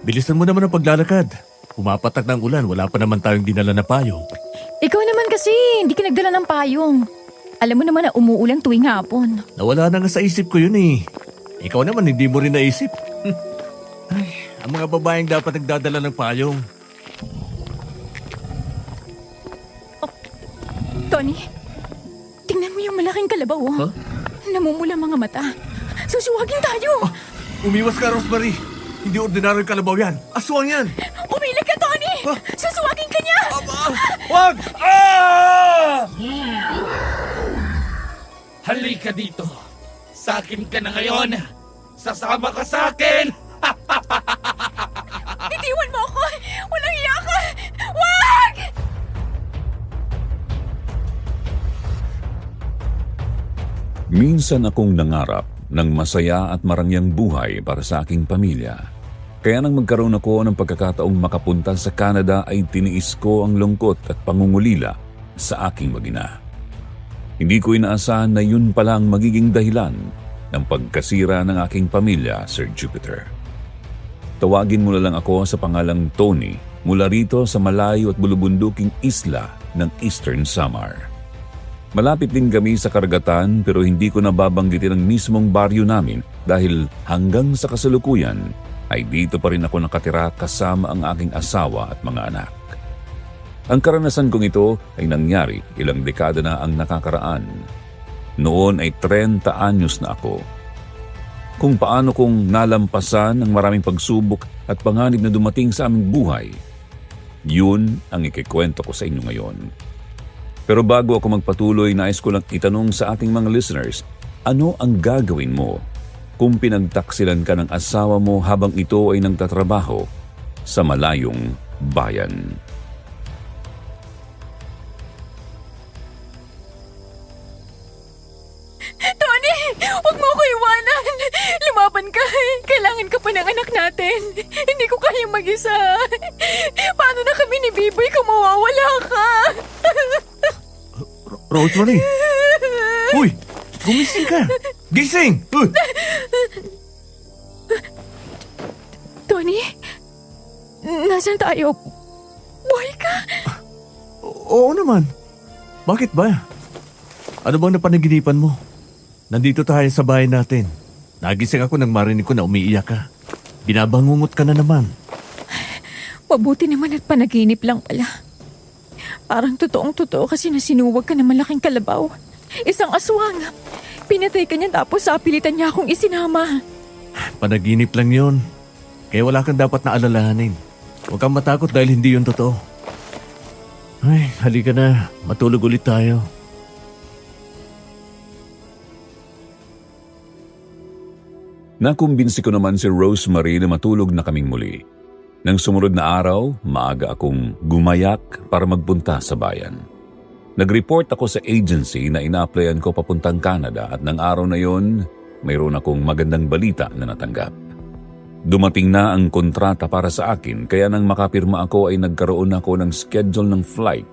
Bilisan mo naman ang paglalakad. Pumapatak ng ulan, wala pa naman tayong dinala na payong. Ikaw naman kasi, hindi ka nagdala ng payong. Alam mo naman na umuulan tuwing hapon. Nawala na nga sa isip ko yun eh. Ikaw naman hindi mo rin naisip. Ay, ang mga babaeng dapat nagdadala ng payong. Tony, tingnan mo yung malaking kalabaw. Huh? Namumula mga mata. Susuwagin tayo. Umiwas ka, Rosemary. Hindi ordinaryong kalabaw yan. Aswang yan. Umilag ka, Tony! Huh? Susuwagin ka niya! Wag! Ah! Halika dito. Sa akin ka na ngayon. Sasama ka sa akin. Bitiwan mo ako! Walang iya ka! Wag! Minsan akong nangarap ng masaya at marangyang buhay para sa aking pamilya. Kaya nang magkaroon ako ng pagkakataong makapunta sa Canada ay tiniis ko ang lungkot at pangungulila sa aking mag-ina. Hindi ko inaasahan na yun pala ang magiging dahilan ng pagkasira ng aking pamilya, Sir Jupiter. Tawagin mo na lang ako sa pangalang Tony mula rito sa malayo at bulubunduking isla ng Eastern Samar. Malapit din kami sa karagatan pero hindi ko nababanggitin ang mismong baryo namin dahil hanggang sa kasalukuyan ay dito pa rin ako nakatira kasama ang aking asawa at mga anak. Ang karanasan kong ito ay nangyari ilang dekada na ang nakakaraan. Noon ay 30 anyos na ako. Kung paano kong nalampasan ang maraming pagsubok at panganib na dumating sa aming buhay, yun ang ikikwento ko sa inyo ngayon. Pero bago ako magpatuloy, nais ko lang itanong sa ating mga listeners, ano ang gagawin mo kung pinagtaksilan ka ng asawa mo habang ito ay nagtatrabaho sa malayong bayan? Tony! Huwag mo ko iwanan! Lumaban ka! Kailangan ka pa ng anak natin! Hindi ko kaya mag-isa! Paano na kami ni Biboy kung mawawala ka? Rosemary! Uy! Gumising ka! Gising! Uy! Tony? Nasaan tayo? Buhay ka? Oo naman. Bakit ba? Ano bang napanaginipan mo? Nandito tayo sa bahay natin. Nagising ako nang marinig ko na umiiyak ka. Binabangungot ka na naman. Mabuti naman at panaginip lang pala. Parang totoong-totoo kasi nasinuwag ka ng malaking kalabaw. Isang aswang. Pinatay ka niya tapos sapilitan niya akong isinama. Panaginip lang yon. Kaya wala kang dapat na alalahanin. Huwag kang matakot dahil hindi yun totoo. Ay, halika na. Matulog ulit tayo. Nakumbinsi ko naman si Rosemary na matulog na kaming muli. Nang sumunod na araw, maaga akong gumayak para magpunta sa bayan. Nag-report ako sa agency na ina-applyan ko papuntang Canada at ng araw na yon, mayroon akong magandang balita na natanggap. Dumating na ang kontrata para sa akin kaya nang makapirma ako ay nagkaroon ako ng schedule ng flight.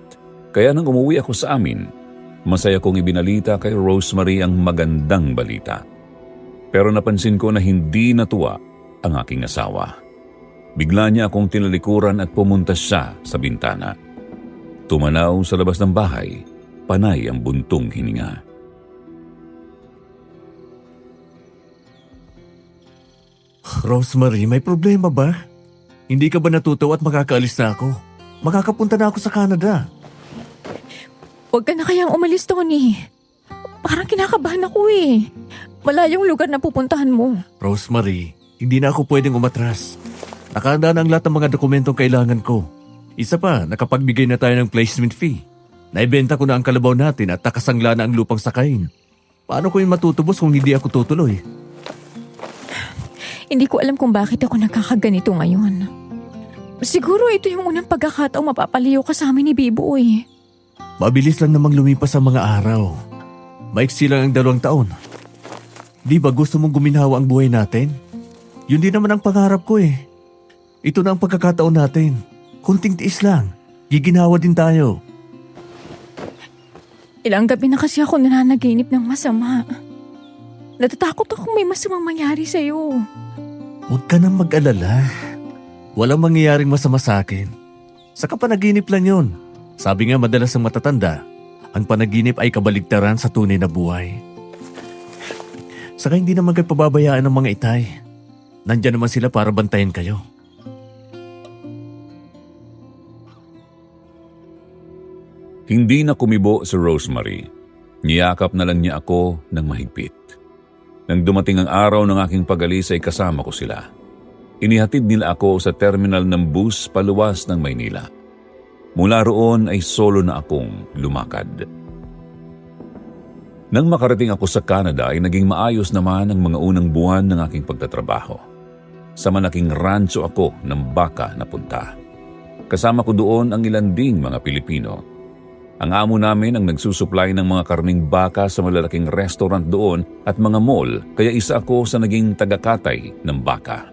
Kaya nang umuwi ako sa amin, masaya kong ibinalita kay Rosemary ang magandang balita. Pero napansin ko na hindi natuwa ang aking asawa. Bigla niya akong tinalikuran at pumunta siya sa bintana. Tumanaw sa labas ng bahay, panay ang buntong hininga. Rosemary, may problema ba? Hindi ka ba natutuwa at makakaalis na ako? Makakapunta na ako sa Canada. Huwag ka na kayang umalis, Tony. Parang kinakabahan ako eh. Malayong lugar na pupuntahan mo. Rosemary, hindi na ako pwedeng umatras. Nakahanda na ang lahat ng mga dokumentong kailangan ko. Isa pa, nakapagbigay na tayo ng placement fee. Naibenta ko na ang kalabaw natin at nakasangla na ang lupang sakayin. Paano ko yung matutubos kung hindi ako tutuloy? Hindi ko alam kung bakit ako nagkakaganito ngayon. Siguro ito yung unang pagkakataong mapapaliw ka sa amin ni Biboy. Mabilis lang namang lumipas ang mga araw. Maiksi lang ang 2 taon. Di ba gusto mong guminhawa ang buhay natin? Yun din naman ang pangarap ko eh. Ito na ang pagkakataon natin. Kunting tiis lang. Giginhawa din tayo. Ilang gabi na kasi ako nananaginip ng masama. Natatakot akong may masamang mangyari sa'yo. Huwag ka nang mag-alala. Walang mangyayaring masama sa akin. Saka panaginip lang yun. Sabi nga madalas ng matatanda, ang panaginip ay kabaligtaran sa tunay na buhay. Saka hindi naman kayo pababayaan ng mga itay. Nandyan naman sila para bantayan kayo. Hindi na kumibo si Rosemary. Niyakap na lang niya ako ng mahigpit. Nang dumating ang araw ng aking pag-alis ay kasama ko sila. Inihatid nila ako sa terminal ng bus paluwas ng Maynila. Mula roon ay solo na akong lumakad. Nang makarating ako sa Canada ay naging maayos naman ang mga unang buwan ng aking pagtatrabaho. Sa malaking rancho ako ng baka napunta. Kasama ko doon ang ilan ding mga Pilipino. Ang amo namin ang nagsusupply ng mga karning baka sa malalaking restaurant doon at mga mall, kaya isa ako sa naging tagakatay ng baka.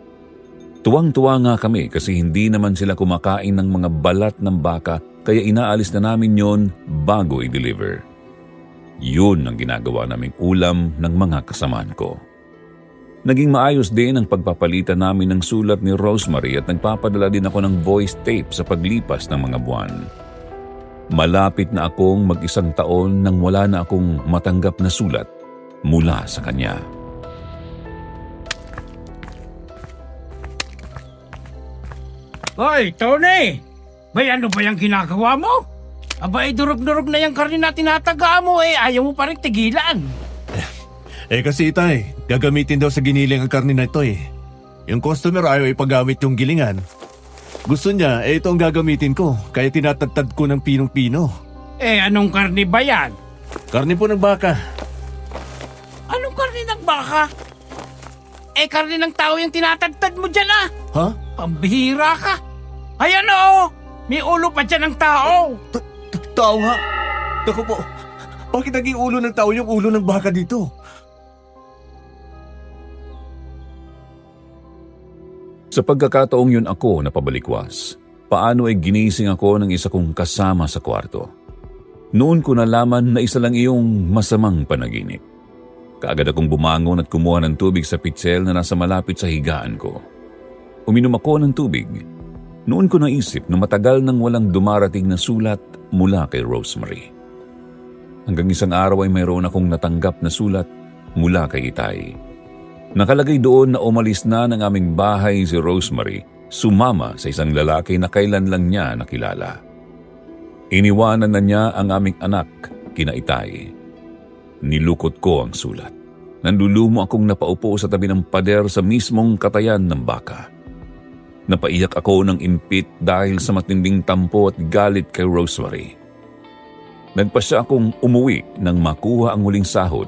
Tuwang-tuwa nga kami kasi hindi naman sila kumakain ng mga balat ng baka kaya inaalis na namin yon bago i-deliver. Yun ang ginagawa naming ulam ng mga kasamaan ko. Naging maayos din ang pagpapalitan namin ng sulat ni Rosemary at nagpapadala din ako ng voice tape sa paglipas ng mga buwan. Malapit na akong mag-1 taon nang wala na akong matanggap na sulat mula sa kanya. Hoy, Tony! May ano ba yung ginagawa mo? Aba, durog-durog na yung karne na tinataga mo ayaw mo pa rin tigilan. Kasi itay, gagamitin daw sa giniling ang karne na ito Yung customer ayaw ipagamit yung gilingan. Gusto niya, ito ang gagamitin ko, kaya tinatagtad ko ng pinong-pino. Anong karne ba yan? Karne po ng baka. Anong karne ng baka? Karne ng tao yung tinatagtad mo dyan Ha? Pambihira ka. Ayan may ulo pa dyan ng tao. Tao nga? Naku po, bakit naging ulo ng tao yung ulo ng baka dito? Sa pagkakataong yun ako napabalikwas. Paano ay ginising ako ng isa kong kasama sa kwarto. Noon ko nalaman na isa lang iyong masamang panaginip. Kaagad akong bumangon at kumuha ng tubig sa pitsel na nasa malapit sa higaan ko. Uminom ako ng tubig. Noon ko naisip na matagal nang walang dumarating na sulat mula kay Rosemary. Hanggang isang araw ay mayroon akong natanggap na sulat mula kay Itay. Nakalagay doon na umalis na ng aming bahay si Rosemary, sumama sa isang lalaki na kailan lang niya nakilala. Iniwanan na niya ang aming anak, kina Itay. Nilukot ko ang sulat. Nandulumo akong napaupo sa tabi ng pader sa mismong katayan ng baka. Napaiyak ako ng impit dahil sa matinding tampo at galit kay Rosemary. Nagpasya akong umuwi nang makuha ang huling sahod.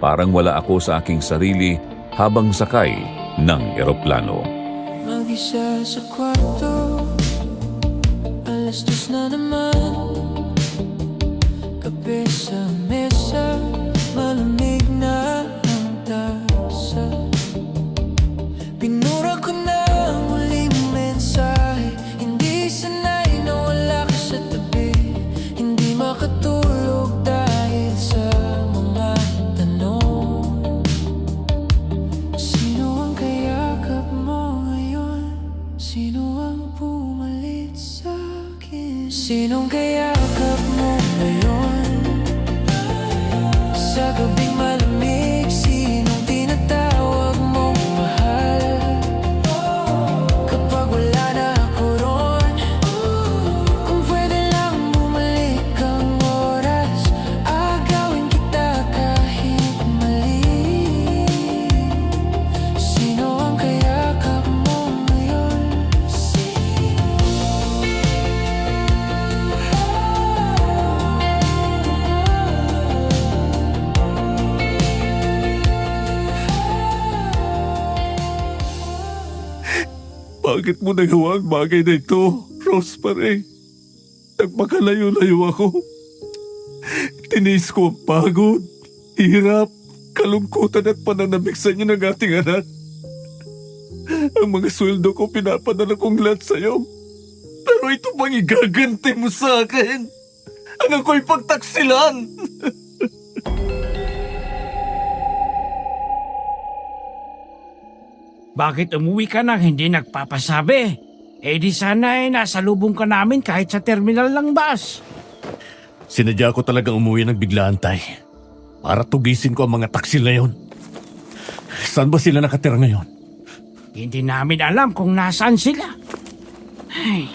Parang wala ako sa aking sarili habang sakay ng eroplano. Mag-isa sa kwarto, 2:00 na naman. Kape sa mesa, malamig na ang tasa. Pinura ko na ang huling mensahe. Hindi sanay na wala ka sa tabi. Hindi makatulog dahil sa mga tanong. Sino ang kayakap mo ngayon? Sino ang pumalit sa akin? Sinong kayakap mo ngayon? Sa gabing malamig, sinong tinatawag mong mahal? Kapag wala na ako ron, kung pwede lang bumalik ang oras, agawin kita kahit mali. Sino ang kayakap mo ngayon? Bakit mo nagawa ang bagay na ito, Rosemary? Nagpakalayo-layo ako. Tinis ko ang pagod, hirap, kalungkutan at pananabik sa inyo ng ating anak. Ang mga sweldo ko pinapadala kong lahat sa'yo. Pero ito bang igaganti mo sa akin? Ang ako'y pagtaksilan! Bakit umuwi ka nang hindi nagpapasabi? Eh di sana nasa lubong ka namin kahit sa terminal ng bus. Sinadya ko talagang umuwi ng biglaan, Tay. Para tugisin ko ang mga taksil na yon. Saan ba sila nakatira ngayon? Hindi namin alam kung nasaan sila. Ay,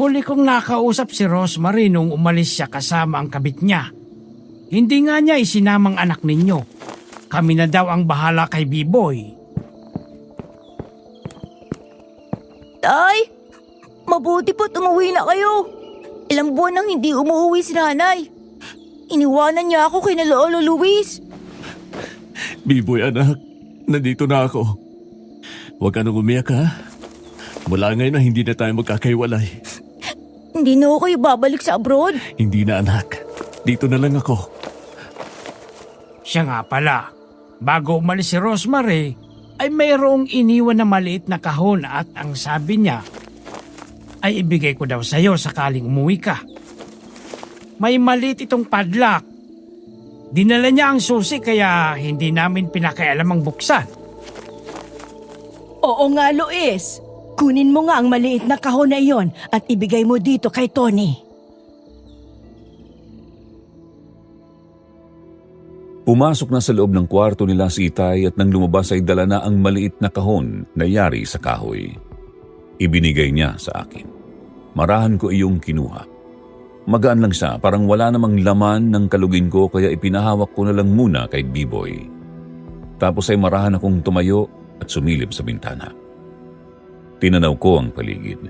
huli kong nakausap si Rosemary nung umalis siya kasama ang kabit niya. Hindi nga niya isinamang anak ninyo. Kami na daw ang bahala kay B-Boy. Tay, mabuti po't umuwi na kayo. Ilang buwan nang hindi umuwi si nanay. Iniwanan niya ako kay na Lolo Luis. Biboy, anak. Nandito na ako. Huwag ka nang umiyak, ha? Mula ngayon na hindi na tayo magkakaiwalay. Hindi na ako kayo babalik sa abroad. Hindi na, anak. Dito na lang ako. Siya nga pala, bago umalis si Rosemary, ay mayroong iniwan na maliit na kahon at ang sabi niya ay ibigay ko daw sa'yo sakaling umuwi ka. May maliit itong padlock. Dinala niya ang susi kaya hindi namin pinakialam ang buksan. Oo nga, Luis. Kunin mo nga ang maliit na kahon na iyon at ibigay mo dito kay Tony. Pumasok na sa loob ng kwarto nila si Itay at nang lumabas ay dala na ang maliit na kahon na yari sa kahoy. Ibinigay niya sa akin. Marahan ko iyong kinuha. Magaan lang siya, parang wala namang laman ng kalugin ko kaya ipinahawak ko na lang muna kay B-Boy. Tapos ay marahan akong tumayo at sumilip sa bintana. Tinanaw ko ang paligid.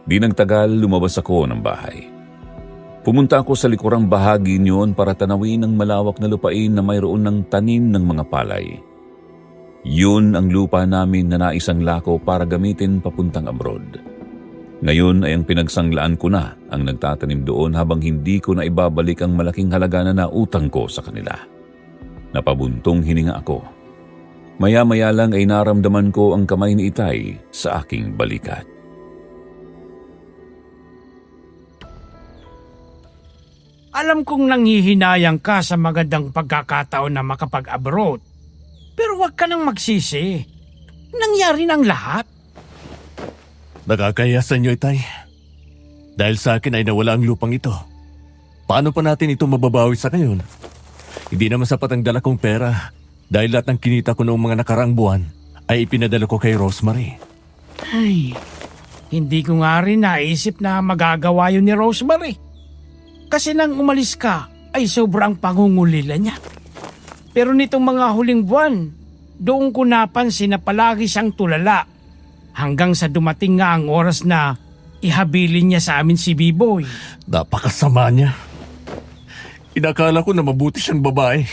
Di nagtagal lumabas ako ng bahay. Pumunta ako sa likurang bahagi niyon para tanawin ang malawak na lupain na mayroon ng tanim ng mga palay. Yun ang lupa namin na naisang lako para gamitin papuntang abroad. Ngayon ay ang pinagsanglaan ko na ang nagtatanim doon habang hindi ko na ibabalik ang malaking halaga na nautang ko sa kanila. Napabuntong hininga ako. Maya-maya lang ay naramdaman ko ang kamay ni Itay sa aking balikat. Alam kong nanghihinayang ka sa magandang pagkakataon na makapag-abroad. Pero huwag ka nang magsisi. Nangyari ng lahat. Nakakaya sa inyo, Itay. Dahil sa akin ay nawala ang lupang ito. Paano pa natin ito mababawi sa ngayon? Hindi naman sapat ang dala kong pera dahil lahat ng kinita ko noong mga nakaraang buwan ay ipinadala ko kay Rosemary. Ay, hindi ko nga rin naisip na magagawa yun ni Rosemary. Kasi nang umalis ka ay sobrang pangungulila niya. Pero nitong mga huling buwan, doon ko napansin na palagi siyang tulala. Hanggang sa dumating nga ang oras na ihabilin niya sa amin si B-Boy. Napakasama niya. Inakala ko na mabuti siyang babae.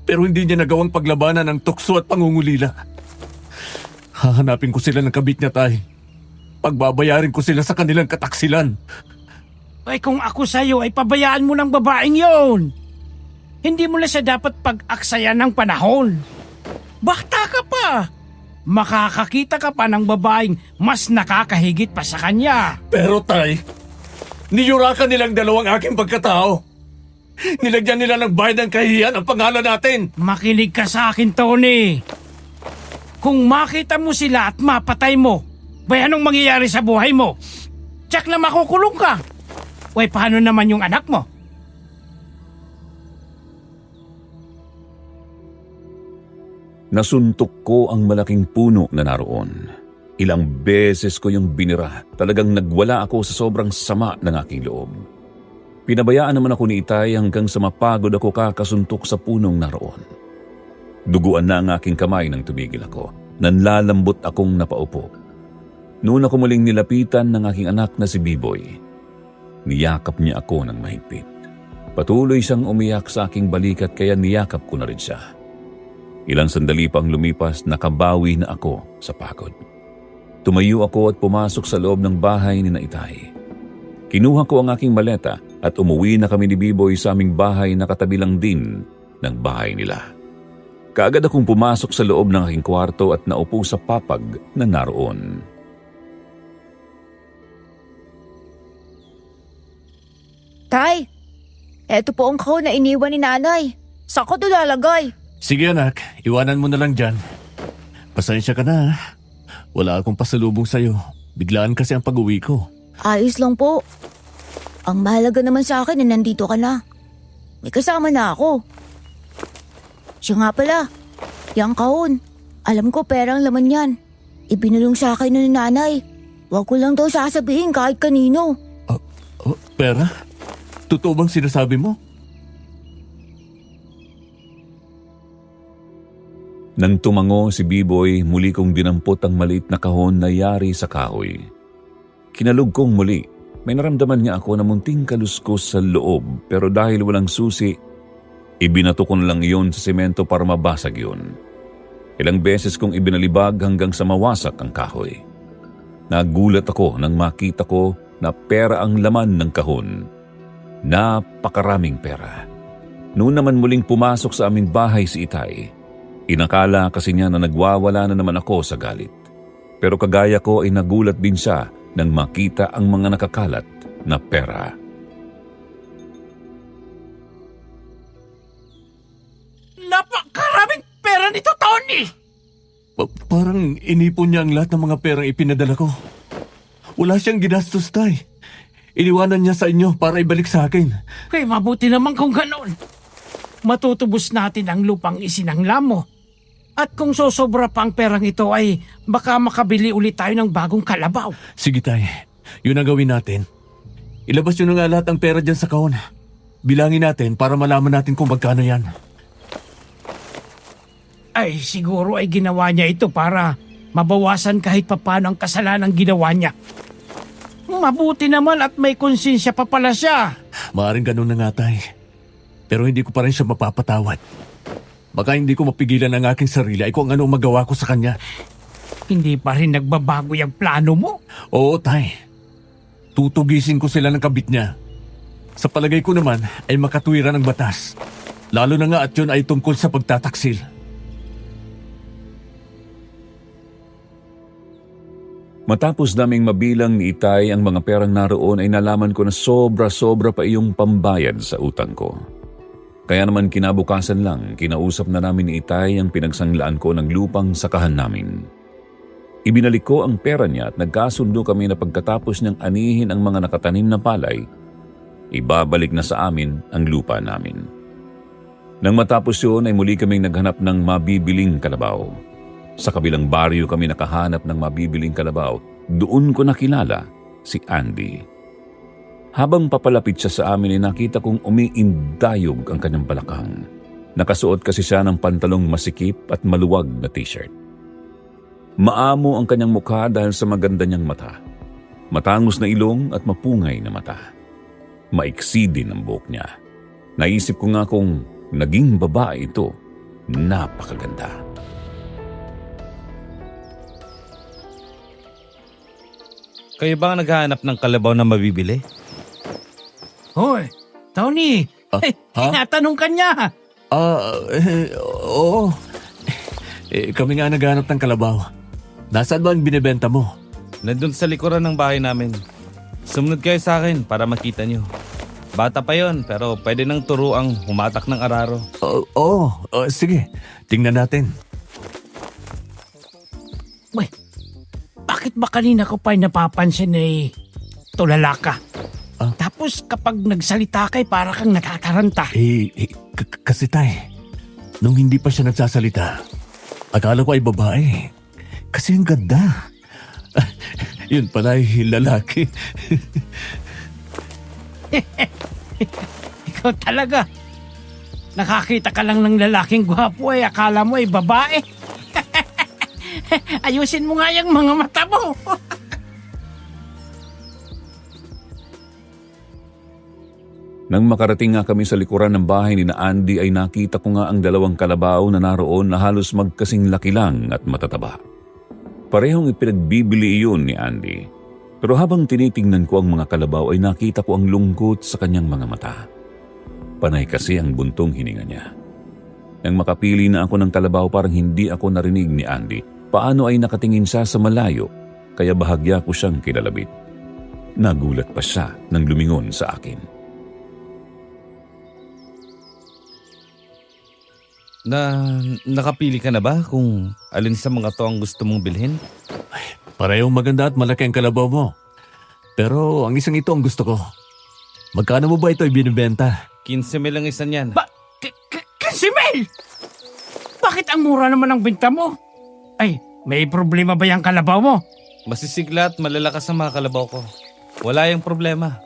Pero hindi niya nagawang paglabanan ng tukso at pangungulila. Hahanapin ko sila ng kabit niya, Tay. Pagbabayarin ko sila sa kanilang kataksilan. Ay kung ako sa'yo ay pabayaan mo ng babaeng yon. Hindi mo na siya dapat pag-aksayan ng panahon. Bata ka pa. Makakakita ka pa ng babaeng mas nakakahigit pa sa kanya. Pero, Tay, niyurakan nilang dalawang aking pagkatao. Nilagyan nila ng bayad ng kahihiyan ang pangalan natin. Makinig ka sa akin, Tony. Kung makita mo sila at mapatay mo, bay anong mangyayari sa buhay mo? Tsak na makukulong ka. Uy, paano naman yung anak mo? Nasuntok ko ang malaking puno na naroon. Ilang beses ko yung binira. Talagang nagwala ako sa sobrang sama ng aking loob. Pinabayaan naman ako ni Itay hanggang sa mapagod ako kakasuntok sa punong naroon. Duguan na ang aking kamay nang tumigil ako. Nanlalambot akong napaupo. Noon ako muling nilapitan ng aking anak na si B-Boy. Niyakap niya ako ng mahigpit. Patuloy siyang umiyak sa aking balikat kaya niyakap ko na rin siya. Ilang sandali pang lumipas, nakabawi na ako sa pagod. Tumayo ako at pumasok sa loob ng bahay ni Itay. Kinuha ko ang aking maleta at umuwi na kami ni B-Boy sa aming bahay na katabi lang din ng bahay nila. Kaagad akong pumasok sa loob ng aking kwarto at naupo sa papag na naroon. Tay, eto po ang kahon na iniwan ni nanay. Saan ko ito lalagay? Sige, anak. Iwanan mo na lang dyan. Pasensya ka na. Wala akong pasalubong sa'yo. Biglaan kasi ang pag-uwi ko. Ayos lang po. Ang mahalaga naman sa akin na nandito ka na. May kasama na ako. Siya nga pala, yang kahon. Alam ko pera ang laman yan. Ibinulong sa akin ng nanay. Huwag ko lang daw sasabihin kahit kanino. Pera? Totoo bang sinasabi mo? Nang tumango si B-Boy, muli kong dinampot ang maliit na kahon na yari sa kahoy. Kinalog kong muli. May naramdaman nga ako na munting kaluskos sa loob, pero dahil walang susi, ibinato ko na lang iyon sa semento para mabasag yun. Ilang beses kong ibinalibag hanggang sa mawasak ang kahoy. Nagulat ako nang makita ko na pera ang laman ng kahon. Napakaraming pera. Noon naman muling pumasok sa aming bahay si Itay. Inakala kasi niya na nagwawala na naman ako sa galit. Pero kagaya ko ay nagulat din siya nang makita ang mga nakakalat na pera. Napakaraming pera nito, Tony! Parang inipon niya ang lahat ng mga perang ipinadala ko. Wala siyang ginastos, Tay. Iniwanan niya sa inyo para ibalik sa akin. Kaya mabuti naman kung ganon. Matutubos natin ang lupang isinangla mo. At kung sosobra pa ang perang ito ay baka makabili ulit tayo ng bagong kalabaw. Sige, Tay. Yun ang gawin natin. Ilabas nyo na nga lahat ng pera dyan sa kahon. Bilangin natin para malaman natin kung magkano yan. Ay, siguro ay ginawa niya ito para mabawasan kahit papano ang kasalanan ginawa niya. Mabuti naman at may konsensya pa pala siya. Maaring ganun na nga, Tay. Pero hindi ko pa rin siya mapapatawad. Baka hindi ko mapigilan ang aking sarili ay kung ano ang magawa ko sa kanya. Hindi pa rin nagbabago yung plano mo. Oo, Tay. Tutugisin ko sila ng kabit niya. Sa palagay ko naman ay makatwiran ng batas. Lalo na nga at yun ay tungkol sa pagtataksil. Matapos naming mabilang ni Itay ang mga perang naroon ay nalaman ko na sobra-sobra pa iyong pambayad sa utang ko. Kaya naman kinabukasan lang, kinausap na namin ni Itay ang pinagsanglaan ko ng lupang sakahan namin. Ibinalik ko ang pera niya at nagkasundo kami na pagkatapos niyang anihin ang mga nakatanim na palay, ibabalik na sa amin ang lupa namin. Nang matapos yun ay muli kaming naghanap ng mabibiling kalabaw. Sa kabilang baryo kami nakahanap ng mabibiling kalabaw. Doon ko nakilala si Andy. Habang papalapit siya sa amin ay nakita kong umiindayog ang kanyang balakang. Nakasuot kasi siya ng pantalong masikip at maluwag na t-shirt. Maamo ang kanyang mukha dahil sa maganda niyang mata. Matangos na ilong at mapungay na mata. Maiksi din ang buhok niya. Naisip ko nga kung naging babae ito, napakaganda. Kayo ba ang naghahanap ng kalabaw na mabibili? Hoy, Tony! Ha? Tinatanong ka niya! Oo. Kami nga naghanap ng kalabaw. Nasaan ba ang binibenta mo? Nandun sa likuran ng bahay namin. Sumunod kayo sa akin para makita nyo. Bata pa yon pero pwede nang turuang humatak ng araro. Sige. Tingnan natin. Uy, bakit ba kanina ko pa napapansin eh tulala ka? Tapos kapag nagsalita kay para kang natataranta. Kasi Tay, nung hindi pa siya nagsasalita, akala ko ay babae. Kasi ang ganda. Yun pala ay lalaki. Ikaw talaga. Nakakita ka lang ng lalaking gwapo ay akala mo ay babae. Ayusin mo nga yung mga mata mo. Nang makarating nga kami sa likuran ng bahay ni na Andy ay nakita ko nga ang dalawang kalabaw na naroon na halos magkasing laki lang at matataba. Parehong ipinagbibili iyon ni Andy. Pero habang tinitingnan ko ang mga kalabaw ay nakita ko ang lungkot sa kanyang mga mata. Panay kasi ang buntong hininga niya. Nang makapili na ako ng kalabaw parang hindi ako narinig ni Andy. Paano ay nakatingin siya sa malayo kaya bahagya ko siyang kilalabit. Nagulat pa siya nang lumingon sa akin. Nakapili ka na ba kung alin sa mga to ang gusto mong bilhin? Parehong maganda at malaki ang kalabaw mo. Pero ang isang ito ang gusto ko. Magkano mo ba ito ibinibenta? 15 mil ang isa niyan. Casimel! Bakit ang mura naman ang binta mo? Ay, may problema ba yung kalabaw mo? Masisigla at malalakas ang mga kalabaw ko. Wala yung problema.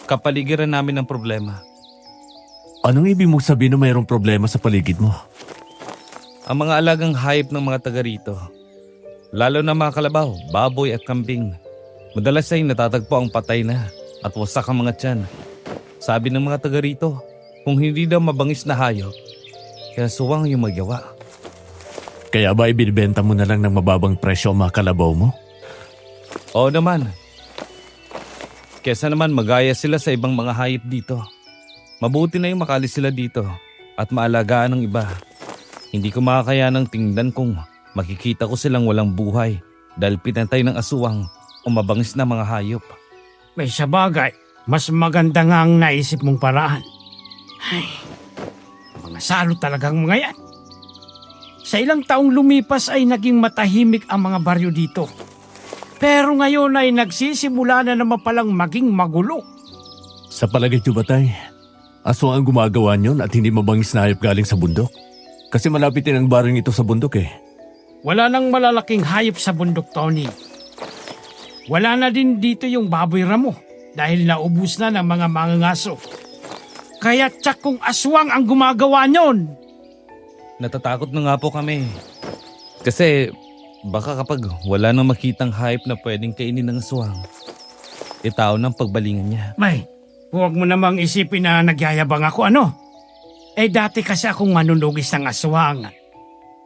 Kapaligiran namin ang problema. Anong ibig mong sabihin na mayroong problema sa paligid mo? Ang mga alagang hayop ng mga taga rito, lalo na mga kalabaw, baboy at kambing, madalas ay natatagpo ang patay na at wasak ang mga tiyan. Sabi ng mga taga rito, kung hindi daw mabangis na hayop, kaya suwang yung magyawa. Kaya ba ibinibenta mo na lang ng mababang presyo ang mga kalabaw mo? Oo naman. Kesa naman magaya sila sa ibang mga hayop dito. Mabuti na yung makalis sila dito at maalagaan ng iba. Hindi ko makakayanang tingnan kung makikita ko silang walang buhay dahil pinatay ng aswang o mabangis na mga hayop. May sabagay, mas maganda nga ang naisip mong paraan. Ay, mga salo talagang mga yan. Sa ilang taong lumipas ay naging matahimik ang mga baryo dito. Pero ngayon ay nagsisimula na naman palang maging magulo. Sa palagay niyo ba, Tay? Aswang ang gumagawa niyon at hindi mabangis na hayop galing sa bundok? Kasi malapit din ang baryong ito sa bundok eh. Wala nang malalaking hayop sa bundok, Tony. Wala na din dito yung baboy ramo dahil naubos na ng mga mangangaso. Kaya tsak kung aswang ang gumagawa nyon. Natatakot na nga po kami. Kasi baka kapag wala nang makitang hayop na pwedeng kainin ng aswang, itao ng pagbalingan niya. May, huwag mo namang isipin na nagyayabang ako, ano? Eh dati kasi akong manunugis ng aswang.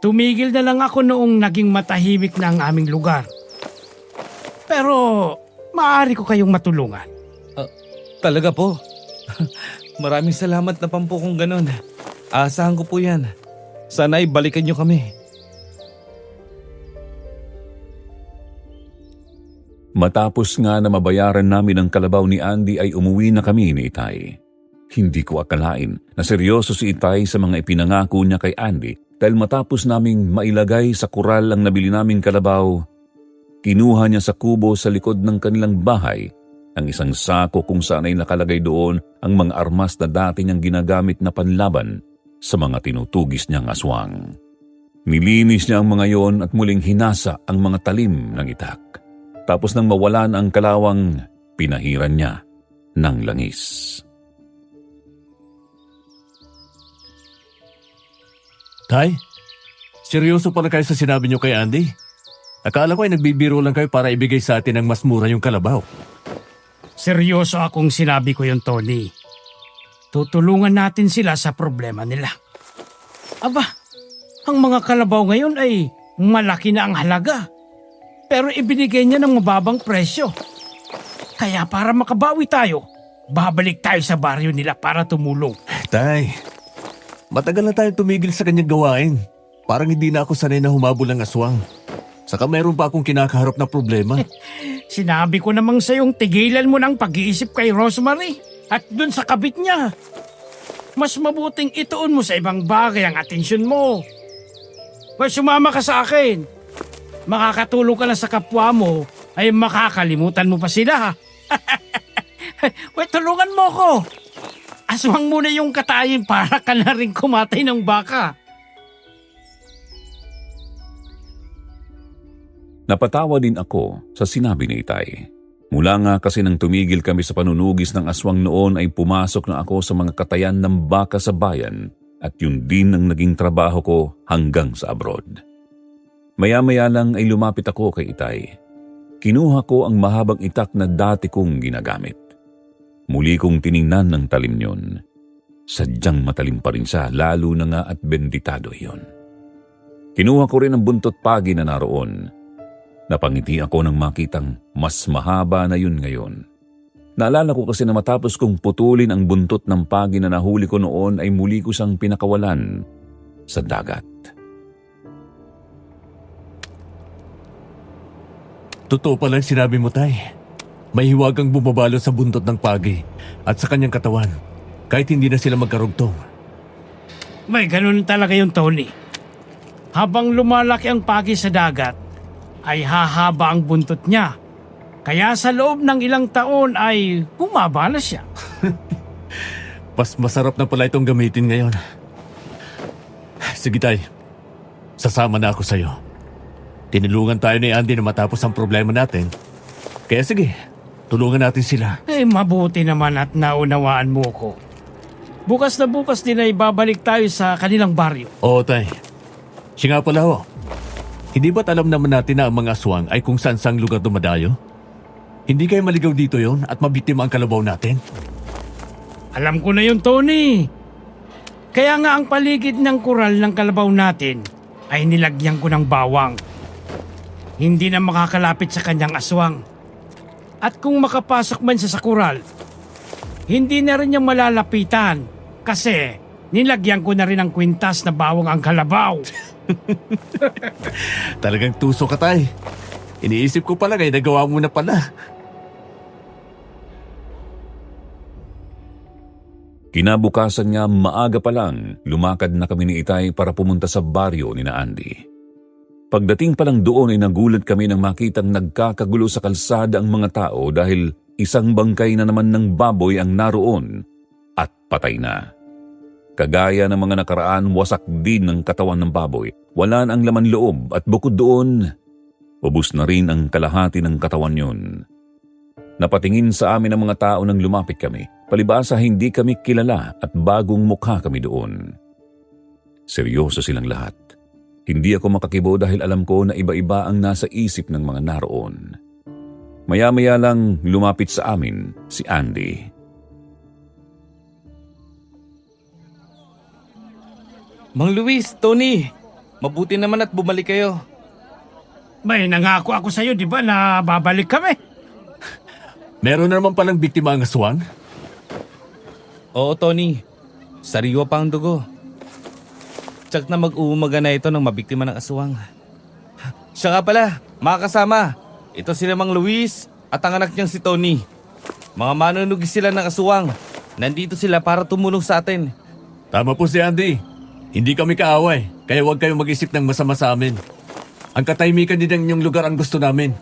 Tumigil na lang ako noong naging matahimik na ang aming lugar. Pero maaari ko kayong matulungan. Talaga po? Maraming salamat na pampo kung ganun. Aasahan ko po yan. Sana ay balikan niyo kami. Matapos nga na mabayaran namin ang kalabaw ni Andy ay umuwi na kami ni Itay. Hindi ko akalain na seryoso si Itay sa mga ipinangako niya kay Andy dahil matapos naming mailagay sa kural ang nabili naming kalabaw, kinuha niya sa kubo sa likod ng kanilang bahay ang isang sako kung saan ay nakalagay doon ang mga armas na dati niyang ginagamit na panlaban sa mga tinutugis niyang aswang. Nilinis niya ang mga yon at muling hinasa ang mga talim ng itak. Tapos nang mawalan ang kalawang, pinahiran niya ng langis. Tay, seryoso pala kayo sa sinabi niyo kay Andy? Akala ko ay nagbibiro lang kayo para ibigay sa atin ng mas mura yung kalabaw. Seryoso akong sinabi ko yun, Tony. Tutulungan natin sila sa problema nila. Aba, ang mga kalabaw ngayon ay malaki na ang halaga. Pero ibinigay niya ng mababang presyo. Kaya para makabawi tayo, babalik tayo sa baryo nila para tumulong. Tay, matagal na tayo tumigil sa kanyang gawain. Parang hindi na ako sanay na humabol ng aswang. Saka mayroon pa akong kinakaharap na problema. Sinabi ko namang sa'yong tigilan mo ng pag-iisip kay Rosemary at dun sa kabit niya. Mas mabuting ituon mo sa ibang bagay ang atensyon mo. Pwede sumama ka sa akin. Makakatulong ka na sa kapwa mo ay makakalimutan mo pa sila. Pwede tulungan mo ko. Aswang mo na yung katayin para ka na rin kumatay ng baka. Napatawa din ako sa sinabi ni Itay. Mula nga kasi nang tumigil kami sa panunugis ng aswang noon ay pumasok na ako sa mga katayan ng baka sa bayan at yun din ang naging trabaho ko hanggang sa abroad. Maya-maya lang ay lumapit ako kay Itay. Kinuha ko ang mahabang itak na dati kong ginagamit. Muli kong tiningnan ng talim yun. Sadyang matalim pa rin siya, lalo na nga at benditado yun. Kinuha ko rin ang buntot pagi na naroon. Napangiti ako nang makitang mas mahaba na yun ngayon. Naalala ko kasi na matapos kong putulin ang buntot ng pagi na nahuli ko noon ay muli ko siyang pinakawalan sa dagat. Totoo pala ang sinabi mo, Tay. May hiwagang bumabalot sa buntot ng pagi at sa kanyang katawan kahit hindi na sila magkarugtong. May ganun talaga yung Tony. Habang lumalaki ang pagi sa dagat, ay hahaba ang buntot niya. Kaya sa loob ng ilang taon ay bumaba na siya. Mas masarap na pala itong gamitin ngayon. Sige tay, sasama na ako sa'yo. Tinulungan tayo ni Andy na matapos ang problema natin. Kaya sige, tulungan natin sila. Mabuti naman at naunawaan mo ko. Bukas na bukas din ay babalik tayo sa kanilang baryo. Oo tay, siya nga pala ho. Hindi ba't alam naman natin na ang mga aswang ay kung saan-sang lugar dumadayo? Hindi kayo maligaw dito yon at mabiktima ang kalabaw natin? Alam ko na yun, Tony. Kaya nga ang paligid ng kural ng kalabaw natin ay nilagyan ko ng bawang. Hindi na makakalapit sa kanyang aswang. At kung makapasok man siya sa kural, hindi na rin niya malalapitan kasi nilagyan ko na rin ng kwintas na bawang ang kalabaw. Talagang tuso ka tay. Iniisip ko pala kaya nagawa mo na pala. Kinabukasan nga maaga pa lang, lumakad na kami ni Itay para pumunta sa baryo ni na Andy. Pagdating pa lang doon ay nagulat kami nang makitang nagkakagulo sa kalsada ang mga tao dahil isang bangkay na naman ng baboy ang naroon at patay na. Kagaya ng mga nakaraan, wasak din ang katawan ng baboy. Wala na ang laman loob at bukod doon, ubos na rin ang kalahati ng katawan yun. Napatingin sa amin ang mga tao nang lumapit kami. Palibasa hindi kami kilala at bagong mukha kami doon. Seryoso silang lahat. Hindi ako makakibo dahil alam ko na iba-iba ang nasa isip ng mga naroon. Maya-maya lang lumapit sa amin si Andy. Mang Luis, Tony, mabuti naman at bumalik kayo. May nangako ako sa iyo, di ba, na babalik kami? Meron na naman palang biktima ang aswang? Oo, Tony. Sariwa pa ang dugo. Tsak na mag-uumaga na ito ng mabiktima ng aswang. Siya nga pala, mga kasama. Ito sila Mang Luis at ang anak niyang si Tony. Mga manunugis sila ng aswang. Nandito sila para tumulong sa atin. Tama po si Andy. Hindi kami kaaway, kaya huwag kayong mag-isip ng masama sa amin. Ang katahimikan din ng inyong lugar ang gusto namin.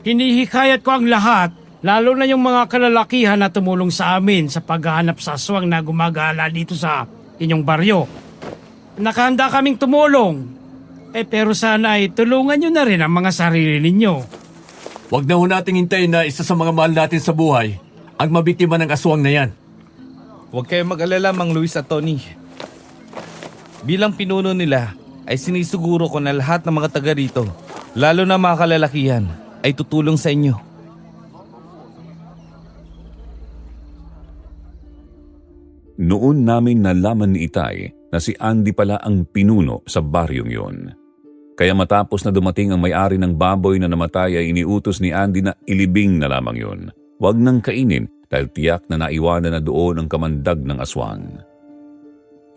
Hinihikayat ko ang lahat, lalo na yung mga kalalakihan na tumulong sa amin sa paghahanap sa aswang na gumagala dito sa inyong baryo. Nakahanda kaming tumulong. Pero sana ay tulungan nyo na rin ang mga sarili ninyo. Huwag na ho nating hintayin na isa sa mga mahal natin sa buhay ang mabiktima ng aswang na yan. Huwag kayong mag-alala, Mang Luis at Tony. Bilang pinuno nila, ay sinisiguro ko na lahat ng mga taga rito, lalo na mga kalalakihan, ay tutulong sa inyo. Noon namin nalaman ni Itay na si Andy pala ang pinuno sa baryong yon. Kaya matapos na dumating ang may-ari ng baboy na namatay ay iniutos ni Andy na ilibing na lamang yon. Huwag nang kainin dahil tiyak na naiwanan na doon ang kamandag ng aswang.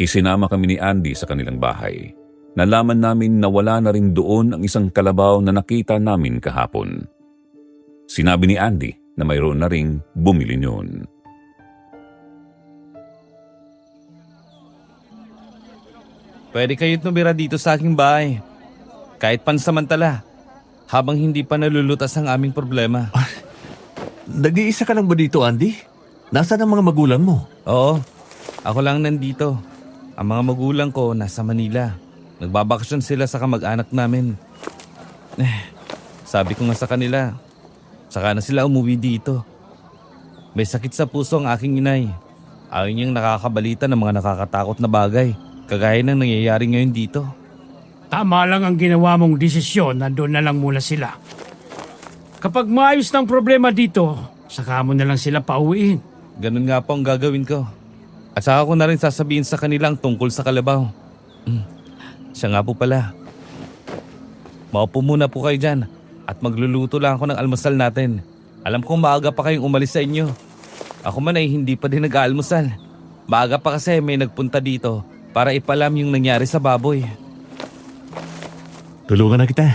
Isinama kami ni Andy sa kanilang bahay. Nalaman namin na wala na rin doon ang isang kalabaw na nakita namin kahapon. Sinabi ni Andy na mayroon na ring bumili noon. Pwede kayo tumira dito sa aking bahay. Kahit pansamantala, habang hindi pa nalulutas ang aming problema. Nag-iisa ka lang ba dito, Andy? Nasaan ang mga magulang mo? Oo, ako lang nandito. Ang mga magulang ko nasa Manila. Nagbabakasyon sila sa kamag-anak namin. Sabi ko nga sa kanila, saka na sila umuwi dito. May sakit sa puso ang aking inay. Ayaw niyang nakakabalita ng mga nakakatakot na bagay, kagaya ng nangyayari ngayon dito. Tama lang ang ginawa mong desisyon, nandun na lang muna sila. Kapag maayos ng problema dito, saka mo na lang sila pauwiin. Ganun nga po ang gagawin ko. At saka ko na rin sasabihin sa kanilang tungkol sa kalabaw. Siya nga po pala. Maupo muna po kayo dyan at magluluto lang ako ng almusal natin. Alam kong maaga pa kayong umalis sa inyo. Ako man ay hindi pa din nag-aalmusal. Maaga pa kasi may nagpunta dito para ipalam yung nangyari sa baboy. Tulungan na kita.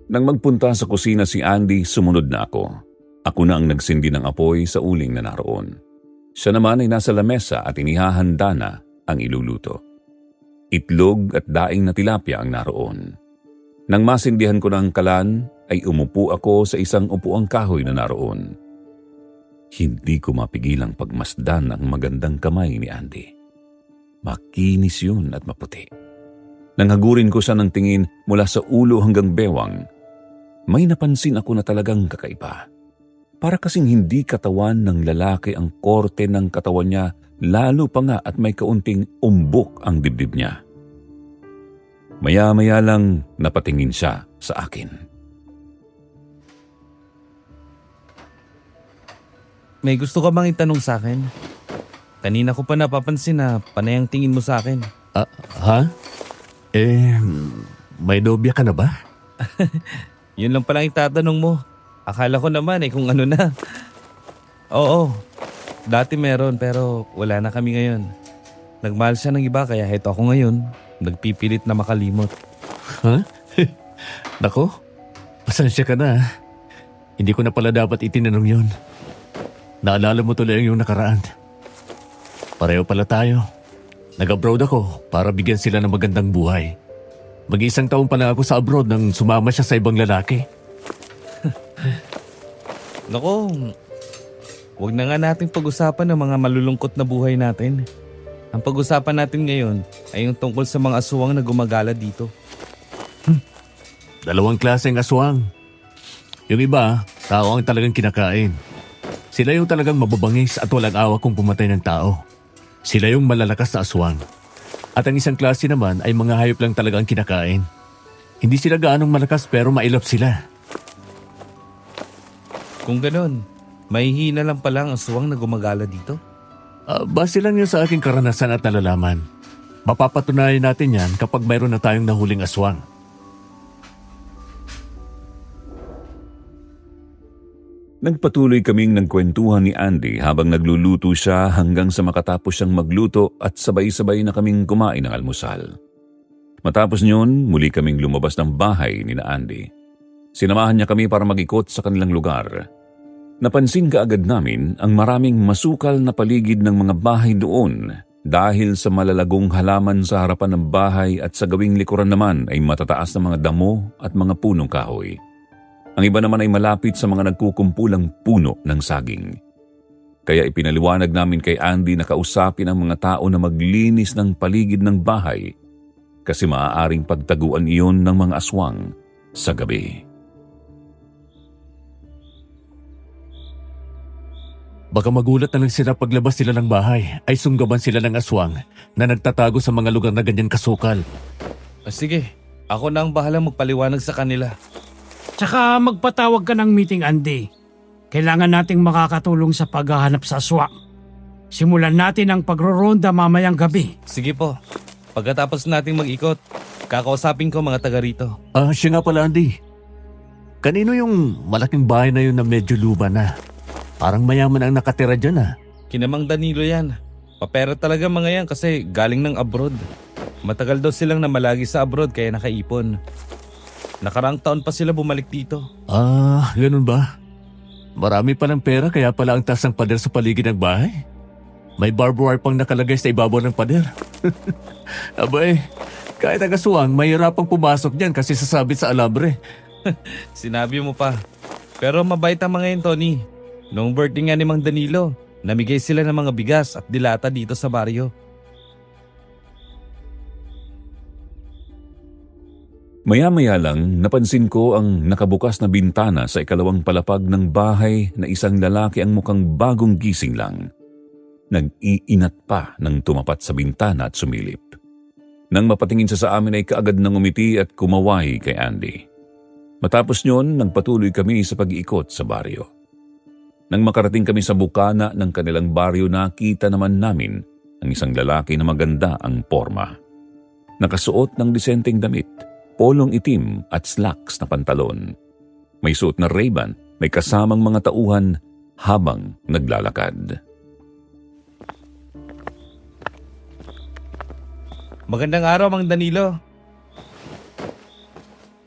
Nang magpunta sa kusina si Andy, sumunod na ako. Ako na ang nagsindi ng apoy sa uling na naroon. Siya naman ay nasa lamesa at inihahanda na ang iluluto. Itlog at daing na tilapia ang naroon. Nang masindihan ko ng kalan, ay umupo ako sa isang upuang kahoy na naroon. Hindi ko mapigilang pagmasdan ang magandang kamay ni Andy. Makinis yun at maputi. Nang hagurin ko siya ng tingin mula sa ulo hanggang bewang, may napansin ako na talagang kakaiba. Para kasing hindi katawan ng lalaki ang korte ng katawan niya, lalo pa nga at may kaunting umbok ang dibdib niya. Maya-maya lang napatingin siya sa akin. May gusto ka bang itanong sa akin? Kanina ko pa napapansin na panay ang tingin mo sa akin. Ha? May nobya ka na ba? Yun lang palang itatanong mo. Akala ko naman kung ano na. Oo, dati meron pero wala na kami ngayon. Nagmahal siya ng iba kaya heto ako ngayon. Nagpipilit na makalimot. Ha? Nako, pasensya ka na. Hindi ko na pala dapat itinanong yun. Naalala mo tuloy yung nakaraan. Pareho pala tayo. Nag-abroad ako para bigyan sila ng magandang buhay. Mag-isang taon pa lang ako sa abroad nang sumama siya sa ibang lalaki. Nako, wag na nga nating pag-usapan ng mga malulungkot na buhay natin. Ang pag-usapan natin ngayon ay yung tungkol sa mga aswang na gumagala dito. Dalawang klaseng aswang. Yung iba, tao ang talagang kinakain. Sila yung talagang mababangis at walang awa kung pumatay ng tao. Sila yung malalakas na aswang. At ang isang klase naman ay mga hayop lang talaga ang kinakain. Hindi sila gaanong malakas pero mailap sila. Kung ganon, may hina lang pala ang aswang na gumagala dito. Base lang yun sa aking karanasan at nalalaman. Mapapatunayan natin yan kapag mayroon na tayong nahuling aswang. Nagpatuloy kaming nagkwentuhan ni Andy habang nagluluto siya hanggang sa makatapos siyang magluto at sabay-sabay na kaming kumain ng almusal. Matapos niyon, muli kaming lumabas ng bahay ni na Andy. Sinamahan niya kami para mag-ikot sa kanilang lugar. Napansin kaagad namin ang maraming masukal na paligid ng mga bahay doon dahil sa malalagong halaman sa harapan ng bahay at sa gawing likuran naman ay matataas na mga damo at mga punong kahoy. Ang iba naman ay malapit sa mga nagkukumpulang puno ng saging. Kaya ipinaliwanag namin kay Andy na kausapin ang mga tao na maglinis ng paligid ng bahay kasi maaaring pagtaguan iyon ng mga aswang sa gabi. Baka magulat na lang sila paglabas sila ng bahay ay sunggaban sila ng aswang na nagtatago sa mga lugar na ganyan kasukal. Sige, ako na ang bahalang magpaliwanag sa kanila. Tsaka magpatawag ka ng meeting, Andy. Kailangan nating makakatulong sa paghahanap sa aswang. Simulan natin ang pagroronda mamayang gabi. Sige po, pagkatapos nating mag-ikot, kakausapin ko mga taga rito. Siya nga pala, Andy. Kanino yung malaking bahay na yun na medyo luba na? Parang mayaman ang nakatira dyan Kinamang Danilo yan. Papera talaga mga yan kasi galing ng abroad. Matagal daw silang namalagi sa abroad kaya nakaipon. Nakaraang taon pa sila bumalik dito. Ganun ba? Marami palang pera kaya pala ang taas ng pader sa paligid ng bahay. May barbed wire pang nakalagay sa ibabaw ng pader. Abay, kahit ang aswang, mahirapang pumasok dyan kasi sasabit sa alambre. Sinabi mo pa. Pero mabait ang mga yun, Tony. Noong birthday nga ni Mang Danilo, namigay sila ng mga bigas at dilata dito sa baryo. Maya-maya lang napansin ko ang nakabukas na bintana sa ikalawang palapag ng bahay na isang lalaki ang mukhang bagong gising lang. Nag-iinat pa nang tumapat sa bintana at sumilip. Nang mapatingin siya sa amin ay kaagad nang umiti at kumaway kay Andy. Matapos nyon, nagpatuloy kami sa pag-iikot sa baryo. Nang makarating kami sa bukana ng kanilang baryo, nakita naman namin ang isang lalaki na maganda ang porma. Nakasuot ng disenteng damit, polong itim at slacks na pantalon. May suot na Ray-Ban, may kasamang mga tauhan habang naglalakad. Magandang araw, Mang Danilo.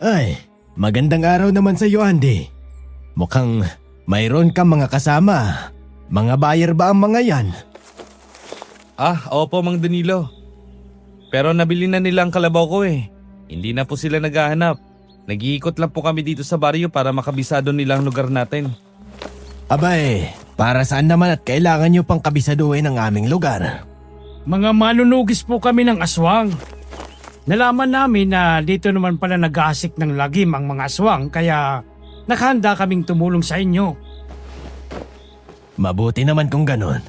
Ay, magandang araw naman sa iyo, Andy. Mukhang mayroon kang mga kasama. Mga buyer ba ang mga yan? Opo Mang Danilo. Pero nabili na nila ang kalabaw ko eh. Hindi na po sila naghahanap. Nag-iikot lang po kami dito sa baryo para makabisado nila ang lugar natin. Abay, para saan naman at kailangan nyo pang kabisaduhin ang aming lugar? Mga manunugis po kami ng aswang. Nalaman namin na dito naman pala nag-aasik ng lagim ang mga aswang kaya nakahanda kaming tumulong sa inyo. Mabuti naman kung ganun.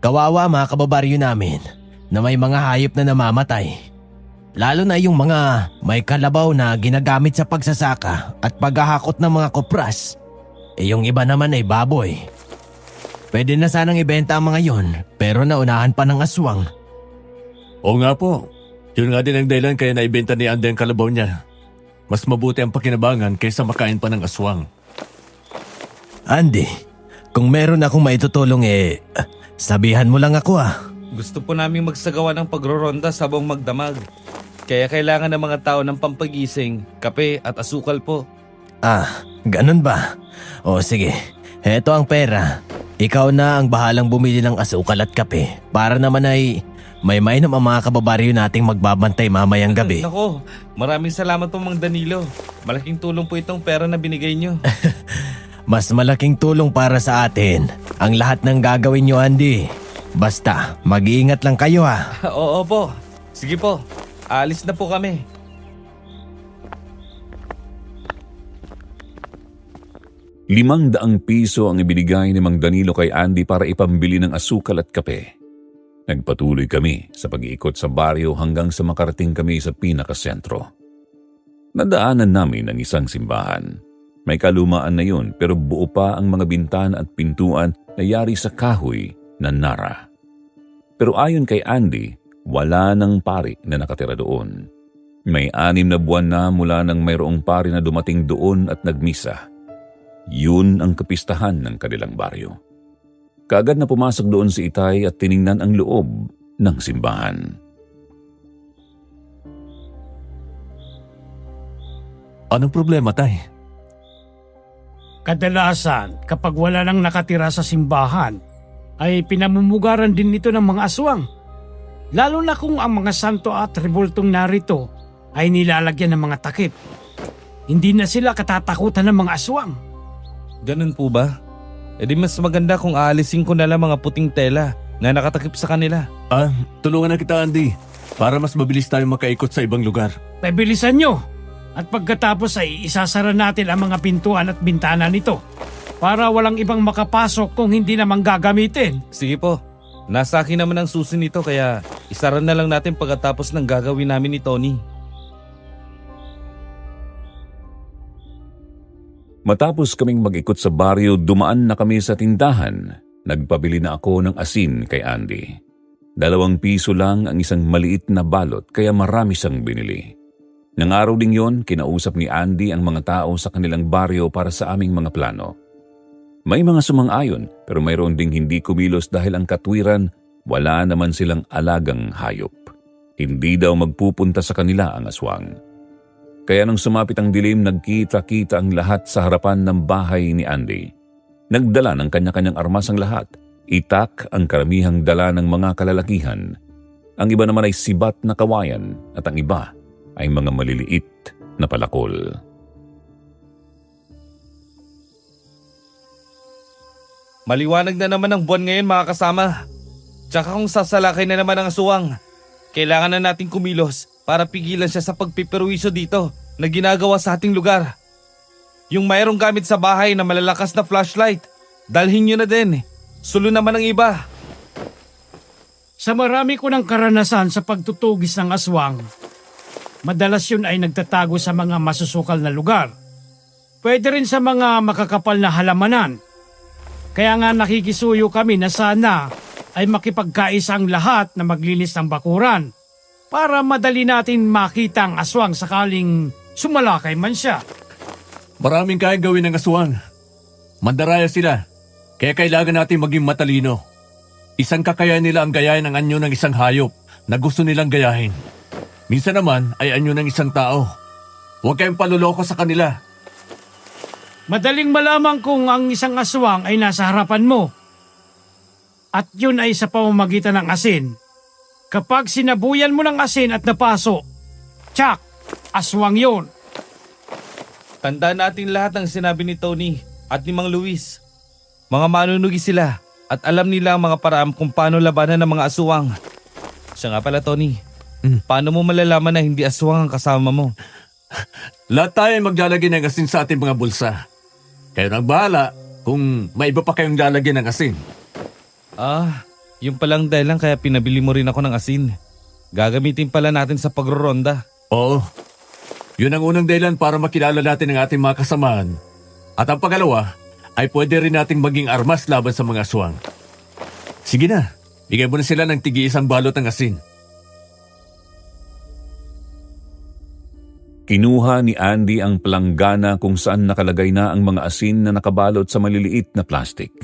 Kawawa mga kababaryo namin na may mga hayop na namamatay. Lalo na yung mga may kalabaw na ginagamit sa pagsasaka at paghahakot ng mga kopras. Yung iba naman ay baboy. Pwede na sanang ibenta ang mga yon pero naunahan pa ng aswang. Oo nga po. Yun nga din ang dahilan kaya naibenta ni Andy ang kalabaw niya. Mas mabuti ang pakinabangan kaysa makain pa ng aswang. Andy, kung meron akong maitutulong sabihan mo lang ako Gusto po namin magsagawa ng pagroronda sa buong magdamag. Kaya kailangan ng mga tao ng pampagising, kape at asukal po. Ganun ba? O sige, heto ang pera. Ikaw na ang bahalang bumili ng asukal at kape para naman ay may mainom ang mga kababaryo nating magbabantay mamayang gabi. Nako, maraming salamat po Mang Danilo. Malaking tulong po itong pera na binigay nyo. Mas malaking tulong para sa atin ang lahat ng gagawin nyo, Andy. Basta, mag-iingat lang kayo Oo po. Sige po, aalis na po kami. ₱500 ang ibinigay ni Mang Danilo kay Andy para ipambili ng asukal at kape. Nagpatuloy kami sa pag-iikot sa baryo hanggang sa makarating kami sa pinakasentro. Nadaanan namin ang isang simbahan. May kalumaan na yun pero buo pa ang mga bintana at pintuan na yari sa kahoy na nara. Pero ayon kay Andy, wala nang pari na nakatira doon. May 6 na buwan na mula nang mayroong pari na dumating doon at nagmisa. Yun ang kapistahan ng kanilang baryo. Kaagad na pumasok doon si Itay at tiningnan ang loob ng simbahan. Anong problema, Tay? Kadalasan, kapag wala nang nakatira sa simbahan, ay pinamumugaran din ito ng mga aswang. Lalo na kung ang mga santo at rebultong narito ay nilalagyan ng mga takip. Hindi na sila katatakutan ng mga aswang. Ganun po ba? E di mas maganda kung aalisin ko na lang mga puting tela na nakatakip sa kanila. Tulungan na kita, Andy, para mas mabilis tayo makaikot sa ibang lugar. Pabilisan nyo! At pagkatapos ay isasara natin ang mga pintuan at bintana nito para walang ibang makapasok kung hindi naman gagamitin. Sige po, nasa akin naman ang susi nito kaya isara na lang natin pagkatapos ng gagawin namin ni Tony. Matapos kaming mag-ikot sa baryo, dumaan na kami sa tindahan. Nagpabili na ako ng asin kay Andy. ₱2 lang ang isang maliit na balot kaya marami siyang binili. Nang araw ding yon, kinausap ni Andy ang mga tao sa kanilang baryo para sa aming mga plano. May mga sumang-ayon pero mayroon ding hindi kumilos dahil ang katwiran, wala naman silang alagang hayop. Hindi daw magpupunta sa kanila ang aswang. Kaya nang sumapit ang dilim, nagkita-kita ang lahat sa harapan ng bahay ni Andy. Nagdala ng kanya-kanyang armas ang lahat. Itak ang karamihang dala ng mga kalalakihan. Ang iba naman ay sibat na kawayan at ang iba ay mga maliliit na palakol. Maliwanag na naman ang buwan ngayon mga kasama. Tsaka kung sasalakay na naman ang aswang, kailangan na nating kumilos para pigilan siya sa pagpiperwisyo dito na ginagawa sa ating lugar. Yung mayroong gamit sa bahay na malalakas na flashlight, dalhin nyo na din. Sulo naman ang iba. Sa marami ko ng karanasan sa pagtutugis ng aswang, madalas yun ay nagtatago sa mga masusukal na lugar. Pwede rin sa mga makakapal na halamanan. Kaya nga nakikisuyo kami na sana ay makipagkaisa ang lahat na maglinis ng bakuran para madali natin makita ang aswang sakaling sumalakay man siya. Maraming kayang gawin ng aswang. Mandaraya sila, kaya kailangan natin maging matalino. Isang kakayahan nila ang gayahin ng anyo ng isang hayop na gusto nilang gayahin. Minsan naman ay anyo ng isang tao. Huwag kayong paluloko sa kanila. Madaling malaman kung ang isang aswang ay nasa harapan mo At yun ay sa pamamagitan ng asin. Kapag sinabuyan mo ng asin at napaso, tsak, aswang yun. Tandaan natin lahat ng sinabi ni Tony at ni Mang Luis. Mga manunugi sila at alam nila ang mga paraan kung paano labanan ng mga aswang. Siya nga pala, Tony. Paano mo malalaman na hindi aswang ang kasama mo? Lahat tayo ay maglalagay ng asin sa ating mga bulsa. Kayo nang bahala kung may iba pa kayong lalagyan ng asin. Yung palang dahilan kaya pinabili mo rin ako ng asin. Gagamitin pala natin sa pagroronda. Oo. Yun ang unang dahilan para makilala natin ang ating mga kasamahan. At ang pangalawa ay pwede rin nating maging armas laban sa mga aswang. Sige na, bigay mo na sila ng tig-iisang balot ng asin. Kinuha ni Andy ang palanggana kung saan nakalagay na ang mga asin na nakabalot sa maliliit na plastik.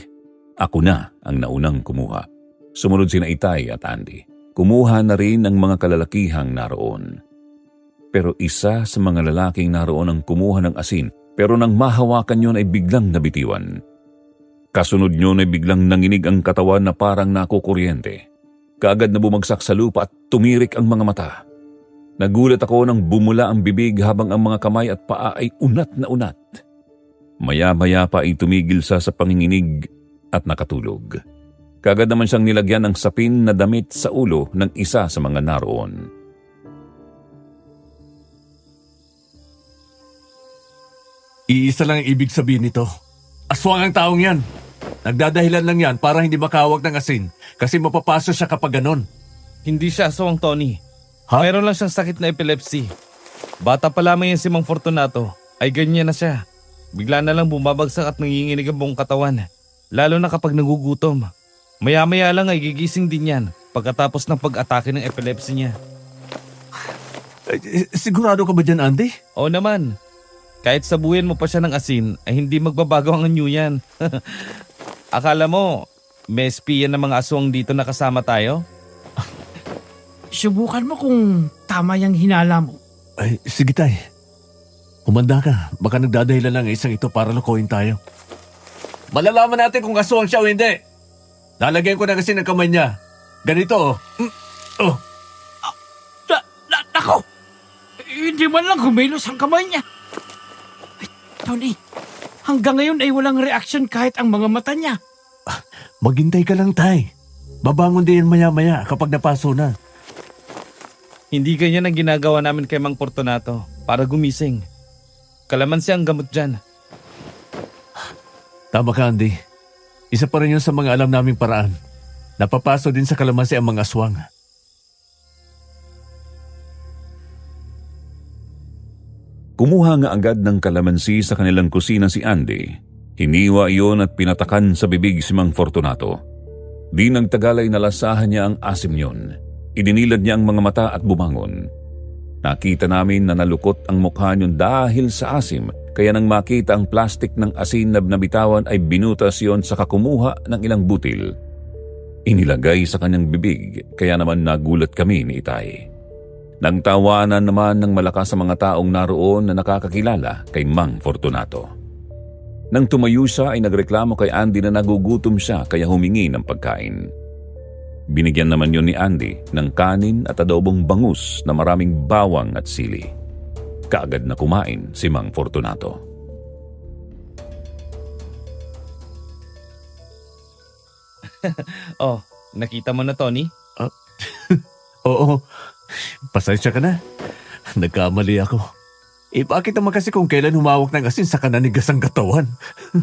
Ako na ang naunang kumuha. Sumunod sina Itay at Andy. Kumuha na rin ang mga kalalakihang naroon. Pero isa sa mga lalaking naroon ang kumuha ng asin, pero nang mahawakan yun ay biglang nabitiwan. Kasunod yun ay biglang nanginig ang katawan na parang nakukuryente. Kaagad na bumagsak sa lupa at tumirik ang mga mata. Nagulat ako nang bumula ang bibig habang ang mga kamay at paa ay unat na unat. Maya-maya pa ay tumigil sa panginginig at nakatulog. Kaagad naman siyang nilagyan ng sapin na damit sa ulo ng isa sa mga naroon. Iisa lang ang ibig sabihin nito. Aswang ang taong yan. Nagdadahilan lang yan para hindi makahawak ng asin kasi mapapaso siya kapag ganon. Hindi siya aswang, Tony. Ha? Mayroon lang siyang sakit na epilepsy. Bata pa lamang yan si Mang Fortunato, ay ganyan na siya. Bigla na lang bumabagsak at nanginginig ang buong katawan. Lalo na kapag nagugutom. Maya-maya lang ay gigising din yan pagkatapos ng pag-atake ng epilepsy niya. Sigurado ka ba dyan, Andy? Oo naman. Kahit sabuyan mo pa siya ng asin, ay hindi magbabago ang anyo yan. Akala mo, may espiya ng mga aswang dito na kasama tayo? Subukan mo kung tama yung hinala mo. Ay, sige tay. Humanda ka. Baka nagdadahilan lang ang isang ito para lokohin tayo. Malalaman natin kung aswang siya o hindi. Lalagyan ko na kasi ng kamay niya. Ganito, oh. Nako! Hindi man lang kumilos ang kamay niya. Ay, Tony, hanggang ngayon ay walang reaksyon kahit ang mga mata niya. Maghintay ka lang, tay. Babangon din yan maya-maya kapag napaso na. Hindi ganyan ang ginagawa namin kay Mang Fortunato para gumising. Kalamansi ang gamot dyan. Tama ka, Andy. Isa pa rin yun sa mga alam naming paraan. Napapaso din sa kalamansi ang mga aswang. Kumuha nga agad ng kalamansi sa kanilang kusina si Andy. Hiniwa iyon at pinatakan sa bibig si Mang Fortunato. Di nagtagal ay nalasahan niya ang asim yun. Idinilad niya ang mga mata at bumangon. Nakita namin na nalukot ang mukha niyon dahil sa asim, kaya nang makita ang plastik ng asin na nabitawan ay binutas yon sa kumuha ng ilang butil. Inilagay sa kanyang bibig, kaya naman nagulat kami ni Itay. Nagtawanan naman ng malakas sa mga taong naroon na nakakakilala kay Mang Fortunato. Nang tumayo siya ay nagreklamo kay Andy na nagugutom siya kaya humingi ng pagkain. Binigyan naman yun ni Andy ng kanin at adobong bangus na maraming bawang at sili. Kaagad na kumain si Mang Fortunato. Oh, nakita mo na, Tony? Oo, pasensya ka na. Nagkamali ako. Bakit naman kasi kung kailan humawak ng asin sa kananigas ang katawan?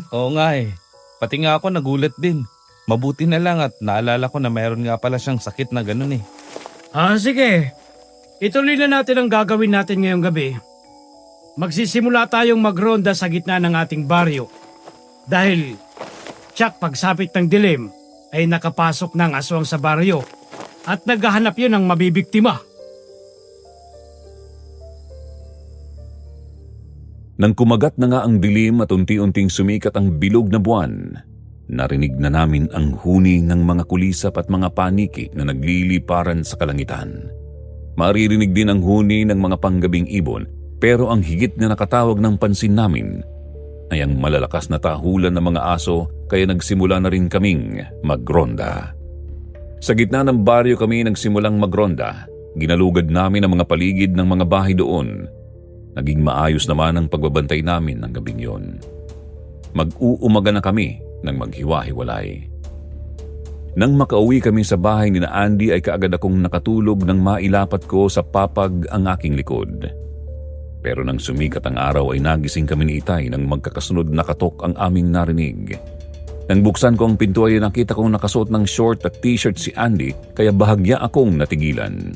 Oo nga eh. Pati nga ako nagulat din. Mabuti na lang at naalala ko na mayroon nga pala siyang sakit na ganun eh. Sige. Ituloy na natin ang gagawin natin ngayong gabi. Magsisimula tayong magronda sa gitna ng ating baryo. Dahil, tsak pagsapit ng dilim, ay nakapasok ng aswang sa baryo at naghahanap yun ng mabibiktima. Nang kumagat na nga ang dilim at unti-unting sumikat ang bilog na buwan, narinig na namin ang huni ng mga kulisap at mga paniki na nagliliparan sa kalangitan. Maririnig din ang huni ng mga panggabing ibon, pero ang higit na nakatawag ng pansin namin ay ang malalakas na tahulan ng mga aso kaya nagsimula na rin kaming magronda. Sa gitna ng baryo kami nagsimulang magronda. Ginalugad namin ang mga paligid ng mga bahay doon. Naging maayos naman ang pagbabantay namin ng gabing yon. Mag-uumaga na kami nang maghiwa-hiwalay. Nang makauwi kami sa bahay ni na Andy ay kaagad akong nakatulog nang mailapat ko sa papag ang aking likod. Pero nang sumikat ang araw ay nagising kami ni Itay nang magkakasunod na katok ang aming narinig. Nang buksan ko ang pinto ay nakita kong nakasuot ng short at t-shirt si Andy kaya bahagya akong natigilan.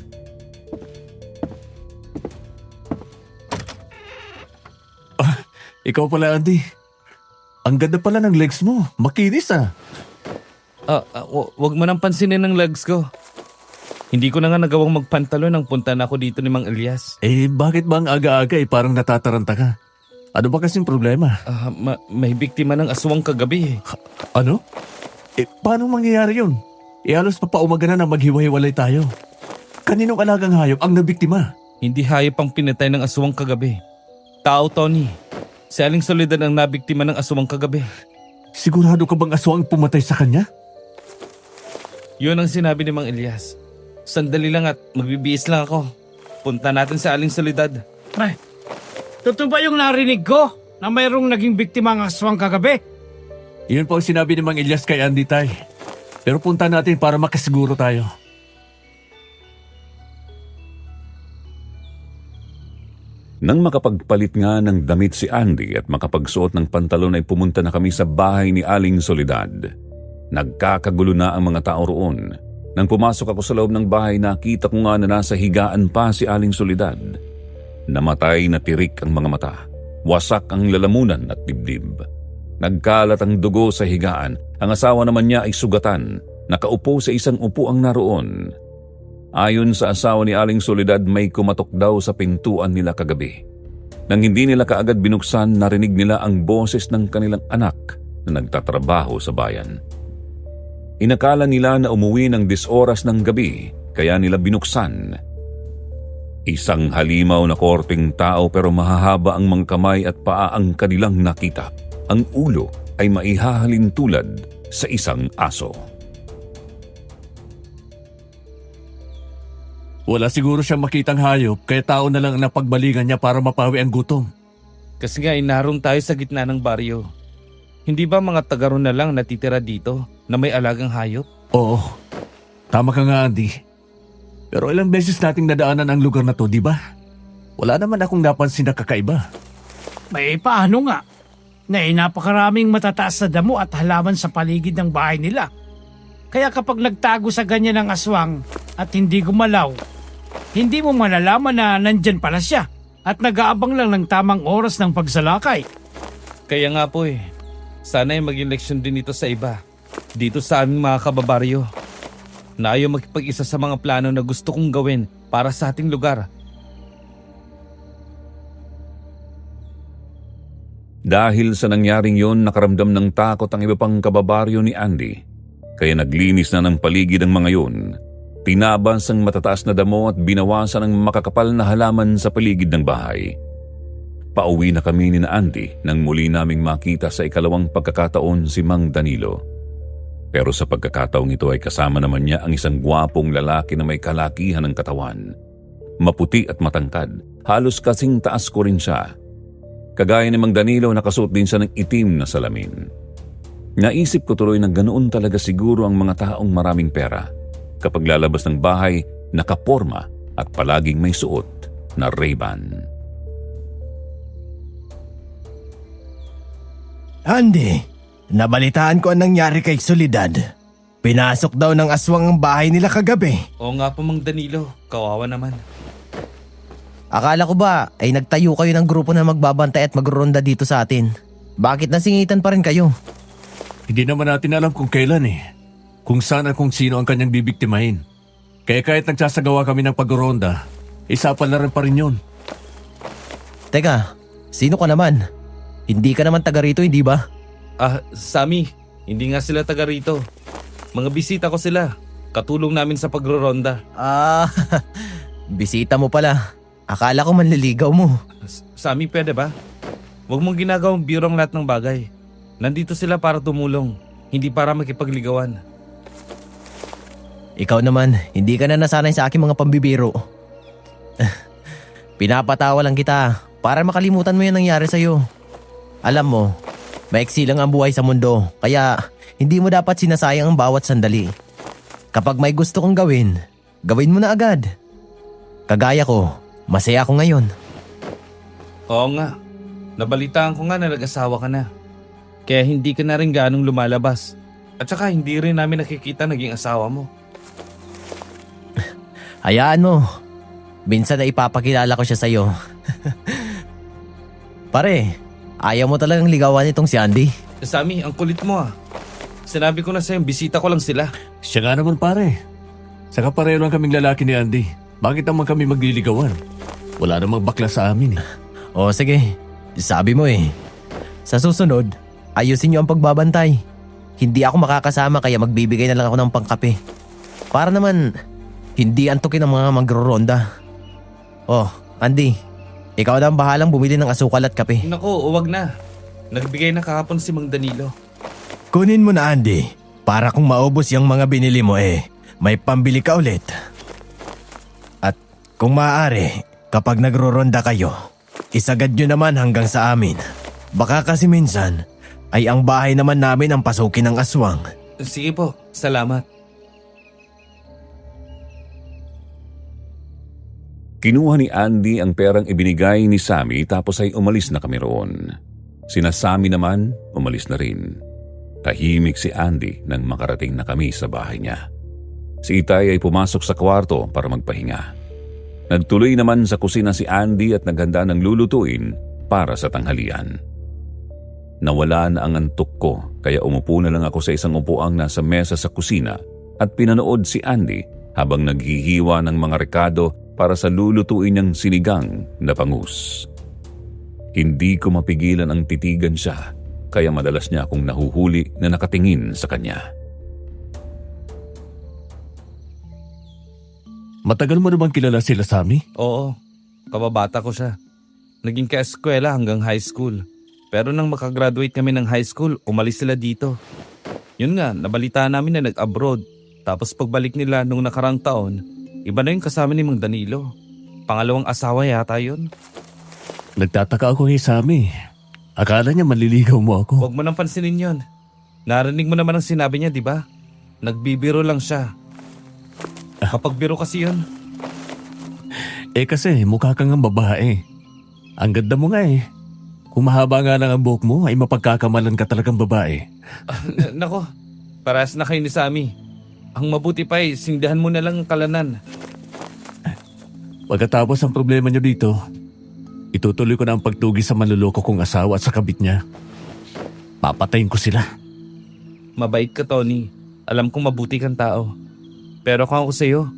Ikaw pala, Andy. Ang ganda pala ng legs mo. Makinis ah. Wag mo nang pansinin ng legs ko. Hindi ko na nga nagawang magpantalon nang punta na ako dito ni Mang Elias. Bakit ba ang aga-aga parang natataranta ka? Ano ba kasing problema? May biktima ng aswang kagabi. Ano? Paano mangyayari yun? Halos papaumaga na maghiwa-hiwalay tayo. Kaninong alagang hayop ang nabiktima? Hindi hayop ang pinatay ng aswang kagabi. Tao, Tony. Si Aling Soledad ang nabiktima ng aswang kagabi. Sigurado ka bang aswang pumatay sa kanya? Yun ang sinabi ni Mang Elias. Sandali lang at magbibihis lang ako. Punta natin sa Aling Soledad. Ay, totoo ba yung narinig ko na mayroong naging biktima ng aswang kagabi? Yun po ang sinabi ni Mang Elias kay Andy, Tay. Pero punta natin para makasiguro tayo. Nang makapagpalit nga ng damit si Andy at makapagsuot ng pantalon ay pumunta na kami sa bahay ni Aling Soledad. Nagkakagulo na ang mga tao roon. Nang pumasok ako sa loob ng bahay, nakita ko nga na nasa higaan pa si Aling Soledad. Namatay na tirik ang mga mata. Wasak ang lalamunan at dibdib. Nagkalat ang dugo sa higaan. Ang asawa naman niya ay sugatan. Nakaupo sa isang upuang naroon. Ayon sa asawa ni Aling Soledad, may kumatok daw sa pintuan nila kagabi. Nang hindi nila kaagad binuksan, narinig nila ang boses ng kanilang anak na nagtatrabaho sa bayan. Inakala nila na umuwi ng 10 oras ng gabi, kaya nila binuksan. Isang halimaw na korting tao pero mahahaba ang mga kamay at paa ang kanilang nakita. Ang ulo ay maihahalin tulad sa isang aso. Wala siguro siyang makitang hayop kaya tao na lang ang napagbalikan niya para mapawi ang gutom. Kasi nga naroon tayo sa gitna ng baryo. Hindi ba mga taga roon na lang natitira dito na may alagang hayop? Oo, tama ka nga, Andy. Pero ilang beses nating nadaanan ang lugar na to, di ba? Wala naman akong napansin na kakaiba. May paano nga? Na napakaraming matataas na damo at halaman sa paligid ng bahay nila. Kaya kapag nagtago sa ganyan ng aswang at hindi gumalaw, hindi mo malalaman na nandyan pala siya at nag-aabang lang ng tamang oras ng pagsalakay. Kaya nga po sana ay maging leksyon din ito sa iba. Dito sa aming mga kababaryo. Na ayaw makipag-isa sa mga plano na gusto kong gawin para sa ating lugar. Dahil sa nangyaring yon, nakaramdam ng takot ang iba pang kababaryo ni Andy. Kaya naglinis na ng paligid ang mga yon. Tinabas ang matataas na damo at binawasan ang makakapal na halaman sa paligid ng bahay. Pauwi na kami ni Andy nang muli naming makita sa ikalawang pagkakataon si Mang Danilo. Pero sa pagkakataong ito ay kasama naman niya ang isang gwapong lalaki na may kalakihan ng katawan. Maputi at matangkad, halos kasing taas ko rin siya. Kagaya ni Mang Danilo, nakasuot din siya ng itim na salamin. Naisip ko tuloy na ganoon talaga siguro ang mga taong maraming pera. Kapag lalabas ng bahay, nakaporma at palaging may suot na Ray-Ban. Andy, nabalitaan ko ang nangyari kay Soledad. Pinasok daw ng aswang ang bahay nila kagabi. Oo nga po, Mang Danilo. Kawawa naman. Akala ko ba ay nagtayo kayo ng grupo na magbabantay at magronda dito sa atin? Bakit nasingitan pa rin kayo? Hindi naman natin alam kung kailan kung saan at kung sino ang kanyang bibiktimahin. Kaya kahit nagsasagawa kami ng pagronda, isapal na rin pa rin yun. Teka, sino ka naman? Hindi ka naman taga rito, hindi ba? Sammy, hindi nga sila taga rito. Mga bisita ko sila. Katulong namin sa pagroronda. Bisita mo pala. Akala ko manliligaw mo. Sammy, pwede ba? Huwag mong ginagawang biro ang lahat ng bagay. Nandito sila para tumulong, hindi para makipagligawan. Ikaw naman, hindi ka na nasanay sa aking mga pambibiro. Pinapatawa lang kita para makalimutan mo yung nangyari sa'yo. Alam mo, maiksi lang ang buhay sa mundo, kaya hindi mo dapat sinasayang ang bawat sandali. Kapag may gusto kang gawin, gawin mo na agad. Kagaya ko, masaya ako ngayon. Oo nga, nabalitaan ko nga na nag-asawa ka na. Kaya hindi ka na rin ganong lumalabas. At saka hindi rin namin nakikita naging asawa mo. Hayaan mo, minsan na ipapakilala ko siya sa'yo. Pare, ayaw mo talagang ligawan itong si Andy? Sammy, ang kulit mo ah. Sinabi ko na sa'yo, bisita ko lang sila. Siya nga naman pare. Saka pareho lang kaming lalaki ni Andy. Bakit naman kami magliligawan? Wala namang bakla sa amin eh. O sige, sabi mo eh. Sa susunod, ayusin niyo ang pagbabantay. Hindi ako makakasama kaya magbibigay na lang ako ng pangkape. Para naman, hindi antukin ang mga magro-ronda. Oh, Andy, ikaw na ang bahalang bumili ng asukal at kape. Naku, huwag na. Nagbigay na kahapon si Mang Danilo. Kunin mo na, Andy. Para kung maubos yung mga binili mo may pambili ka ulit. At kung maaari, kapag nagro-ronda kayo, isagad nyo naman hanggang sa amin. Baka kasi minsan, ay ang bahay naman namin ang pasukin ng aswang. Sige po, salamat. Kinuha ni Andy ang perang ibinigay ni Sammy tapos ay umalis na kami roon. Sina Sammy naman, umalis na rin. Tahimik si Andy nang makarating na kami sa bahay niya. Si Itay ay pumasok sa kwarto para magpahinga. Nagtuloy naman sa kusina si Andy at naghanda ng lulutuin para sa tanghalian. Nawala na ang antok ko kaya umupo na lang ako sa isang upuang nasa mesa sa kusina at pinanood si Andy habang naghihiwa ng mga rekado para sa lulutuin niyang sinigang na bangus. Hindi ko mapigilan ang titigan siya kaya madalas niya akong nahuhuli na nakatingin sa kanya. Matagal mo naman kilala sila, Sammy? Oo, kababata ko siya. Naging kaeskwela hanggang high school. Pero nang makagraduate kami ng high school, umalis sila dito. Yun nga, nabalitaan namin na nag-abroad. Tapos pagbalik nila nung nakarang taon, iba na yung kasama ni Mang Danilo. Pangalawang asawa yata yun. Nagtataka ako kay Sammy. Akala niya manliligaw mo ako. Huwag mo nang pansinin yun. Narinig mo naman ang sinabi niya, di ba? Nagbibiro lang siya. Kapag biro kasi yun. Kasi mukha kang ang babae. Ang ganda mo nga eh. Kung mahaba nga lang ang buhok mo ay mapagkakamalan ka talagang babae. Nako, parehas na kayo ni Sammy. Ang mabuti pa ay sindahan mo na lang ang kalanan. Pagkatapos ang problema niyo dito, itutuloy ko na ang pagtugi sa manluloko kong asawa at sa kabit niya. Papatayin ko sila. Mabait ka, Tony. Alam kong mabuti kang tao. Pero kung ako sa'yo,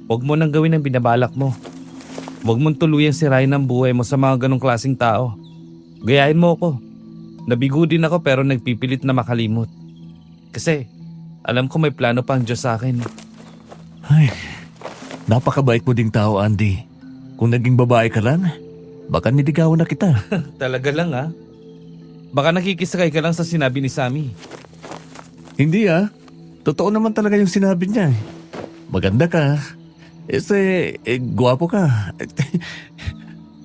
huwag mo nang gawin ang binabalak mo. Huwag mong tuluyang sirain ang buhay mo sa mga ganong klaseng tao. Gayahin mo ako. Nabigo din ako pero nagpipilit na makalimot. Kasi alam ko may plano pa ang Diyos sa akin. Ay, napakabait mo ding tao, Andy. Kung naging babae ka lang, baka niligawan na kita. Talaga lang ha? Baka nakikisakay ka lang sa sinabi ni Sammy. Hindi ah. Totoo naman talaga yung sinabi niya. Maganda ka. Gwapo ka.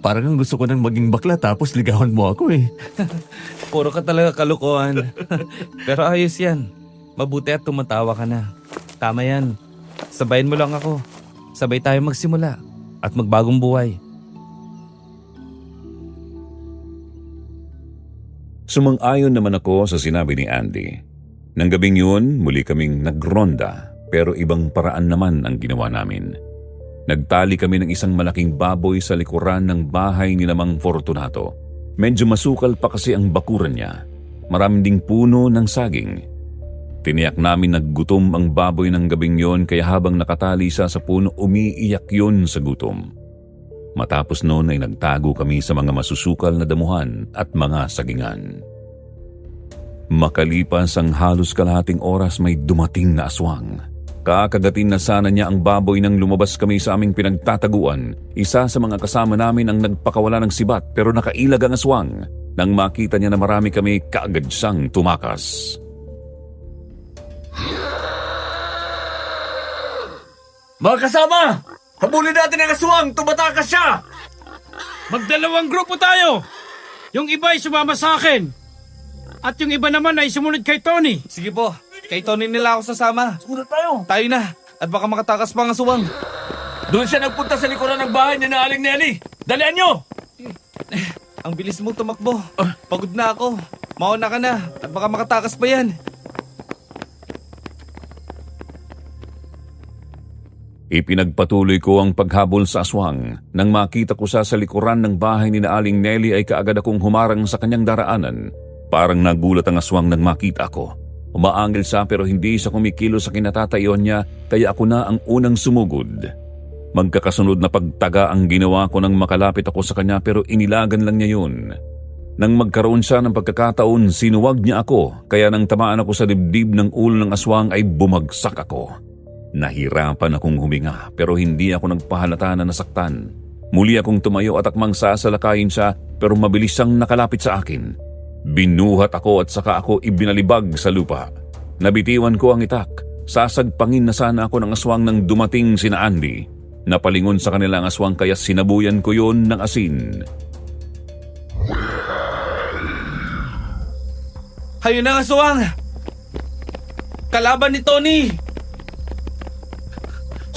Parang ang gusto ko nang maging bakla tapos ligawan mo ako eh. Puro ka talaga kalukuhan. Pero ayos yan. Mabuti at tumatawa ka na. Tama yan. Sabayin mo lang ako. Sabay tayo magsimula at magbagong buhay. Sumang-ayon naman ako sa sinabi ni Andy. Nang gabing yun, muli kaming nagronda pero ibang paraan naman ang ginawa namin. Nagtali kami ng isang malaking baboy sa likuran ng bahay ni Mang Fortunato. Medyo masukal pa kasi ang bakuran niya. Maraming ding puno ng saging. Tiniyak namin naggutom ang baboy ng gabing yon kaya habang nakatali sa puno umiiyak yun sa gutom. Matapos noon ay nagtago kami sa mga masusukal na damuhan at mga sagingan. Makalipas ang halos kalahating oras may dumating na aswang. Kakagatin na sana niya ang baboy nang lumabas kami sa aming pinagtataguan. Isa sa mga kasama namin ang nagpakawala ng sibat pero nakailag ang aswang. Nang makita niya na marami kami, kaagad siyang tumakas. Mga kasama! Habulin natin ang aswang! Tumatakas siya! Magdalawang grupo tayo! Yung iba ay sumama sa akin. At yung iba naman ay sumunod kay Tony. Sige po, kay Tony nila ako sasama. Sumunod tayo! Tayo na, at baka makatakas pa ang aswang. Doon siya nagpunta sa likuran ng bahay ni na Aling Nelly! Dalian nyo! Ang bilis mong tumakbo. Pagod na ako. Mauna ka na, at baka makatakas pa yan. Ipinagpatuloy ko ang paghabol sa aswang. Nang makita ko siya sa likuran ng bahay ni na Aling Nelly ay kaagad akong humarang sa kanyang daraanan. Parang nagulat ang aswang nang makita ko. Umaangil siya pero hindi siya kumikilo sa kinatatayuan niya kaya ako na ang unang sumugod. Magkakasunod na pagtaga ang ginawa ko nang makalapit ako sa kanya pero inilagan lang niya yun. Nang magkaroon siya ng pagkakataon, sinuwag niya ako kaya nang tamaan ako sa dibdib ng ulo ng aswang ay bumagsak ako. Nahirapan akong huminga pero hindi ako nagpahalata na nasaktan. Muli akong tumayo at akmang sasalakayin siya pero mabilis siyang nakalapit sa akin. Binuhat ako at saka ako ibinalibag sa lupa. Nabitiwan ko ang itak. Sasagpangin na sana ako ng aswang nang dumating sina Andy. Napalingon sa kanila ang aswang kaya sinabuyan ko yon ng asin. Hayo na ang aswang! Kalaban ni Tony!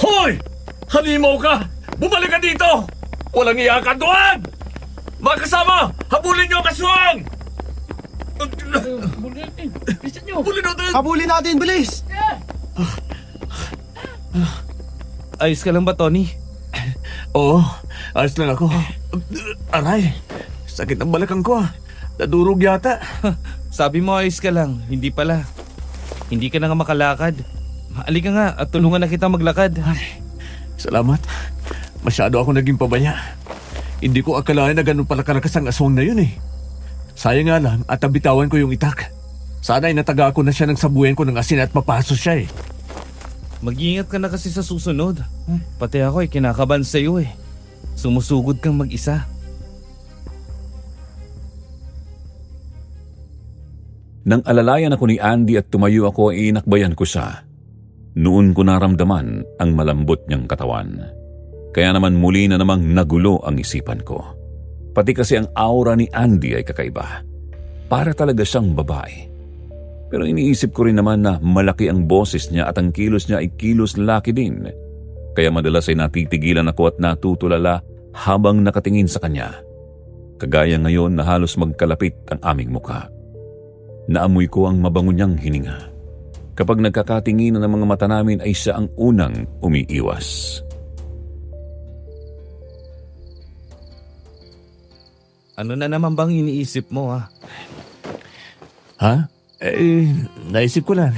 Hoy! Halimaw ka! Bumalik ka dito! Walang iyakan doon! Mga kasama! Habulin niyo ang aswang! Habulin natin! Habulin natin, bilis! Ayos ka lang ba, Tony? Oo, ayos lang ako. Aray, sakit ang balakang ko. Nadurog yata. Sabi mo ayos ka lang, hindi pala. Hindi ka na nga makalakad. Halika nga at tulungan na kita maglakad. Salamat. Masyado ako naging pabaya. Hindi ko akalain na ganun pala kalakas ang aswang na yun eh. Sayang nga lang at nabitawan ko yung itak. Sana ay nataga ko na siya ng sabuyan ko ng asin at mapaso siya eh. Mag-iingat ka na kasi sa susunod. Pati ako ay kinakabahan sa iyo eh. Sumusugod kang mag-isa. Nang alalayan ako ni Andy at tumayo ako ay inakbayan ko siya. Noon ko naramdaman ang malambot niyang katawan. Kaya naman muli na namang nagulo ang isipan ko. Pati kasi ang aura ni Andy ay kakaiba. Para talaga siyang babae. Pero iniisip ko rin naman na malaki ang boses niya at ang kilos niya ay kilos lalaki din. Kaya madalas ay natitigilan ako at natutulala habang nakatingin sa kanya. Kagaya ngayon na halos magkalapit ang aming mukha. Naamoy ko ang mabango niyang hininga. Kapag nagkakatinginan ng mga mata namin ay siya ang unang umiiwas. Ano na naman bang iniisip mo ha? Ha? Naisip ko lang.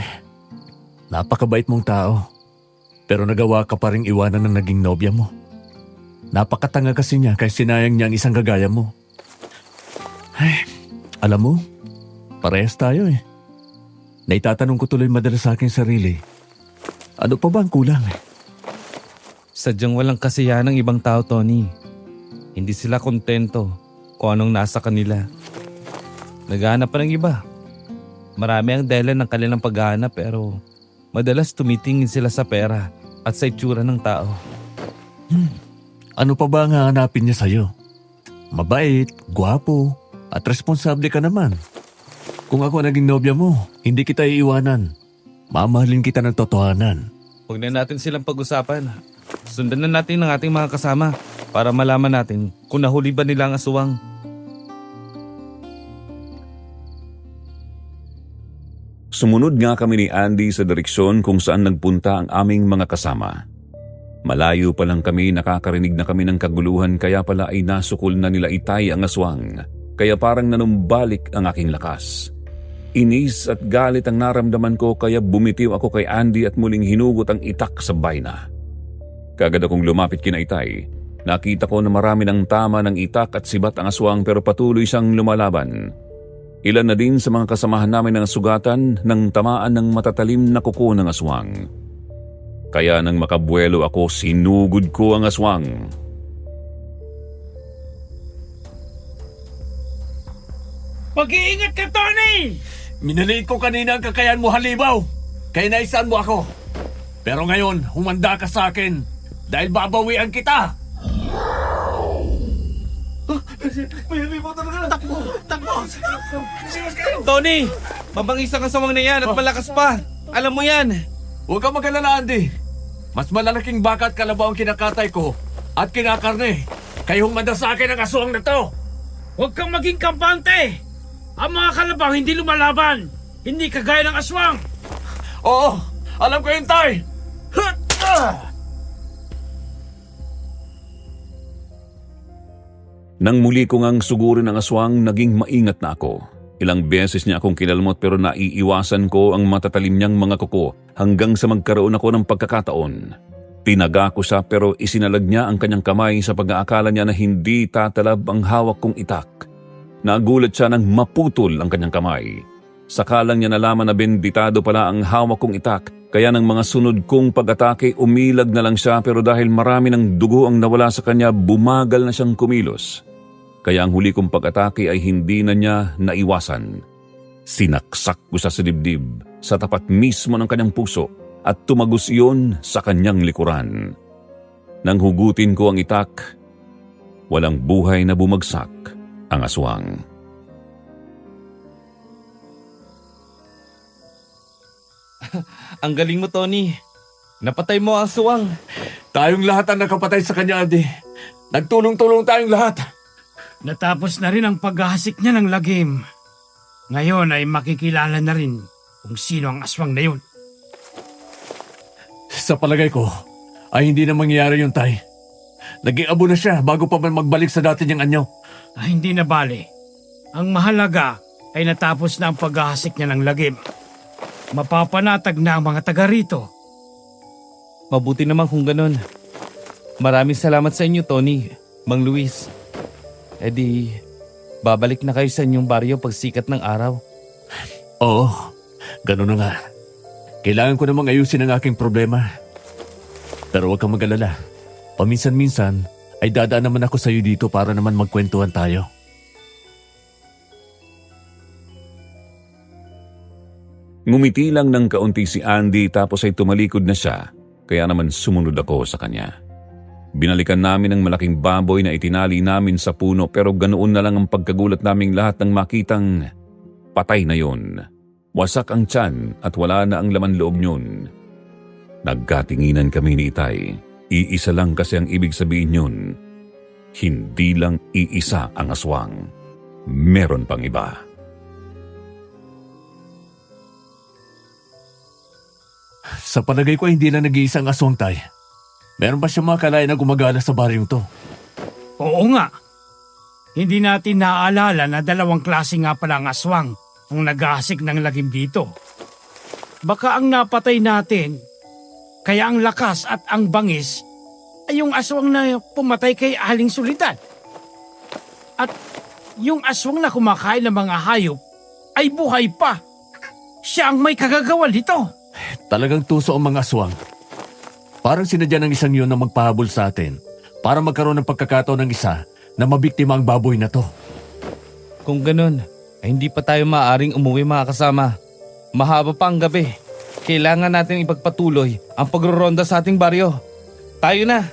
Napakabait mong tao. Pero nagawa ka pa rin iwanan ng naging nobya mo. Napakatanga kasi niya kaya sinayang niya ang isang gagaya mo. Ay, alam mo, parehas tayo eh. Naitatanong ko tuloy madalas sa aking sarili. Ano pa ba ang kulang? Sadyang walang kasiyahan ng ibang tao, Tony. Hindi sila kontento kung anong nasa kanila. Naghahanap pa ng iba. Marami ang dahilan ng kanilang paghahanap pero madalas tumitingin sila sa pera at sa itsura ng tao. Ano pa ba ang hahanapin niya sa'yo? Mabait, gwapo, at responsable ka naman. Kung ako naging nobya mo, hindi kita iiwanan. Mamahalin kita ng totohanan. Huwag na natin silang pag-usapan. Sundan na natin ang ating mga kasama para malaman natin kung nahuli ba nila ang aswang. Sumunod nga kami ni Andy sa direksyon kung saan nagpunta ang aming mga kasama. Malayo pa lang kami, nakakarinig na kami ng kaguluhan kaya pala ay nasukol na nila Itay ang aswang. Kaya parang nanumbalik ang aking lakas. Inis at galit ang naramdaman ko kaya bumitiw ako kay Andy at muling hinugot ang itak sa baina. Kagad akong lumapit kina Itay. Nakita ko na marami ng tama ng itak at sibat ang aswang pero patuloy siyang lumalaban. Ilan na din sa mga kasamahan namin ang sugatan ng tamaan ng matatalim na kuko ng aswang. Kaya nang makabuelo ako, sinugod ko ang aswang. Mag-iingat ka, Tony! Minaliit ko kanina ang kakayan mo, Halibaw. Kaya naisaan mo ako. Pero ngayon, humanda ka sa akin dahil babawian kita. Tony! Mabangis ang asawang na yan at malakas pa. Alam mo yan. Huwag kang mag-alala, Andy. Mas malalaking baka at kalabaw ang kinakatay ko at kinakarne. Kaya humanda sa akin ang aswang na to. Huwag kang maging kampante! Ang mga kalabaw hindi lumalaban! Hindi kagaya ng aswang! Oo, alam ko yun, Tay. Nang muli ko ngang sugurin ang aswang, naging maingat na ako. Ilang beses niya akong kinalmot pero naiiwasan ko ang matatalim niyang mga kuko hanggang sa magkaroon ako ng pagkakataon. Tinaga ko siya pero isinalag niya ang kanyang kamay sa pag-aakala niya na hindi tatalab ang hawak kong itak. Nagulat siya nang maputol ang kanyang kamay. Saka lang niya nalaman na benditado pala ang hawak kong itak, kaya ng mga sunod kong pag-atake umilag na lang siya pero dahil marami ng dugo ang nawala sa kanya, bumagal na siyang kumilos. Kaya ang huli kong pag-atake ay hindi na niya naiwasan. Sinaksak ko siya sa dibdib, sa tapat mismo ng kanyang puso at tumagos iyon sa kanyang likuran. Nang hugutin ko ang itak, walang buhay na bumagsak ang aswang. Ang galing mo, Tony. Napatay mo ang aswang. Tayong lahat ang nakapatay sa kanya, Andy. Nagtulong-tulong tayong lahat. Natapos na rin ang paghahasik niya ng lagim. Ngayon ay makikilala na rin kung sino ang aswang na yun. Sa palagay ko, ay hindi na mangyayari yun, Tay. Naging abo na siya bago pa man magbalik sa dati niyang anyo. Hindi na bale. Ang mahalaga ay natapos na ang paghahasik niya ng lagim. Mapapanatag na ang mga taga rito. Mabuti naman kung ganun. Maraming salamat sa inyo, Tony, Mang Luis. E di, babalik na kayo sa inyong baryo pag sikat ng araw. Oo, ganun na nga. Kailangan ko namang ayusin ang aking problema. Pero huwag kang mag-alala. Paminsan-minsan ay dadaan naman ako sa iyo dito para naman magkwentuhan tayo. Ngumiti lang ng kaunti si Andy tapos ay tumalikod na siya, kaya naman sumunod ako sa kanya. Binalikan namin ang malaking baboy na itinali namin sa puno pero ganoon na lang ang pagkagulat naming lahat nang makitang patay na yon. Wasak ang tiyan at wala na ang laman loob niyon. Nagkatinginan kami ni Itay. Iisa lang kasi ang ibig sabihin yun. Hindi lang iisa ang aswang. Meron pang iba. Sa palagay ko hindi na nag-iisang aswang, Tay. Meron pa siya mga kalayan na gumagala sa baryong to. Oo nga. Hindi natin naaalala na dalawang klase nga pala ang aswang ang naghahasik ng lagim dito. Baka ang napatay natin, kaya ang lakas at ang bangis ay yung aswang na pumatay kay Aling Soledad. At yung aswang na kumakain ng mga hayop ay buhay pa. Siya ang may kagagawa dito. Talagang tuso ang mga aswang. Parang sinadya ng isang yun na magpahabol sa atin para magkaroon ng pagkakataon ng isa na mabiktima ang baboy na to. Kung ganun, ay hindi pa tayo maaaring umuwi mga kasama. Mahaba pa ang gabi. Kailangan natin ipagpatuloy ang pagroronda sa ating baryo. Tayo na!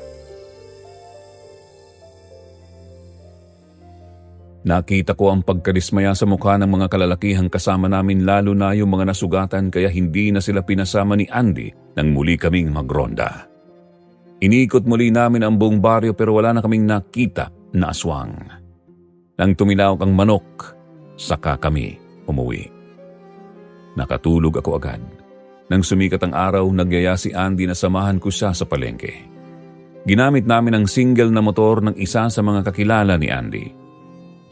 Nakita ko ang pagkadismaya sa mukha ng mga kalalakihang kasama namin lalo na yung mga nasugatan kaya hindi na sila pinasama ni Andy nang muli kaming magronda. Inikot muli namin ang buong baryo pero wala na kaming nakita na aswang. Nang tumilawak ang manok, saka kami umuwi. Nakatulog ako agad. Nang sumikat ang araw, nagyaya si Andy na samahan ko siya sa palengke. Ginamit namin ang single na motor ng isa sa mga kakilala ni Andy.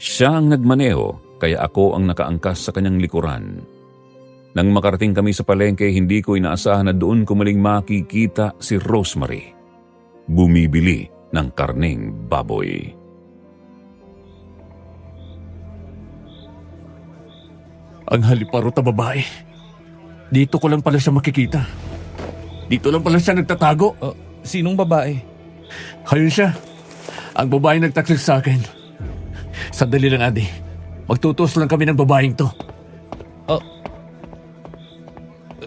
Siya ang nagmaneho, kaya ako ang nakaangkas sa kanyang likuran. Nang makarating kami sa palengke, hindi ko inaasahan na doon ko muling makikita si Rosemary. Bumibili ng karneng baboy. Ang haliparot na babae. Dito ko lang pala siya makikita. Dito lang pala siya nagtatago. Sinong babae? Ayun siya. Ang babae nagtaksil sa akin. Sandali lang, Andy. Magtutos lang kami ng babaeng to.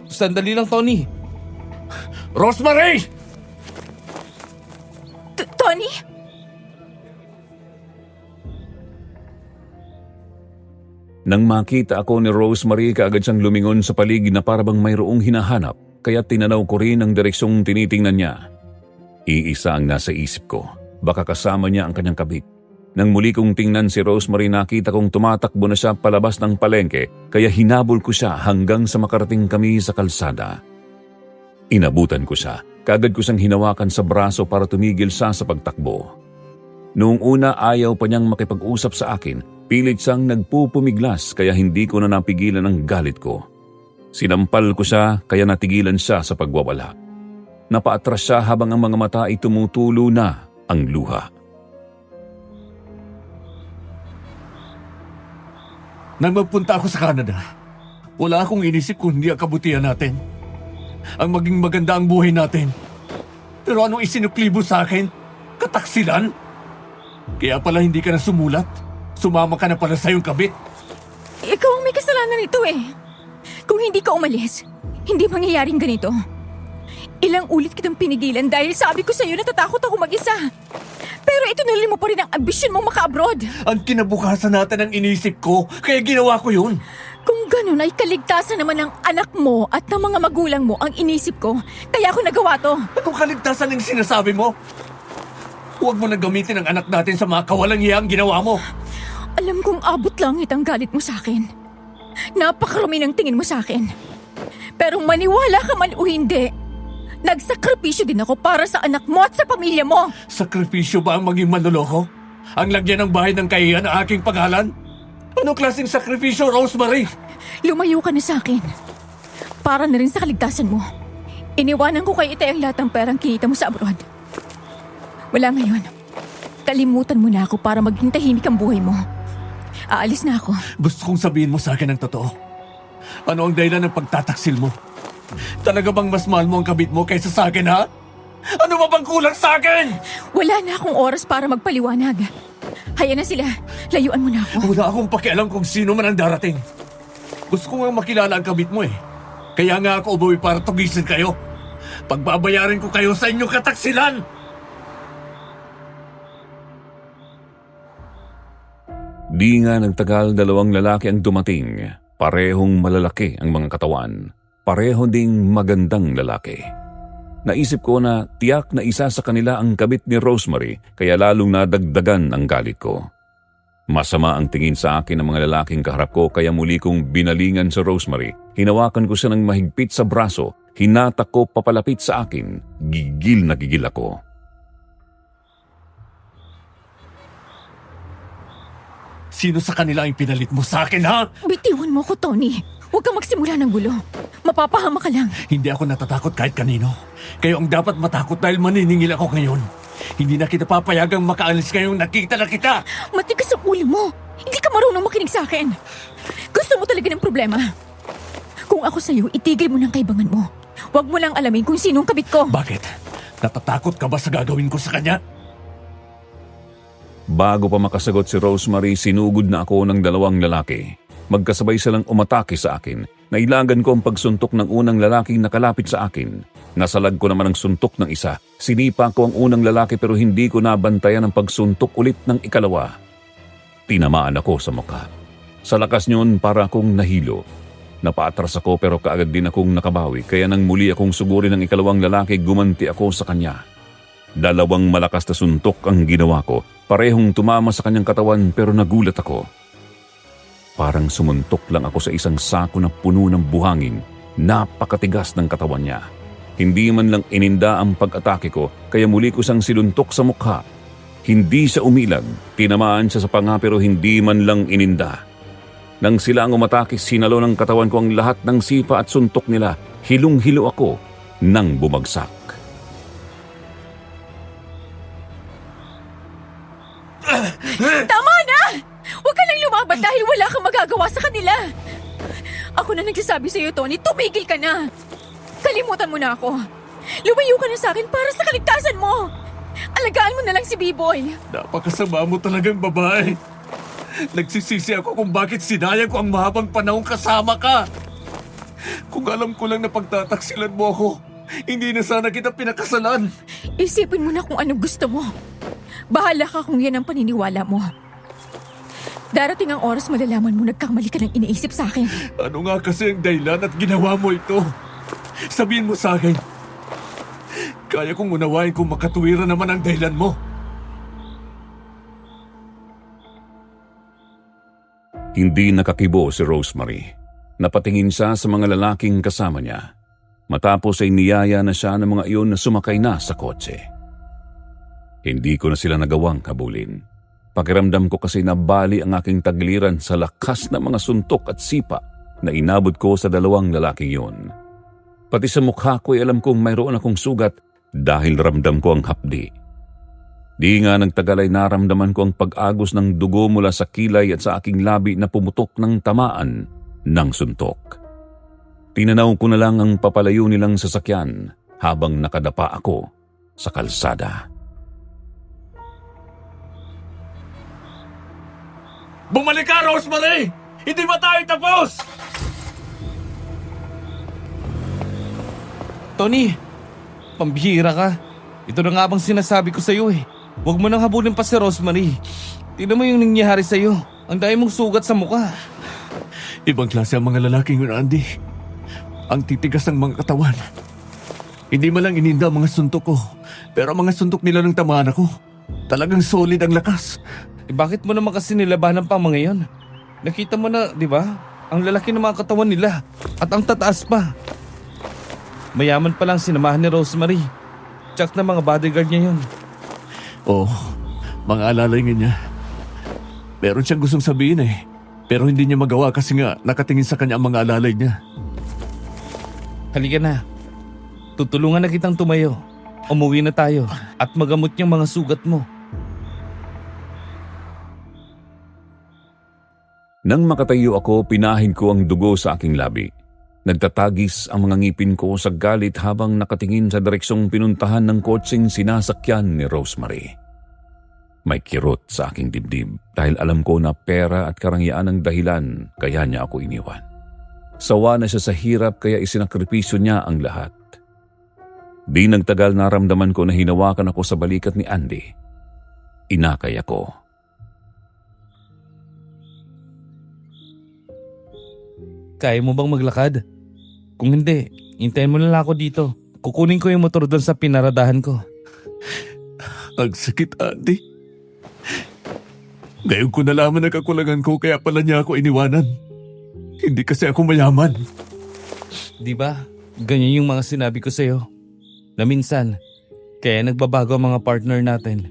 Sandali lang, Tony. Rosemary! Tony? Nang makita ako ni Rosemary, kaagad siyang lumingon sa paligid na parabang mayroong hinahanap, kaya tinanaw ko rin ang direksyong tinitingnan niya. Iisa ang nasa isip ko, baka kasama niya ang kanyang kabit. Nang muli kong tingnan si Rosemary, nakita kong tumatakbo na siya palabas ng palengke, kaya hinabol ko siya hanggang sa makarating kami sa kalsada. Inabutan ko siya, kaagad ko siyang hinawakan sa braso para tumigil siya sa pagtakbo. Noong una ayaw pa niyang makipag-usap sa akin, pilit siyang nagpupumiglas kaya hindi ko na napigilan ang galit ko. Sinampal ko siya kaya natigilan siya sa pagwawala. Napaatras siya habang ang mga mata ay tumutulo na ang luha. Nang magpunta ako sa Canada, wala akong inisip kung hindi ang kabutihan natin. Ang maging maganda ang buhay natin. Pero anong isinuklibo sa akin? Kataksilan? Kaya pala hindi ka na sumulat? Sumama ka na pala sa iyong kabit? Ikaw ang may kasalanan nito eh. Kung hindi ka umalis, hindi mangyayaring ganito. Ilang ulit kitang pinigilan dahil sabi ko sa'yo natatakot ako mag-isa. Pero itunuloy mo pa rin ang ambisyon mong maka-abroad. Ang kinabukasan natin ang inisip ko, kaya ginawa ko yun. Kung ganun ay kaligtasan naman ng anak mo at ng mga magulang mo ang inisip ko, kaya ako nagawa to. Anong kaligtasan ang sinasabi mo? Huwag mo nang gamitin ang anak natin sa mga kawalang hiyang ginawa mo. Alam kong abot langit ang galit mo sa akin. Napakarami ng tingin mo sa akin. Pero maniwala ka man o hindi, nagsakripisyo din ako para sa anak mo at sa pamilya mo. Sakripisyo ba ang maging manloloko? Ang lagyan ng bahay ng kahiyan ang aking pangalan? Anong klaseng sakripisyo, Rosemary? Lumayo ka na sa akin. Para na rin sa kaligtasan mo. Iniwanan ko kay Itay ang lahat ng perang kinita mo sa abroad. Wala ngayon. Kalimutan mo na ako para maging tahimik ang buhay mo. Aalis na ako. Gusto kong sabihin mo sa akin ang totoo. Ano ang dahilan ng pagtataksil mo? Talaga bang mas mahal mo ang kabit mo kaysa sa akin, ha? Ano ba bang kulang sa akin? Wala na akong oras para magpaliwanag. Hayaan na sila. Layuan mo na ako. Wala akong pakialam kung sino man ang darating. Gusto ko nga makilala ang kabit mo eh. Kaya nga ako umuwi para tugisin kayo. Pagbabayarin ko kayo sa inyong kataksilan! Di nga nagtagal, dalawang lalaki ang dumating. Parehong malalaki ang mga katawan. Pareho ding magandang lalaki. Naisip ko na tiyak na isa sa kanila ang kabit ni Rosemary, kaya lalong nadagdagan ang galit ko. Masama ang tingin sa akin ng mga lalaking kaharap ko, kaya muli kong binalingan sa Rosemary. Hinawakan ko siya ng mahigpit sa braso, hinatak ko papalapit sa akin. Gigil na gigil ako. Sino sa kanila ang pinalit mo sa akin, ha? Bitiwan mo ko, Tony. Huwag kang magsimula ng gulo. Mapapahama ka lang. Hindi ako natatakot kahit kanino. Kayo ang dapat matakot dahil maniningil ako ngayon. Hindi na kita papayagang makaalis ngayong nakita na kita. Matigas ang ulo mo. Hindi ka marunong makinig sa akin. Gusto mo talaga ng problema. Kung ako sa'yo, itigil mo ng kaibangan mo. Huwag mo lang alamin kung sinong kabit ko. Bakit? Natatakot ka ba sa gagawin ko sa kanya? Bago pa makasagot si Rosemary, sinugod na ako ng dalawang lalaki. Magkasabay silang umatake sa akin. Nailagan ko ang pagsuntok ng unang lalaking nakalapit sa akin. Nasalag ko naman ang suntok ng isa. Sinipa ko ang unang lalaki pero hindi ko nabantayan ang pagsuntok ulit ng ikalawa. Tinamaan ako sa mukha. Sa lakas niyon para akong nahilo. Napaatras ako pero kaagad din akong nakabawi, kaya nang muli akong sugurin ng ikalawang lalaki, gumanti ako sa kanya. Dalawang malakas na suntok ang ginawa ko. Parehong tumama sa kanyang katawan pero nagulat ako. Parang sumuntok lang ako sa isang sako na puno ng buhangin. Napakatigas ng katawan niya. Hindi man lang ininda ang pag-atake ko, kaya muli ko siyang siluntok sa mukha. Hindi siya umilag. Tinamaan siya sa panga pero hindi man lang ininda. Nang sila ang umatake, sinalo ng katawan ko ang lahat ng sipa at suntok nila. Hilong-hilo ako nang bumagsak. Tama na! Huwag ka lang lumaban dahil wala kang magagawa sa kanila. Ako na nagsasabi sa'yo, Tony, tumigil ka na. Kalimutan mo na ako. Lumayo ka na sa akin para sa kaligtasan mo. Alagaan mo na lang si B-Boy. Napakasama mo talagang babae. Nagsisisi ako kung bakit sinayang ko ang mahabang panahon kasama ka. Kung alam ko lang na pagtataksilan mo ako, hindi na sana kita pinakasalan. Isipin mo na kung ano gusto mo. Bahala ka kung yan ang paniniwala mo. Darating ang oras malalaman mo nagkamali ka ng iniisip sa akin. Ano nga kasi ang dahilan at ginawa mo ito? Sabihin mo sa akin. Kaya kong unawain kung makatuwiran naman ang dahilan mo. Hindi nakakibo si Rosemary. Napatingin siya sa mga lalaking kasama niya. Matapos ay niyaya na siya ng mga iyon na sumakay na sa kotse. Hindi ko na sila nagawang habulin. Pakiramdam ko kasi nabali ang aking tagliran sa lakas ng mga suntok at sipa na inabot ko sa dalawang lalaking yun. Pati sa mukha ko ay alam kong mayroon akong sugat dahil ramdam ko ang hapdi. Di nga nagtagal ay naramdaman ko ang pag-agos ng dugo mula sa kilay at sa aking labi na pumutok ng tamaan ng suntok. Tinanaw ko na lang ang papalayo nilang sasakyan habang nakadapa ako sa kalsada. Bumalik ka, Rosemary! Hindi ba tayo tapos? Tony, pambihira ka. Ito na nga bang sinasabi ko sa'yo eh. Huwag mo nang habulin pa si Rosemary. Tingnan mo yung nangyari sa'yo. Ang dami mong sugat sa mukha. Ibang klase ang mga lalaking yun, Andy. Ang titigas ng mga katawan. Hindi man lang ininda ang mga suntok ko, pero ang mga suntok nila ng tamaan ako. Talagang solid ang lakas. Eh bakit mo naman kasi nilabanan pa mga yon? Nakita mo na, di ba? Ang lalaki ng mga katawan nila. At ang tataas pa. Mayaman pa lang sinamahan ni Rosemary. Tsak na mga bodyguard niya yun. Oo, mga alalay nga niya. Meron siyang gustong sabihin eh. Pero hindi niya magawa kasi nga nakatingin sa kanya ang mga alalay niya. Halika na. Tutulungan na kitang tumayo. Umuwi na tayo at magamot niyang mga sugat mo. Nang makatayo ako, pinahin ko ang dugo sa aking labi. Nagtatagis ang mga ngipin ko sa galit habang nakatingin sa direksyong pinuntahan ng kotseng sinasakyan ni Rosemary. May kirot sa aking dibdib dahil alam ko na pera at karangyaan ang dahilan kaya niya ako iniwan. Sawa na siya sa hirap kaya isinakripisyo niya ang lahat. Di nagtagal naramdaman ko na hinawakan ako sa balikat ni Andy. Inakay ako. Kaya mo bang maglakad? Kung hindi, hintayin mo na lang ako dito. Kukunin ko yung motor doon sa pinaradahan ko. Ang sakit, Andy. Ngayon ko nalaman na kakulangan ko kaya pala niya ako iniwanan. Hindi kasi ako mayaman. Di ba? Ganyan yung mga sinabi ko sa'yo. Na minsan, kaya nagbabago ang mga partner natin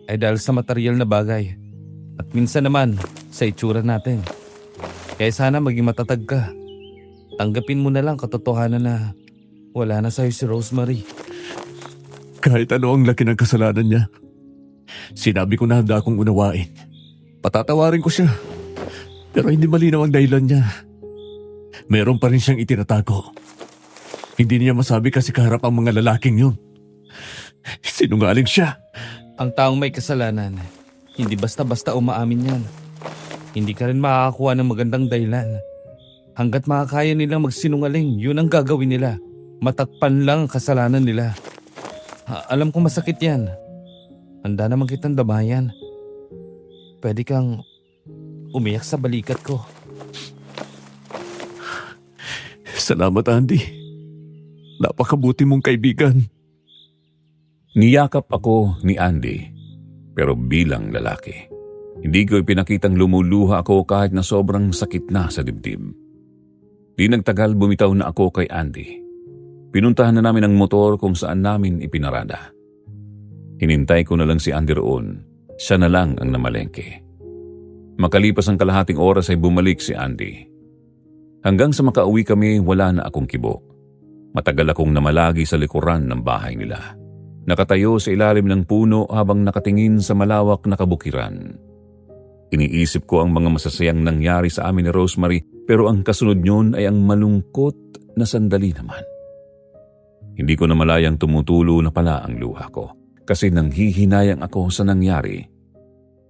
ay dahil sa material na bagay. At minsan naman, sa itsura natin. Kaya sana maging matatag ka. Tanggapin mo na lang katotohanan na wala na sa'yo si Rosemary. Kahit ano ang laki ng kasalanan niya. Sinabi ko na handa akong unawain. Patatawarin ko siya. Pero hindi malinaw ang dahilan niya. Meron pa rin siyang itinatago. Hindi niya masabi kasi kaharap ang mga lalaking yun. Sinungaling siya. Ang taong may kasalanan, hindi basta-basta umaamin yan. Hindi ka rin makakakuha ng magandang dahilan. Hanggat makakaya nilang magsinungaling, yun ang gagawin nila. Matakpan lang ang kasalanan nila. Alam kong masakit yan. Handa naman kitang damayan. Pwede kang umiyak sa balikat ko. Salamat, Andy. Napakabuti mong kaibigan. Niyakap ako ni Andy, pero bilang lalaki. Hindi ko ipinakitang lumuluha ako kahit na sobrang sakit na sa dibdib. Di nagtagal bumitaw na ako kay Andy. Pinuntahan na namin ang motor kung saan namin ipinarada. Hinintay ko na lang si Andy roon. Siya na lang ang namalengke. Makalipas ang kalahating oras ay bumalik si Andy. Hanggang sa makauwi kami, wala na akong kibo. Matagal akong namalagi sa likuran ng bahay nila. Nakatayo sa ilalim ng puno habang nakatingin sa malawak na kabukiran. Iniisip ko ang mga masasayang nangyari sa amin ni Rosemary pero ang kasunod niyon ay ang malungkot na sandali naman. Hindi ko na malayang tumutulo na pala ang luha ko kasi nanghihinayang ako sa nangyari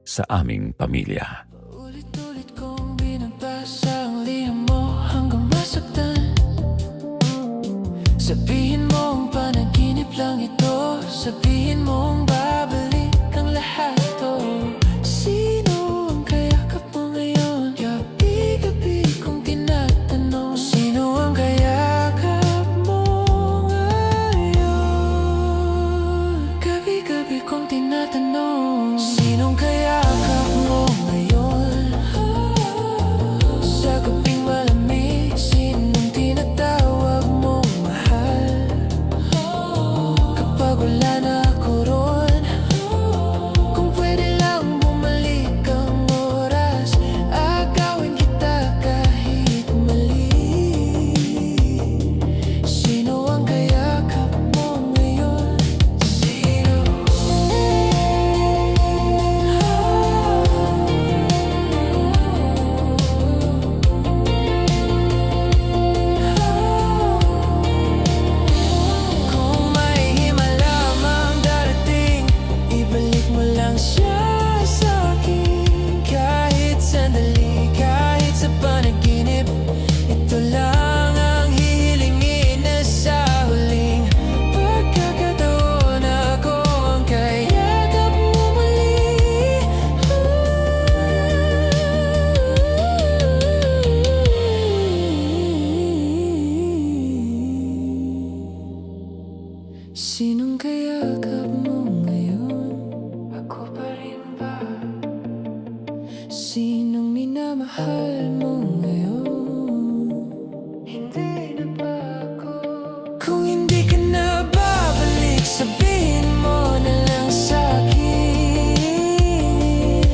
sa aming pamilya. Sabihin mong panaginip lang ito, sabihin mong babalik ang lahat to. Sino ang kayakap mo ngayon? Gabi-gabi kong tinatanong, sino ang kayakap mo ngayon? Gabi-gabi kong tinatanong, sinong kayakap mo ngayon? Sa gabing malamig, sinong tinatawag mong mahal? Kapag wala na ako ron, kung pwede lang bumalik ang oras, agawin kita kahit mali. Sino ang kayakap mo ngayon? Sino? Kung may himala mang darating, ibalik mo lang siya sa akin. Kahit sandali, kahit sa panaginip, ito lang ang hihilingin na sa huling pagkakataon. Ako ang kayakap mo muli. Sinong kayakap mo ngayon? Ako pa rin ba? Sinong minamahal mo ngayon? Hindi na ba ako? Kung hindi ka na babalik, sabihin mo na lang sa'kin.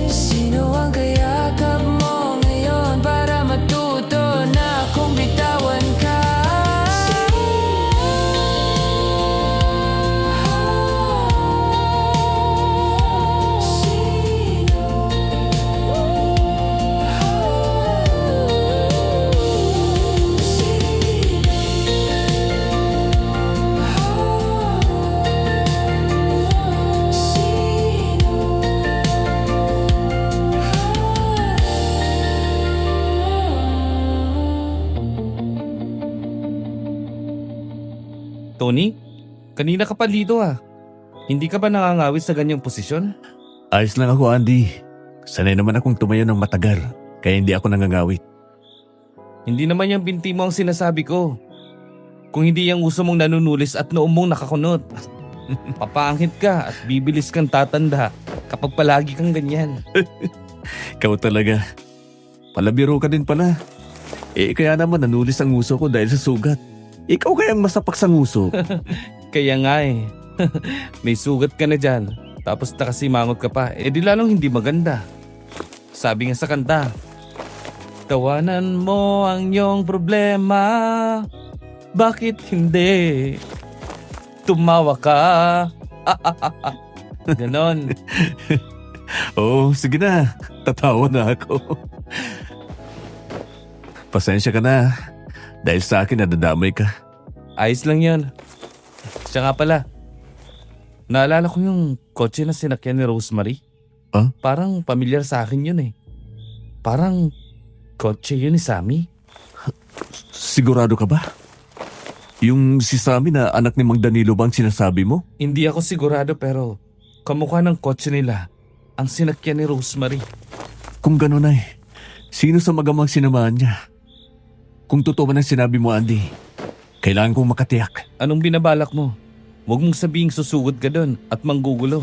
Sino ang kayakap mo ngayon para matuto na akong bitawan ka? Tony, kanina ka pa dito ah. Hindi ka ba nangangawit sa ganyang posisyon? Ayos lang ako, Andy. Sanay naman akong tumayo ng matagal, kaya hindi ako nangangawit. Hindi naman yung binti mo ang sinasabi ko. Kung hindi yung uso mong nanunulis at noong mong nakakunot. Papaangit ka at bibilis kang tatanda kapag palagi kang ganyan. Ikaw talaga. Palabiro ka din pala. Kaya naman nanulis ang uso ko dahil sa sugat. Ikaw kayang masapak sa nguso. Kaya nga eh. May sugat ka na dyan. Tapos nakasimangot ka pa. Di lalong hindi maganda. Sabi nga sa kanta, tawanan mo ang iyong problema. Bakit hindi? Tumawa ka. Ganon. Oo, sige na. Tatawa na ako. Pasensya ka na. Dahil sa akin nadadamay ka. Ayos lang yun. Siya nga pala. Naalala ko yung kotse na sinakyan ni Rosemary. Huh? Parang pamilyar sa akin yun eh. Parang kotse yun ni Sammy. Sigurado ka ba? Yung si Sammy na anak ni Mang Danilo ba ang sinasabi mo? Hindi ako sigurado pero kamukha ng kotse nila ang sinakyan ni Rosemary. Kung gano'n ay, sino sa magamang sinamahan niya? Kung totoo man ang sinabi mo, Andy, kailangan kong makatiyak. Anong binabalak mo? Huwag mong sabihing susugod ka doon at manggugulo.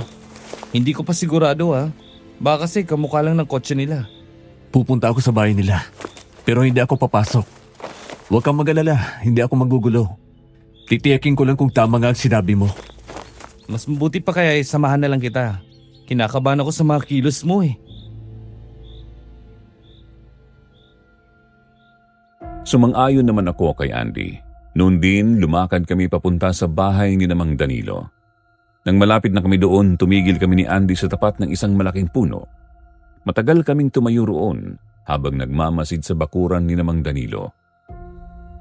Hindi ko pa sigurado ha. Baka kasi kamukha lang ng kotse nila. Pupunta ako sa bahay nila, pero hindi ako papasok. Huwag kang mag-alala, hindi ako magugulo. Titiyakin ko lang kung tama nga ang sinabi mo. Mas mabuti pa kaya samahan na lang kita. Kinakabahan ako sa mga kilos mo eh. Sumang-ayon naman ako kay Andy. Noon din, lumakad kami papunta sa bahay ni Mang Danilo. Nang malapit na kami doon, tumigil kami ni Andy sa tapat ng isang malaking puno. Matagal kaming tumayo roon habang nagmamasid sa bakuran ni Mang Danilo.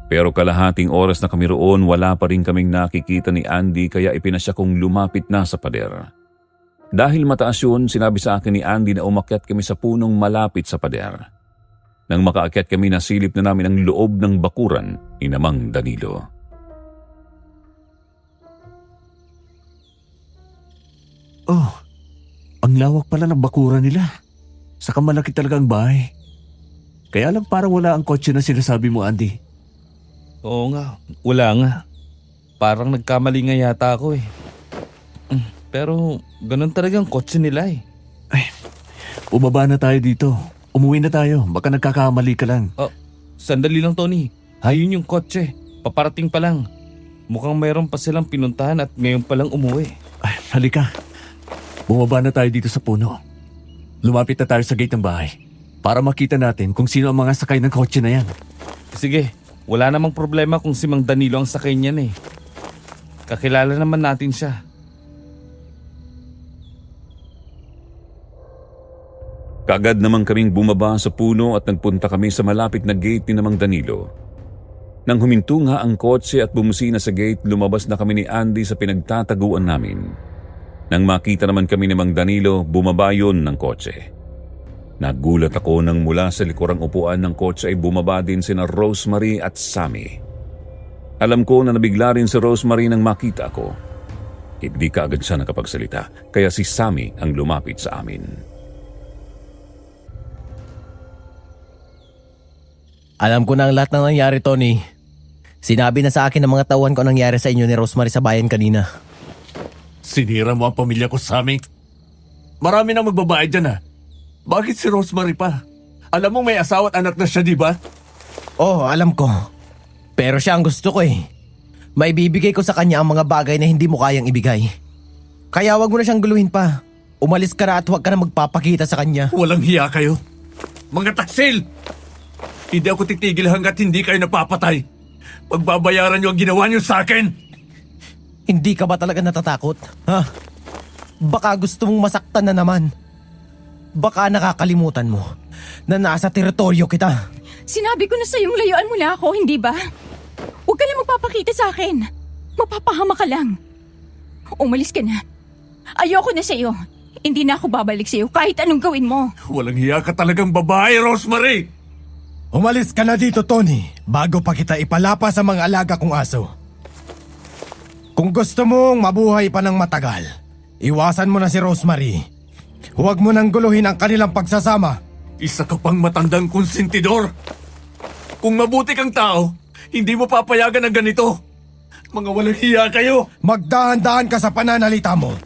Pero kalahating oras na kami roon, wala pa rin kaming nakikita ni Andy kaya ipinasya kong lumapit na sa pader. Dahil mataas yun, sinabi sa akin ni Andy na umakyat kami sa punong malapit sa pader. Nang makaakyat kami, nasilip na namin ang loob ng bakuran ni Mang Danilo. Oh, ang lawak pala ng bakuran nila. Saka malaki talaga ang bahay. Kaya lang parang wala ang kotse na sinasabi mo, Andy. Oo nga, wala nga. Parang nagkamali nga yata ako eh. Pero ganun talagang kotse nila eh. Bumaba na tayo dito. Umuwi na tayo. Baka nagkakamali ka lang. Sandali lang, Tony. Ayun yung kotse. Paparating pa lang. Mukhang mayroon pa silang pinuntahan at ngayon pa lang umuwi. Ay, halika. Bumaba na tayo dito sa puno. Lumapit na tayo sa gate ng bahay para makita natin kung sino ang mga sakay ng kotse na yan. Sige, wala namang problema kung si Mang Danilo ang sakay niyan eh. Kakilala naman natin siya. Kaagad naman kaming bumaba sa puno at nagpunta kami sa malapit na gate ni Mang Danilo. Nang huminto nga ang kotse at bumusina sa gate, lumabas na kami ni Andy sa pinagtataguan namin. Nang makita naman kami ni Mang Danilo, bumaba yun ng kotse. Nagulat ako nang mula sa likurang upuan ng kotse ay bumaba din sina Rosemary at Sammy. Alam ko na nabigla rin si Rosemary nang makita ako. Hindi kaagad siya nakapagsalita, kaya si Sammy ang lumapit sa amin. Alam ko na ang lahat ng nangyari, Tony. Sinabi na sa akin ng mga tauhan ko ang nangyari sa inyo ni Rosemary sa bayan kanina. Sinira mo ang pamilya ko, Sammy. Marami na magbabae dyan, ha? Bakit si Rosemary pa? Alam mo may asawa at anak na siya, di ba? Oo, alam ko. Pero siya ang gusto ko eh. May bibigay ko sa kanya ang mga bagay na hindi mo kayang ibigay. Kaya wag mo na siyang guluhin pa. Umalis ka na at huwag ka na magpapakita sa kanya. Walang hiya kayo. Mga taksil! Hindi ako titigil hanggat hindi kayo napapatay. Pagbabayaran niyo ang ginawa niyo sa akin. Hindi ka ba talaga natatakot? Ha? Baka gusto mong masaktan na naman. Baka nakakalimutan mo na nasa teritoryo kita. Sinabi ko na sa'yong layuan mo na ako, hindi ba? Huwag ka na magpapakita sa akin. Mapapahama ka lang. Umalis ka na. Ayoko na sa'yo. Hindi na ako babalik sa'yo kahit anong gawin mo. Walang hiya ka talagang babae, Rosemary! Umalis ka na dito, Tony, bago pa kita ipalapa sa mga alaga kong aso. Kung gusto mong mabuhay pa ng matagal, iwasan mo na si Rosemary. Huwag mo nang guluhin ang kanilang pagsasama. Isa ka pang matandang konsentidor. Kung mabuti kang tao, hindi mo papayagan ang ganito. Mga walang hiya kayo. Magdahan-dahan ka sa pananalita mo.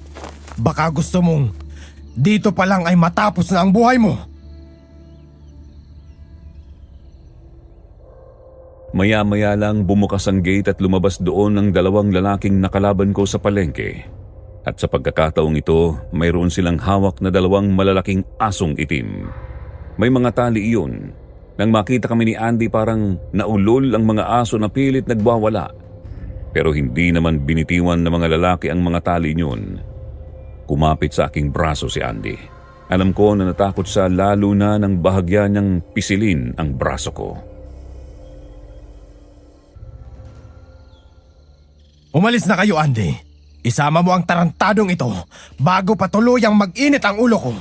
Baka gusto mong dito pa lang ay matapos na ang buhay mo. Maya-maya lang bumukas ang gate at lumabas doon ang dalawang lalaking nakalaban ko sa palengke. At sa pagkakataong ito, mayroon silang hawak na dalawang malalaking asong itim. May mga tali iyon. Nang makita kami ni Andy, parang naulol ang mga aso na pilit nagwawala. Pero hindi naman binitiwan ng mga lalaki ang mga tali niyon. Kumapit sa aking braso si Andy. Alam ko na natakot siya lalo na nang bahagya niyang pisilin ang braso ko. Umalis na kayo, Andy. Isama mo ang tarantadong ito bago pa tuluyang mag-init ang ulo ko.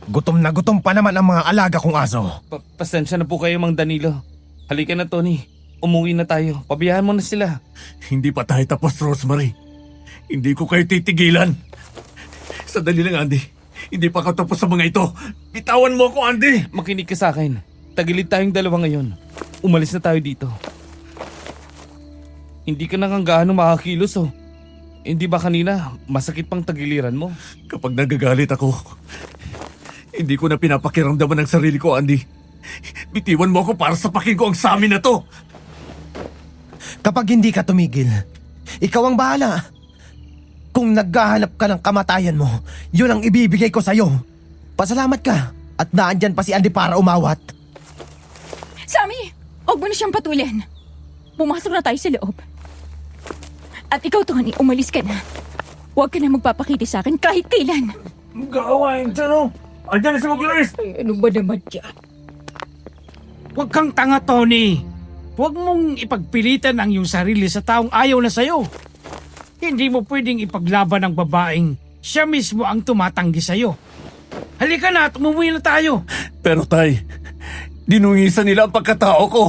Gutom na gutom pa naman ang mga alaga kong aso. Pasensya na po kayo, Mang Danilo. Halika na, Tony. Umuwi na tayo. Pabayaan mo na sila. Hindi pa tayo tapos, Rosemary. Hindi ko kayo titigilan. Sandali lang, Andy. Hindi pa ako tapos sa mga ito. Bitawan mo ako, Andy! Makinig ka sa akin. Tagilid tayong dalawa ngayon. Umalis na tayo dito. Hindi ka na kang gaano makakilos oh. Hindi ba kanina masakit pang tagiliran mo? Kapag nagagalit ako, hindi ko na pinapakiramdaman ang sarili ko, Andy. Bitiwan mo ako para sa ko ang Sammy na to. Kapag hindi ka tumigil, ikaw ang bahala. Kung naghahanap ka ng kamatayan mo, yun ang ibibigay ko sa'yo. Pasalamat ka at naandyan pa si Andy para umawat. Sammy, huwag mo na siyang patulin. Pumasok na tayo sa loob. At ikaw, Tony, umalis ka na. Huwag ka na magpapakita sa akin kahit kailan. Magawain dyan, oh! Andyan na si Maglaris! Ay, ano ba naman yan? Huwag kang tanga, Tony. Huwag mong ipagpilitan ang iyong sarili sa taong ayaw na sa'yo. Hindi mo pwedeng ipaglaban ang babaeng siya mismo ang tumatanggi sa'yo. Halika na at umuwi na tayo. Pero tay, dinungisan nila ang pagkatao ko.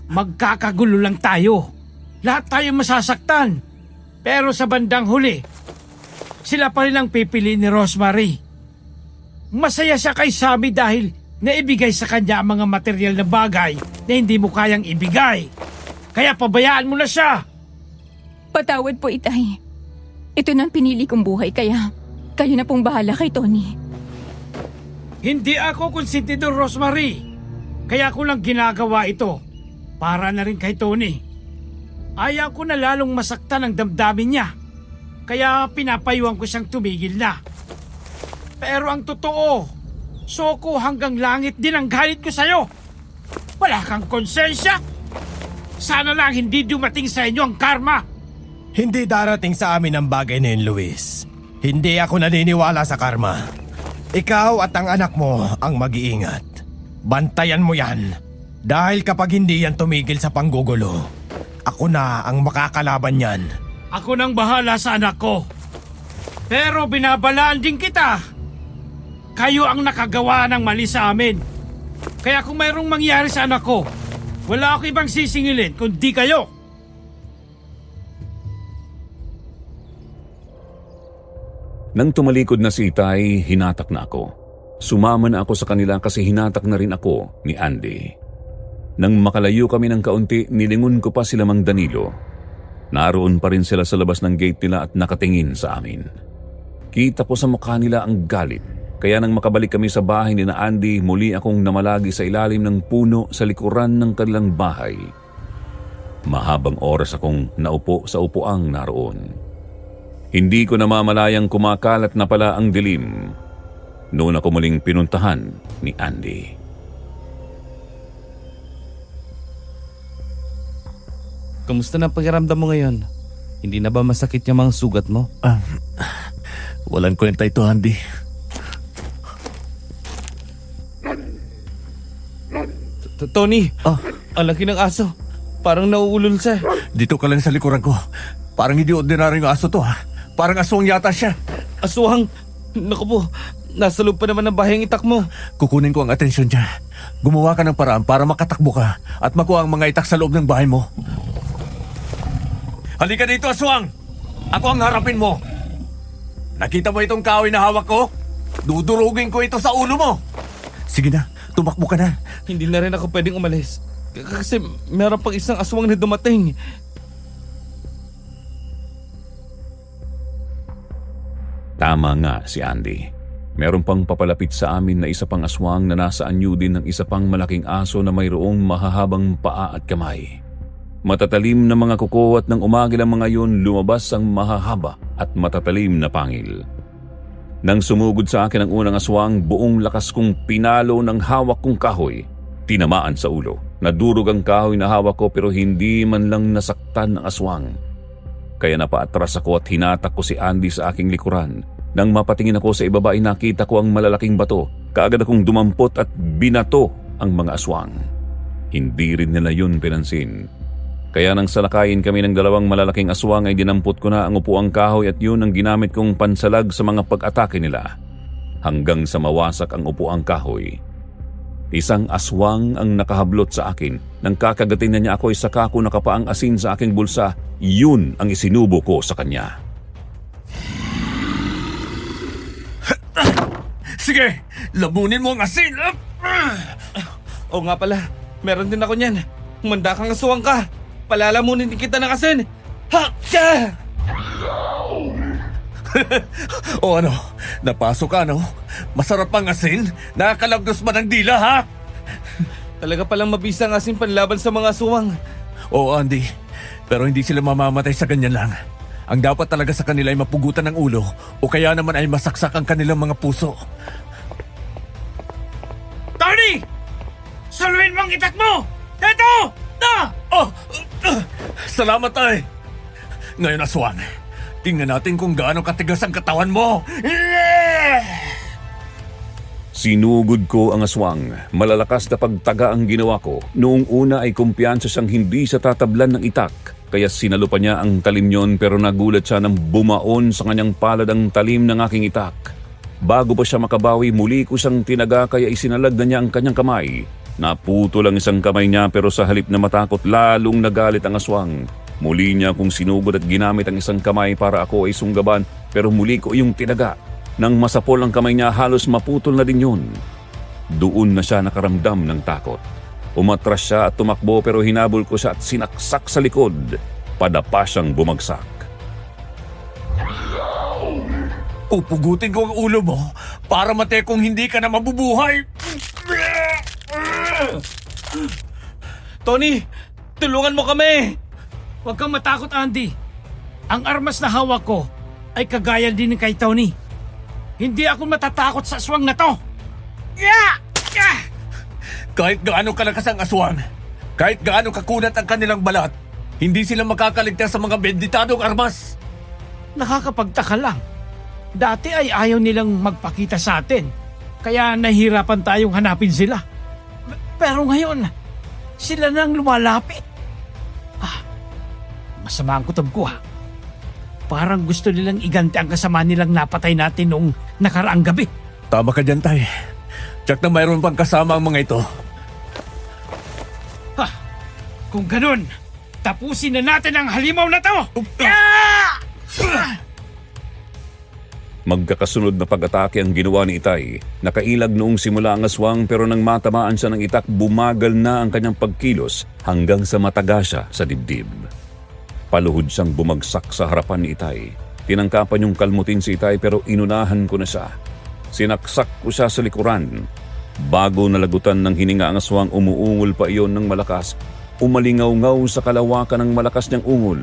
Magkakagulo lang tayo. Lahat tayo masasaktan. Pero sa bandang huli, sila pa rin ang pipili ni Rosemary. Masaya siya kay Sammy dahil naibigay sa kanya ang mga material na bagay na hindi mo kayang ibigay. Kaya pabayaan mo na siya. Patawad po, Itay. Ito na ang pinili kong buhay, kaya kayo na pong bahala kay Tony. Hindi ako konsentidor, Rosemary. Kaya ko lang ginagawa ito para na rin kay Tony. Ayaw ko na lalong masaktan ang damdamin niya. Kaya pinapayuhan ko siyang tumigil na. Pero ang totoo, Soko, hanggang langit din ang galit ko sa'yo. Wala kang konsensya. Sana lang hindi dumating sa inyo ang karma. Hindi darating sa amin ang bagay na yun, Luis. Hindi ako naniniwala sa karma. Ikaw at ang anak mo ang mag-iingat. Bantayan mo yan. Dahil kapag hindi yan tumigil sa panggugulo, ako na ang makakalaban yan. Ako nang bahala sa anak ko. Pero binabalaan din kita. Kayo ang nakagawa ng mali sa amin. Kaya kung mayroong mangyari sa anak ko, wala ako ibang sisingilin kundi kayo. Nang tumalikod na si Itay, hinatak na ako. Sumama na ako sa kanila kasi hinatak na rin ako ni Andy. Nang makalayo kami ng kaunti, nilingon ko pa sila Mang Danilo. Naroon pa rin sila sa labas ng gate nila at nakatingin sa amin. Kita ko sa mukha nila ang galit. Kaya nang makabalik kami sa bahay ni na Andy, muli akong namalagi sa ilalim ng puno sa likuran ng kanilang bahay. Mahabang oras akong naupo sa upuang naroon. Hindi ko namamalayang kumakalat na pala ang dilim. Noon ako muling pinuntahan ni Andy. Kamusta na pakiramdam mo ngayon? Hindi na ba masakit yung mga sugat mo? Walang kwenta ito, Andy. Tony! Ah. Ang laki ng aso. Parang nauulol siya. Dito ka lang sa likuran ko. Parang hindi ordinaryong aso to, ha? Parang aswang yata siya. Aswang! Naku po, nasa loob pa naman ng bahay ang itak mo. Kukunin ko ang atensyon niya. Gumawa ka ng paraan para makatakbo ka at makuha ang mga itak sa loob ng bahay mo. Halika dito, aswang! Ako ang harapin mo. Nakita mo itong kahoy na hawak ko? Dudurugin ko ito sa ulo mo. Sige na, tumakbo ka na. Hindi na rin ako pwedeng umalis. Kasi meron pang isang aswang na dumating. Tama nga si Andy. Meron pang papalapit sa amin na isa pang aswang na nasa anyo din ng isa pang malaking aso na mayroong mahahabang paa at kamay. Matatalim na mga kuko at nang umagil ang mga yun, lumabas ang mahahaba at matatalim na pangil. Nang sumugod sa akin ang unang aswang, buong lakas kong pinalo ng hawak kong kahoy. Tinamaan sa ulo. Nadurog ang kahoy na hawak ko pero hindi man lang nasaktan ang aswang. Kaya napaatras ako at hinatak ko si Andy sa aking likuran. Nang mapatingin ako sa ibaba ay nakita ko ang malalaking bato. Kaagad akong dumampot at binato ang mga aswang. Hindi rin nila yun pinansin. Kaya nang salakayin kami ng dalawang malalaking aswang ay dinampot ko na ang upuang kahoy at yun ang ginamit kong pansalag sa mga pag-atake nila. Hanggang sa mawasak ang upuang kahoy. Isang aswang ang nakahablot sa akin. Nang kakagatin na niya ako ay saka ko nakapaang asin sa aking bulsa. Yun ang isinubo ko sa kanya. Sige, labunin mo ang asin. Oo nga pala, meron din ako niyan. Humanda kang aswang ka. Palalamunin din kita ng asin. Ha! O ano, napasok ka, no? Masarap ang asin? Nakakalagdos ba ng dila, ha? Talaga palang mabisa ang asin panlaban sa mga aswang. Oo, Andy. Pero hindi sila mamamatay sa ganyan lang. Ang dapat talaga sa kanila ay mapugutan ng ulo o kaya naman ay masaksak ang kanilang mga puso. Tony! Saluhin mo ang itak mo! Ito! Oh! Salamat, ay! Ngayon, aswang, tingnan natin kung gaano katigas ang katawan mo. Sinugod ko ang aswang. Malalakas na pagtaga ang ginawa ko. Noong una ay kumpiyansa siyang hindi sa tatablan ng itak. Kaya sinalupa niya ang talim yon pero nagulat siya nang bumaon sa kanyang palad ang talim ng aking itak. Bago pa siya makabawi, muli ko siyang tinaga kaya isinalag na niya ang kanyang kamay. Naputo lang isang kamay niya pero sa halip na matakot lalong nagalit ang aswang. Muli niya akong sinugod at ginamit ang isang kamay para ako ay sunggaban pero muli ko iyong tinaga. Nang masapol ang kamay niya, halos maputol na din yun. Doon na siya nakaramdam ng takot. Umatras siya at tumakbo pero hinabol ko siya at sinaksak sa likod. Padapa siyang bumagsak. Pupugutin ko ang ulo mo para matekong hindi ka na mabubuhay. Tony, tulungan mo kami! Huwag kang matakot, Andy. Ang armas na hawak ko ay kagaya din kay Tony. Hindi ako matatakot sa aswang na to. Yeah! Yeah! Kahit gaano kalakas ang aswang, kahit gaano kakunat ang kanilang balat, hindi sila makakaligtas sa mga benditadong armas. Nakakapagtaka lang. Dati ay ayaw nilang magpakita sa atin. Kaya nahihirapan tayong hanapin sila. Pero ngayon, sila nang lumalapit. Masama ang kutob ko ha. Parang gusto nilang iganti ang kasama nilang napatay natin noong nakaraang gabi. Tama ka dyan, Tay. Tiyak na mayroon pang kasama ang mga ito. Kung ganun, tapusin na natin ang halimaw na to! Magkakasunod na pag-atake ang ginawa ni Itay. Nakailag noong simula ang aswang pero nang matamaan siya ng itak, bumagal na ang kanyang pagkilos hanggang sa mataga siya sa dibdib. Paluhod siyang bumagsak sa harapan ni Itay. Tinangkapan yung kalmutin si Itay pero inunahan ko na siya. Sinaksak ko siya sa likuran. Bago nalagutan ng hininga ang aswang, umuungol pa iyon ng malakas. Umalingaw-ngaw sa kalawakan ng malakas niyang ungol.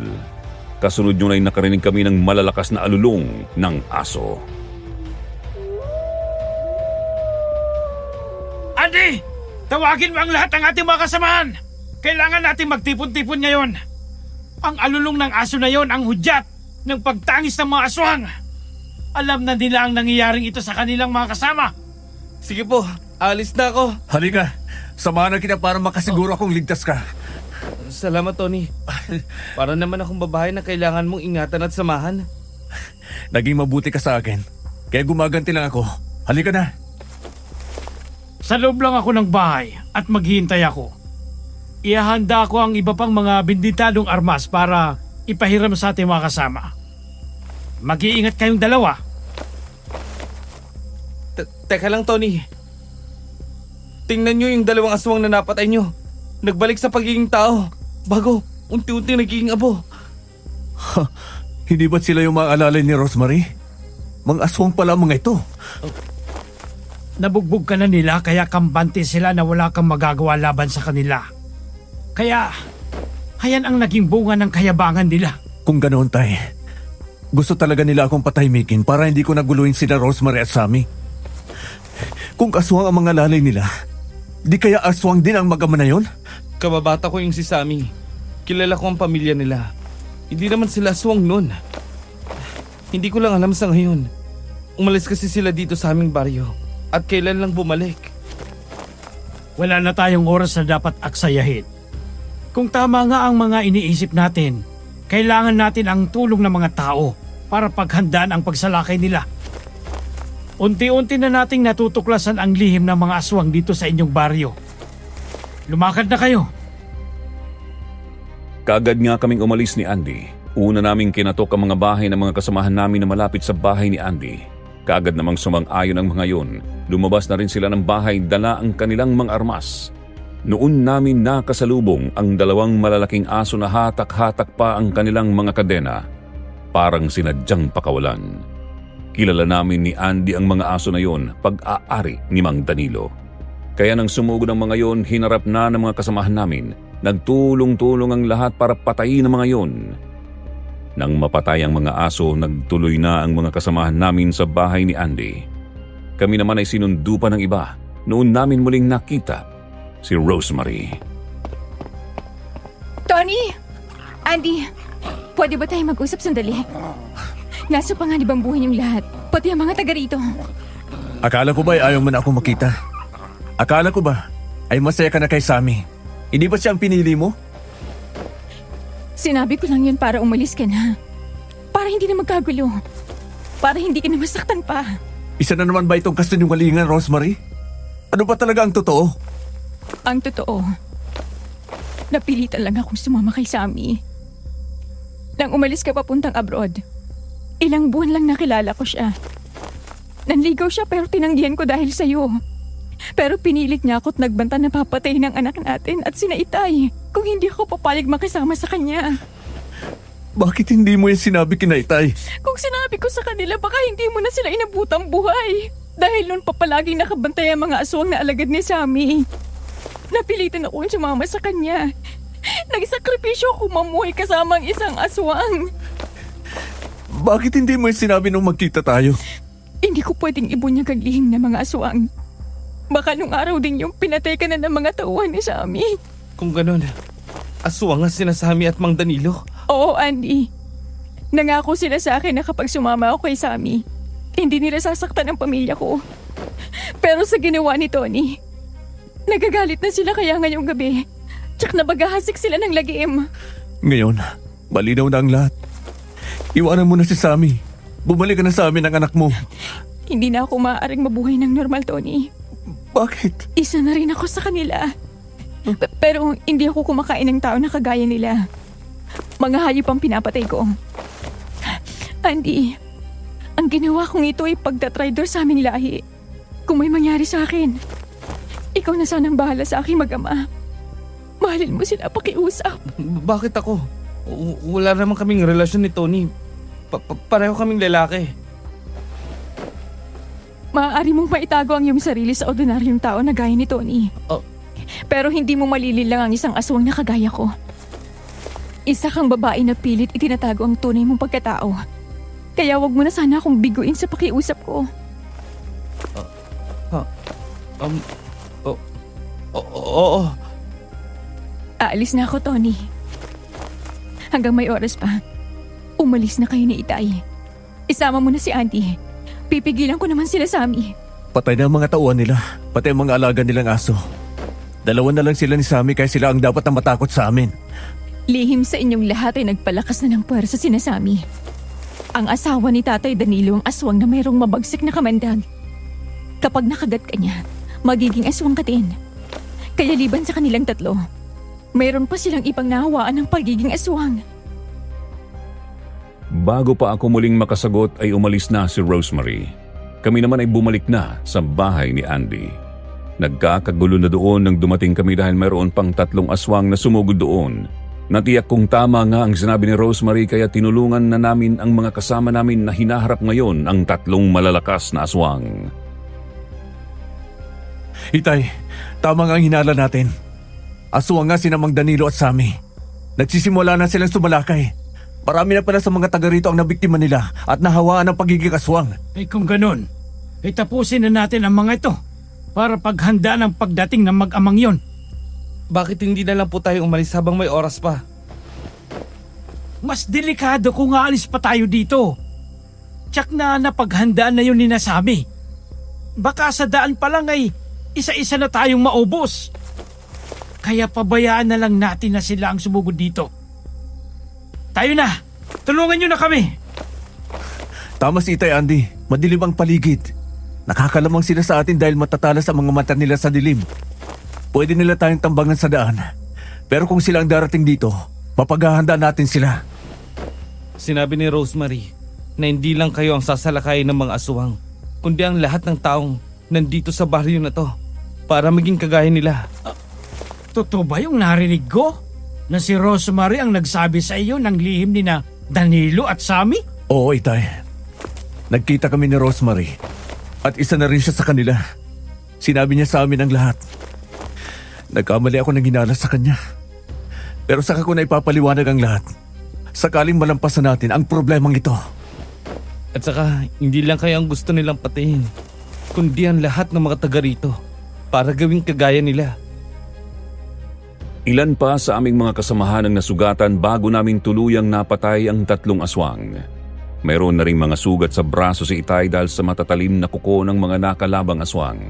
Kasunod yun ay nakarinig kami ng malalakas na alulong ng aso. Andy! Tawagin mo ang lahat ng ating mga kasamahan! Kailangan natin magtipon-tipon ngayon. Ang alulong ng aso na yon ang hudyat ng pagtangis ng mga aswang. Alam na nila ang nangyayaring ito sa kanilang mga kasama. Sige po, alis na ako. Halika, samahan na kita para makasiguro akong ligtas ka. Salamat, Tony. Para naman akong babae na kailangan mong ingatan at samahan. Naging mabuti ka sa akin, kaya gumaganti lang ako. Halika na. Sa loob lang ako ng bahay at maghihintay ako. Ihahanda ko ang iba pang mga binditadong armas para ipahiram sa ating mga kasama. Mag-iingat kayong dalawa. Teka lang, Tony. Tingnan nyo yung dalawang aswang na napatay nyo. Nagbalik sa pagiging tao. Bago, unti-unti nagiging abo. Hindi ba't sila yung mga alalay ni Rosemary? Mga aswang pala mga ito. Nabugbog ka na nila kaya kambante sila na wala kang magagawa laban sa kanila. Kaya, hayan ang naging bunga ng kayabangan nila. Kung ganoon, Tay, gusto talaga nila akong patahimikin para hindi ko naguluhin sila Rosemary at Sammy. Kung aswang ang mga lalay nila, di kaya aswang din ang mag-ama na yun? Kababata ko yung si Sammy. Kilala ko ang pamilya nila. Hindi naman sila aswang nun. Hindi ko lang alam sa ngayon. Umalis kasi sila dito sa aming baryo. At kailan lang bumalik. Wala na tayong oras na dapat aksayahin. Kung tama nga ang mga iniisip natin, kailangan natin ang tulong ng mga tao para paghandaan ang pagsalakay nila. Unti-unti na nating natutuklasan ang lihim ng mga aswang dito sa inyong baryo. Lumakad na kayo. Kaagad nga kaming umalis ni Andy. Una naming kinatok ang mga bahay ng mga kasamahan namin na malapit sa bahay ni Andy. Kaagad namang sumang-ayon ang mga yon. Lumabas na rin sila ng bahay, dala ang kanilang mga armas. Noon namin nakasalubong ang dalawang malalaking aso na hatak-hatak pa ang kanilang mga kadena. Parang sinadyang pakawalan. Kilala namin ni Andy ang mga aso na yon, pag-aari ni Mang Danilo. Kaya nang sumugod ang mga yon, hinarap na ng mga kasamahan namin. Nagtulong-tulong ang lahat para patayin ang mga yon. Nang mapatay ang mga aso, nagtuloy na ang mga kasamahan namin sa bahay ni Andy. Kami naman ay sinundo pa ng iba. Noon namin muling nakita si Rosemary. Tony! Andy! Pwede ba tayo mag-usap sandali? Nasa panganib ang buhay niyong lahat. Pati ang mga taga rito. Akala ko ba ay ayaw mo na akong makita? Akala ko ba ay masaya ka na kay Sammy? Hindi ba siya ang pinili mo? Sinabi ko lang yun para umalis ka na. Para hindi na magkagulo. Para hindi ka na masaktan pa. Isa na naman ba itong kasinungalingan, Rosemary? Ano ba talaga ang totoo? Ang totoo, napilitan lang akong sumama kay Sammy. Nang umalis ka papuntang abroad, Ilang buwan lang nakilala ko siya. Nanligaw siya pero tinanggihan ko dahil sa'yo. Pero pinilit niya ako at nagbanta na papatay ng anak natin at sinaitay kung hindi ako papayag makisama sa kanya. Bakit hindi mo yung sinabi kina Itay? Kung sinabi ko sa kanila, baka hindi mo na sila inabutang buhay. Dahil noon pa palaging nakabantay ang mga aswang na alagad ni Sammy. Napilitan akong sumama sa kanya. Nagsakripisyo ako mamuhay kasama ang isang aswang. Bakit hindi mo yung sinabi nung magkita tayo? Hindi ko pwedeng ibunyag ang lihim ng mga aswang. Baka nung araw din yung pinatay ka na ng mga tauhan ni Sammy. Kung ganun, aswang ang sinasami at Mang Danilo. Oo, Andy. Nangako sila sa akin na kapag sumama ako kay Sammy, hindi nila sasaktan ang pamilya ko. Pero sa ginawa ni Tony, nagagalit na sila kaya ngayong gabi. Tsak na bagahasik sila ng lagim. Ngayon, malinaw na ang lahat. Iwanan mo na si Sammy. Bumalik ka na sa amin ang anak mo. Hindi na ako maaaring mabuhay ng normal, Tony. Bakit? Isa na rin ako sa kanila. Pero hindi ako kumakain ng tao na kagaya nila. Mga hayop ang pinapatay ko. Andy, ang ginawa kong ito ay pagtatraidor sa aming lahi. Kung may mangyari sa akin, ikaw na sanang bahala sa aking mag-ama. Mahalin mo sila pakiusap. Bakit ako? Wala naman kaming relasyon ni Tony. Pareho kaming lalaki. Maaari mong maitago ang iyong sarili sa ordinaryong tao na gaya ni Tony. Oh. Pero hindi mo malililang ang isang aswang na kagaya ko. Isa kang babae na pilit itinatago ang tunay mong pagkatao. Kaya wag mo na sana akong biguin sa pakiusap ko. Oo. Aalis na ako, Tony. Hanggang may oras pa. Umalis na kayo ni Itay. Isama mo na si Auntie. Pipigilan ko naman sila sa amin. Patay na ang mga tauhan nila, pati ang mga alaga nilang aso. Dalawa na lang sila ni Sammy kaya sila ang dapat na matakot sa amin. Lihim sa inyong lahat ay nagpalakas na ng puwersa si Sammy. Ang asawa ni Tatay Danilo ang aswang na mayroong mabagsik na kamandag. Kapag nakagat ka niya, magiging aswang ka din. Kaya liban sa kanilang tatlo, mayroon pa silang ibang nahawaan ng pagiging aswang. Bago pa ako muling makasagot ay umalis na si Rosemary. Kami naman ay bumalik na sa bahay ni Andy. Nagkakagulo na doon nang dumating kami dahil mayroon pang 3 aswang na sumugod doon. Natiyak kong tama nga ang sinabi ni Rosemary kaya tinulungan na namin ang mga kasama namin na hinaharap ngayon ang 3 malalakas na aswang. Itay, tama nga ang hinala natin. Aswang nga sina Mang Danilo at Sammy. Nagsisimula na silang sumalakay. Marami na pala sa mga taga rito ang nabiktima nila at nahawaan ng pagiging aswang. Eh kung ganun, tapusin na natin ang mga ito para paghandaan ang pagdating ng mag-amang yon. Bakit hindi na lang po tayo umalis habang may oras pa? Mas delikado kung aalis pa tayo dito. Tsak na napaghandaan na yun ni Sammy. Baka sa daan pa lang ay isa-isa na tayong maubos. Kaya pabayaan na lang natin na sila ang sumugod dito. Tayo na! Tulungan nyo na kami! Tama si Itay, Andy. Madilim ang paligid. Nakakalamang sila sa atin dahil matatalas ang mga mata nila sa dilim. Pwede nila tayong tambangan sa daan. Pero kung sila ang darating dito, mapaghahandaan natin sila. Sinabi ni Rosemary na hindi lang kayo ang sasalakayin ng mga aswang, kundi ang lahat ng taong nandito sa baryo na to para maging kagaya nila. Totoo ba yung narinig ko? Na si Rosemary ang nagsabi sa iyo ng lihim ni na Danilo at Sammy? Oo, Itay. Nagkita kami ni Rosemary. At isa na rin siya sa kanila. Sinabi niya sa amin ang lahat. Nagkamali ako ng hinala sa kanya. Pero saka ko na ipapaliwanag ang lahat. Sakaling malampasan natin ang problemang ito. At saka, hindi lang kayo ang gusto nilang patayin, kundi ang lahat ng mga taga rito para gawing kagaya nila. Ilan pa sa aming mga kasamahan ang nasugatan bago namin tuluyang napatay ang 3 aswang. Mayroon na ring mga sugat sa braso si Itay dahil sa matatalim na kuko ng mga nakalabang aswang.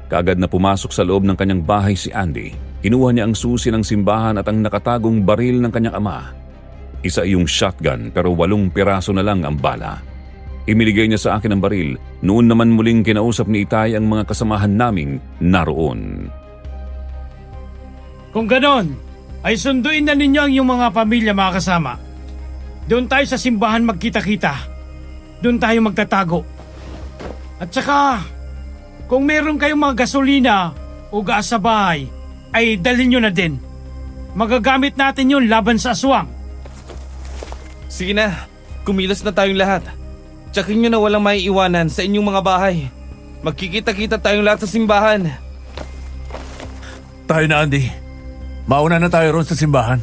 Kaagad na pumasok sa loob ng kanyang bahay si Andy. Kinuha niya ang susi ng simbahan at ang nakatagong baril ng kanyang ama. Isa yung shotgun pero 8 piraso na lang ang bala. Imiligay niya sa akin ang baril. Noon naman muling kinausap ni Itay ang mga kasamahan naming naroon. Kung ganon, ay sunduin na ninyo ang iyong mga pamilya mga kasama. Doon tayo sa simbahan magkita-kita doon tayo magtatago. At saka, kung meron kayong mga gasolina o gas sa bahay, ay dalhin nyo na din. Magagamit natin yun laban sa aswang. Sige na, kumilos na tayong lahat. Tsakin nyo na walang maiiwanan sa inyong mga bahay. Magkikita-kita tayong lahat sa simbahan. Tayo na, Andy. Mauna na tayo ron sa simbahan.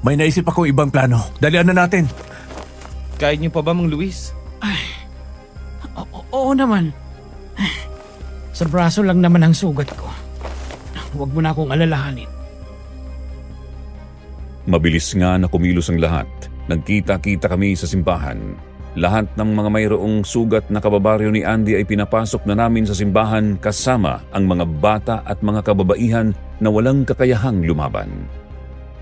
May naisip akong ibang plano. Dalian na natin. Kaya nyo pa ba, Mang Luis? Oo naman. Sa braso lang naman ang sugat ko. Huwag mo na akong alalahanin. Mabilis nga na kumilos ang lahat. Nagkita-kita kami sa simbahan. Lahat ng mga mayroong sugat na kababaryo ni Andy ay pinapasok na namin sa simbahan kasama ang mga bata at mga kababaihan na walang kakayahang lumaban.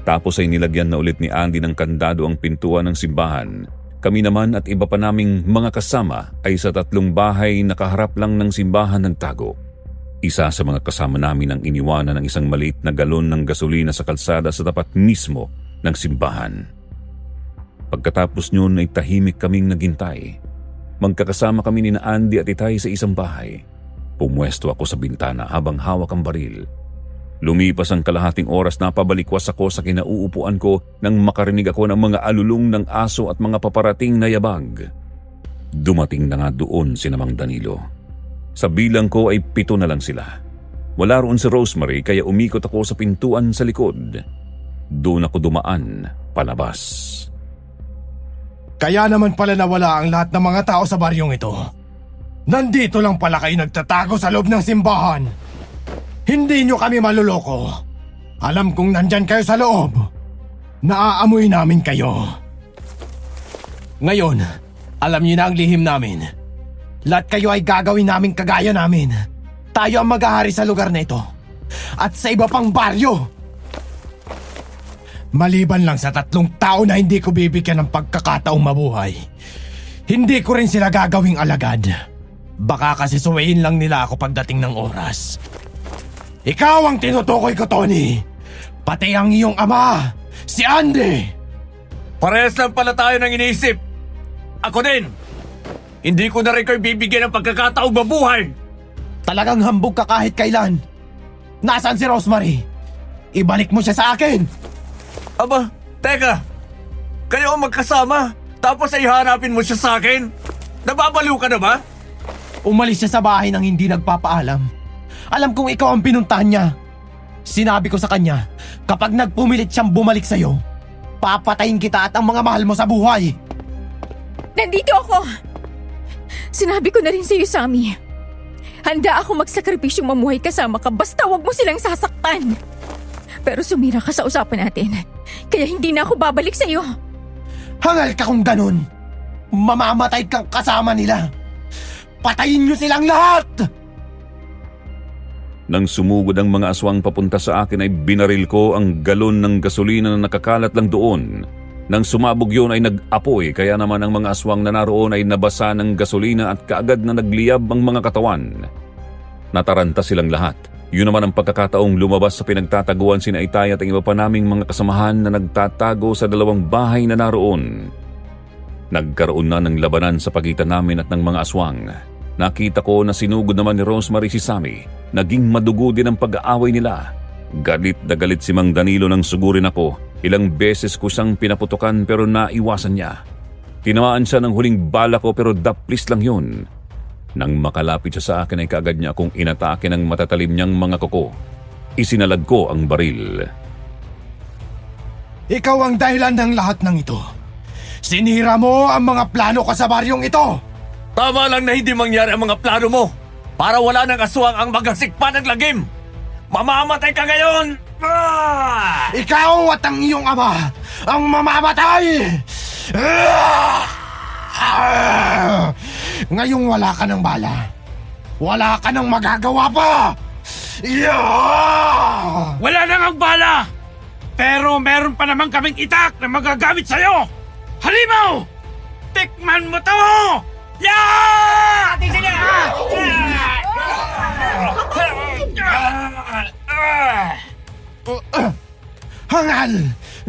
Tapos ay nilagyan na ulit ni Andy ng kandado ang pintuan ng simbahan. Kami naman at iba pa naming mga kasama ay sa 3 bahay na kaharap lang ng simbahan nagtago. Isa sa mga kasama namin ang iniwanan ng isang maliit na galon ng gasolina sa kalsada sa tapat mismo ng simbahan. Pagkatapos niyon ay tahimik kaming naghintay. Magkakasama kami ni na Andy at Itay sa isang bahay. Pumwesto ako sa bintana habang hawak ang baril. Lumipas ang kalahating oras na pabalikwas ako sa kinauupuan ko nang makarinig ako ng mga alulong ng aso at mga paparating na yabag. Dumating na nga doon si Mang Danilo. Sa bilang ko ay 7 na lang sila. Wala roon si Rosemary kaya umikot ako sa pintuan sa likod. Doon ako dumaan palabas. Kaya naman pala nawala ang lahat ng mga tao sa baryong ito. Nandito lang pala kayo nagtatago sa loob ng simbahan. Hindi nyo kami maluloko. Alam kong nandyan kayo sa loob. Naaamoy namin kayo. Ngayon, alam niyo na ang lihim namin. Lahat kayo ay gagawin namin kagaya namin. Tayo ang maghahari sa lugar na ito. At sa iba pang baryo. Maliban lang sa 3 tao na hindi ko bibigyan ng pagkakataong mabuhay. Hindi ko rin sila gagawing alagad. Baka kasi suwayin lang nila ako pagdating ng oras. Ikaw ang tinutukoy ko, Tony. Pati ang iyong ama, si Andy. Parehas lang pala tayo ng iniisip. Ako din. Hindi ko na rin kayo bibigyan ng pagkakataong mabuhay. Talagang hambog ka kahit kailan. Nasaan si Rosemary? Ibalik mo siya sa akin. Aba, teka. Kayo ang magkasama, tapos ay hanapin mo siya sa akin? Nababaliw ka na ba? Umalis siya sa bahay nang hindi nagpapaalam. Alam kong ikaw ang pinuntahan niya. Sinabi ko sa kanya, kapag nagpumilit siyang bumalik sa'yo, papatayin kita at ang mga mahal mo sa buhay. Nandito ako! Sinabi ko na rin sa'yo, Sammy. Handa ako magsakripisyong mamuhay kasama ka basta wag mo silang sasaktan. Pero sumira ka sa usapan natin. Kaya hindi na ako babalik sa'yo. Hangal ka kung ganun. Mamamatay kang kasama nila. Patayin niyo silang lahat! Nang sumugod ang mga aswang papunta sa akin ay binaril ko ang galon ng gasolina na nakakalat lang doon. Nang sumabog yun ay nag-apoy kaya naman ang mga aswang na naroon ay nabasa ng gasolina at kaagad na nagliyab ang mga katawan. Nataranta silang lahat. Yun naman ang pagkakataong lumabas sa pinagtataguan sina Itay at ang iba pa naming mga kasamahan na nagtatago sa 2 bahay na naroon. Nagkaroon na ng labanan sa pagitan namin at ng mga aswang. Nakita ko na sinugod naman ni Rosemary si Sammy. Naging madugo din ang pag-aaway nila. Galit na galit si Mang Danilo nang sugurin ako. Ilang beses ko siyang pinaputukan pero naiwasan niya. Tinamaan siya ng huling bala ko pero daplis lang yun. Nang makalapit siya sa akin ay kaagad niya akong inatake ng matatalim niyang mga kuko. Isinalag ko ang baril. Ikaw ang dahilan ng lahat ng ito. Sinira mo ang mga plano ko sa baryong ito. Tama lang na hindi mangyari ang mga plano mo. Para wala ng aswang ang magasikpa ng lagim. Mamamatay ka ngayon! Ah! Ikaw at ang iyong ama ang mamamatay! Ngayong wala ka ng bala. Wala ka ng magagawa pa! Wala nang ang bala! Pero meron pa naman kaming itak na magagamit sa'yo! Halimaw! Tikman mo to! Yeah! Hangal!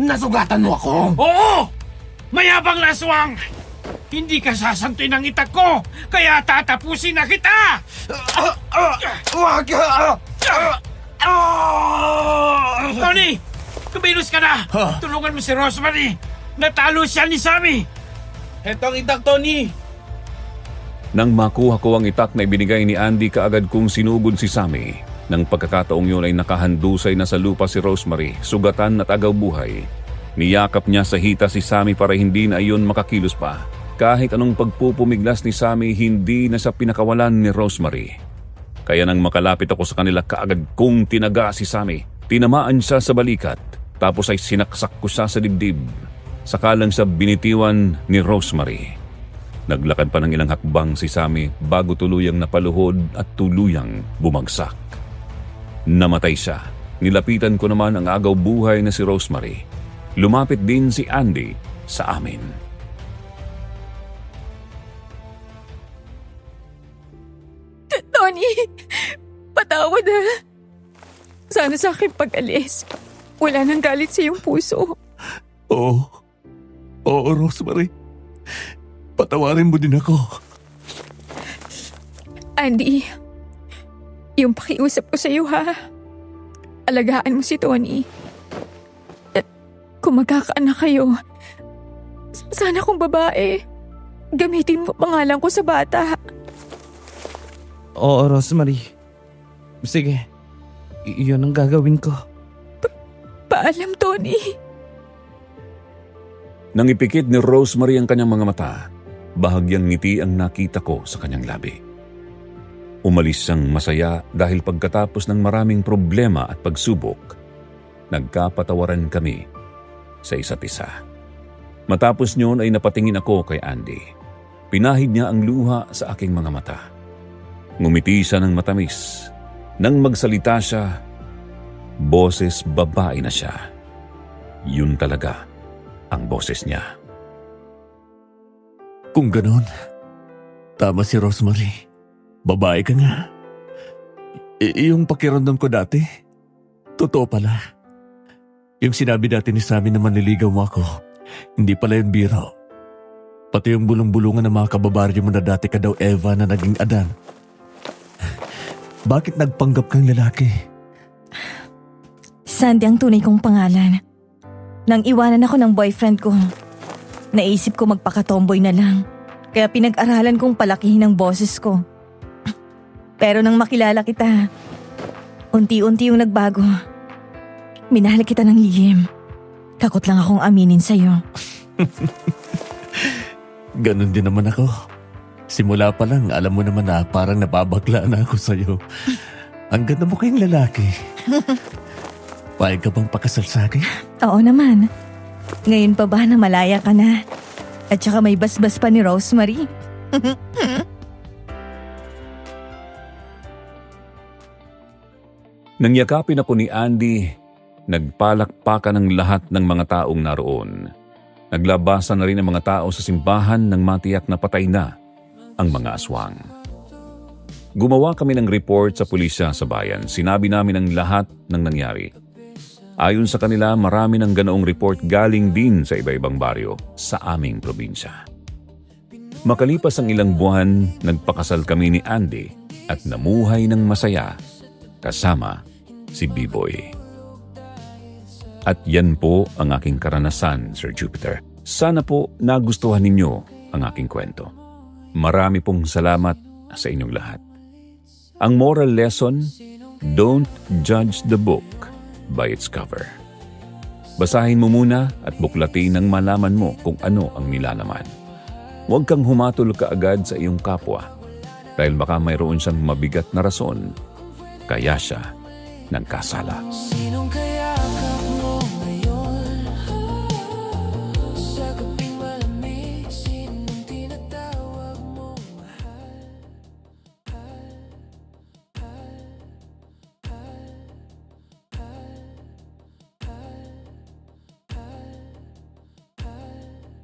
Nasugatan mo ako! Oo! Mayabang na aswang! Hindi ka sasantoy ng itak ko, kaya tatapusin na kita! Wag! Tony! Kumilos ka na! Tulungan mo si Rosemary! Natalo siya ni Sammy! Hetong itak, Tony! Nang makuha ko ang itak na ibinigay ni Andy, kaagad kong sinugod si Sammy. Nang pagkakataong yun ay nakahandusay na sa lupa si Rosemary, sugatan at agaw buhay. Niyakap niya sa hita si Sammy para hindi na iyon makakilos pa. Kahit anong pagpupumiglas ni Sammy, hindi na siya pinakawalan ni Rosemary. Kaya nang makalapit ako sa kanila, kaagad kong tinaga si Sammy. Tinamaan siya sa balikat, tapos ay sinaksak ko siya sa dibdib. Saka lang siya binitiwan ni Rosemary. Naglakad pa ng ilang hakbang si Sammy bago tuluyang napaluhod at tuluyang bumagsak. Namatay siya. Nilapitan ko naman ang agaw buhay na si Rosemary. Lumapit din si Andy sa amin. Tony, patawad ha. Sana sa akin pag-alis. Wala nang galit sa iyong puso. Oo, Rosemary. Patawarin mo din ako. Andy, yung pakiusap ko sa iyo ha. Alagaan mo si Tony. At kung magkakaanak kayo, sana kung babae, gamitin mo pangalan ko sa bata. Oo, Rosemary. Sige, iyon ang gagawin ko. Paalam, Tony. Nang ipikit ni Rosemary ang kanyang mga mata, bahagyang ngiti ang nakita ko sa kanyang labi. Umalis siyang masaya dahil pagkatapos ng maraming problema at pagsubok, nagkapatawaran kami sa isa't isa. Matapos niyon ay napatingin ako kay Andy. Pinahid niya ang luha sa aking mga mata. Ngumiti siya ng matamis. Nang magsalita siya, boses babae na siya. Yun talaga ang boses niya. Kung ganun, tama si Rosemary. Babae ka nga. Yung pakiramdam ko dati, totoo pala. Yung sinabi dati ni Sammy na manliligaw mo ako, hindi pala yung biro. Pati yung bulong-bulungan ng mga kababaryo mo na dati ka daw Eva na naging Adan. Bakit nagpanggap kang lalaki? Sandy ang tunay kong pangalan. Nang iwanan ako ng boyfriend ko, naisip ko magpaka-tomboy na lang. Kaya pinag-aralan kong palakihin ang boses ko. Pero nang makilala kita, unti-unti yung nagbago. Minahal kita ng lihim. Takot lang akong aminin sa'yo. Ganon din naman ako. Simula pa lang, alam mo naman na parang nababagla na ako sa'yo. Ang ganda mo kayong lalaki. Payag ka bang pakasal sa akin? Oo naman. Ngayon pa ba na malaya ka na? At saka may basbas pa ni Rosemary. Nang yakapin ako ni Andy, nagpalakpakan ang lahat ng mga taong naroon. Naglabasan na rin ang mga tao sa simbahan nang matiyak na patay na ang mga aswang. Gumawa kami ng report sa pulisya sa bayan. Sinabi namin ang lahat ng nangyari. Ayon sa kanila, marami ng ganoong report galing din sa iba-ibang baryo sa aming probinsya. Makalipas ang ilang buwan, nagpakasal kami ni Andy at namuhay ng masaya kasama si B-Boy. At yan po ang aking karanasan, Sir Jupiter. Sana po nagustuhan ninyo ang aking kwento. Marami pong salamat sa inyong lahat. Ang moral lesson, don't judge the book by its cover. Basahin mo muna at buklatin nang malaman mo kung ano ang nilalaman. Huwag kang humatol kaagad sa iyong kapwa dahil baka mayroon siyang mabigat na rason kaya siya nagkasala. Sinong kaya ka?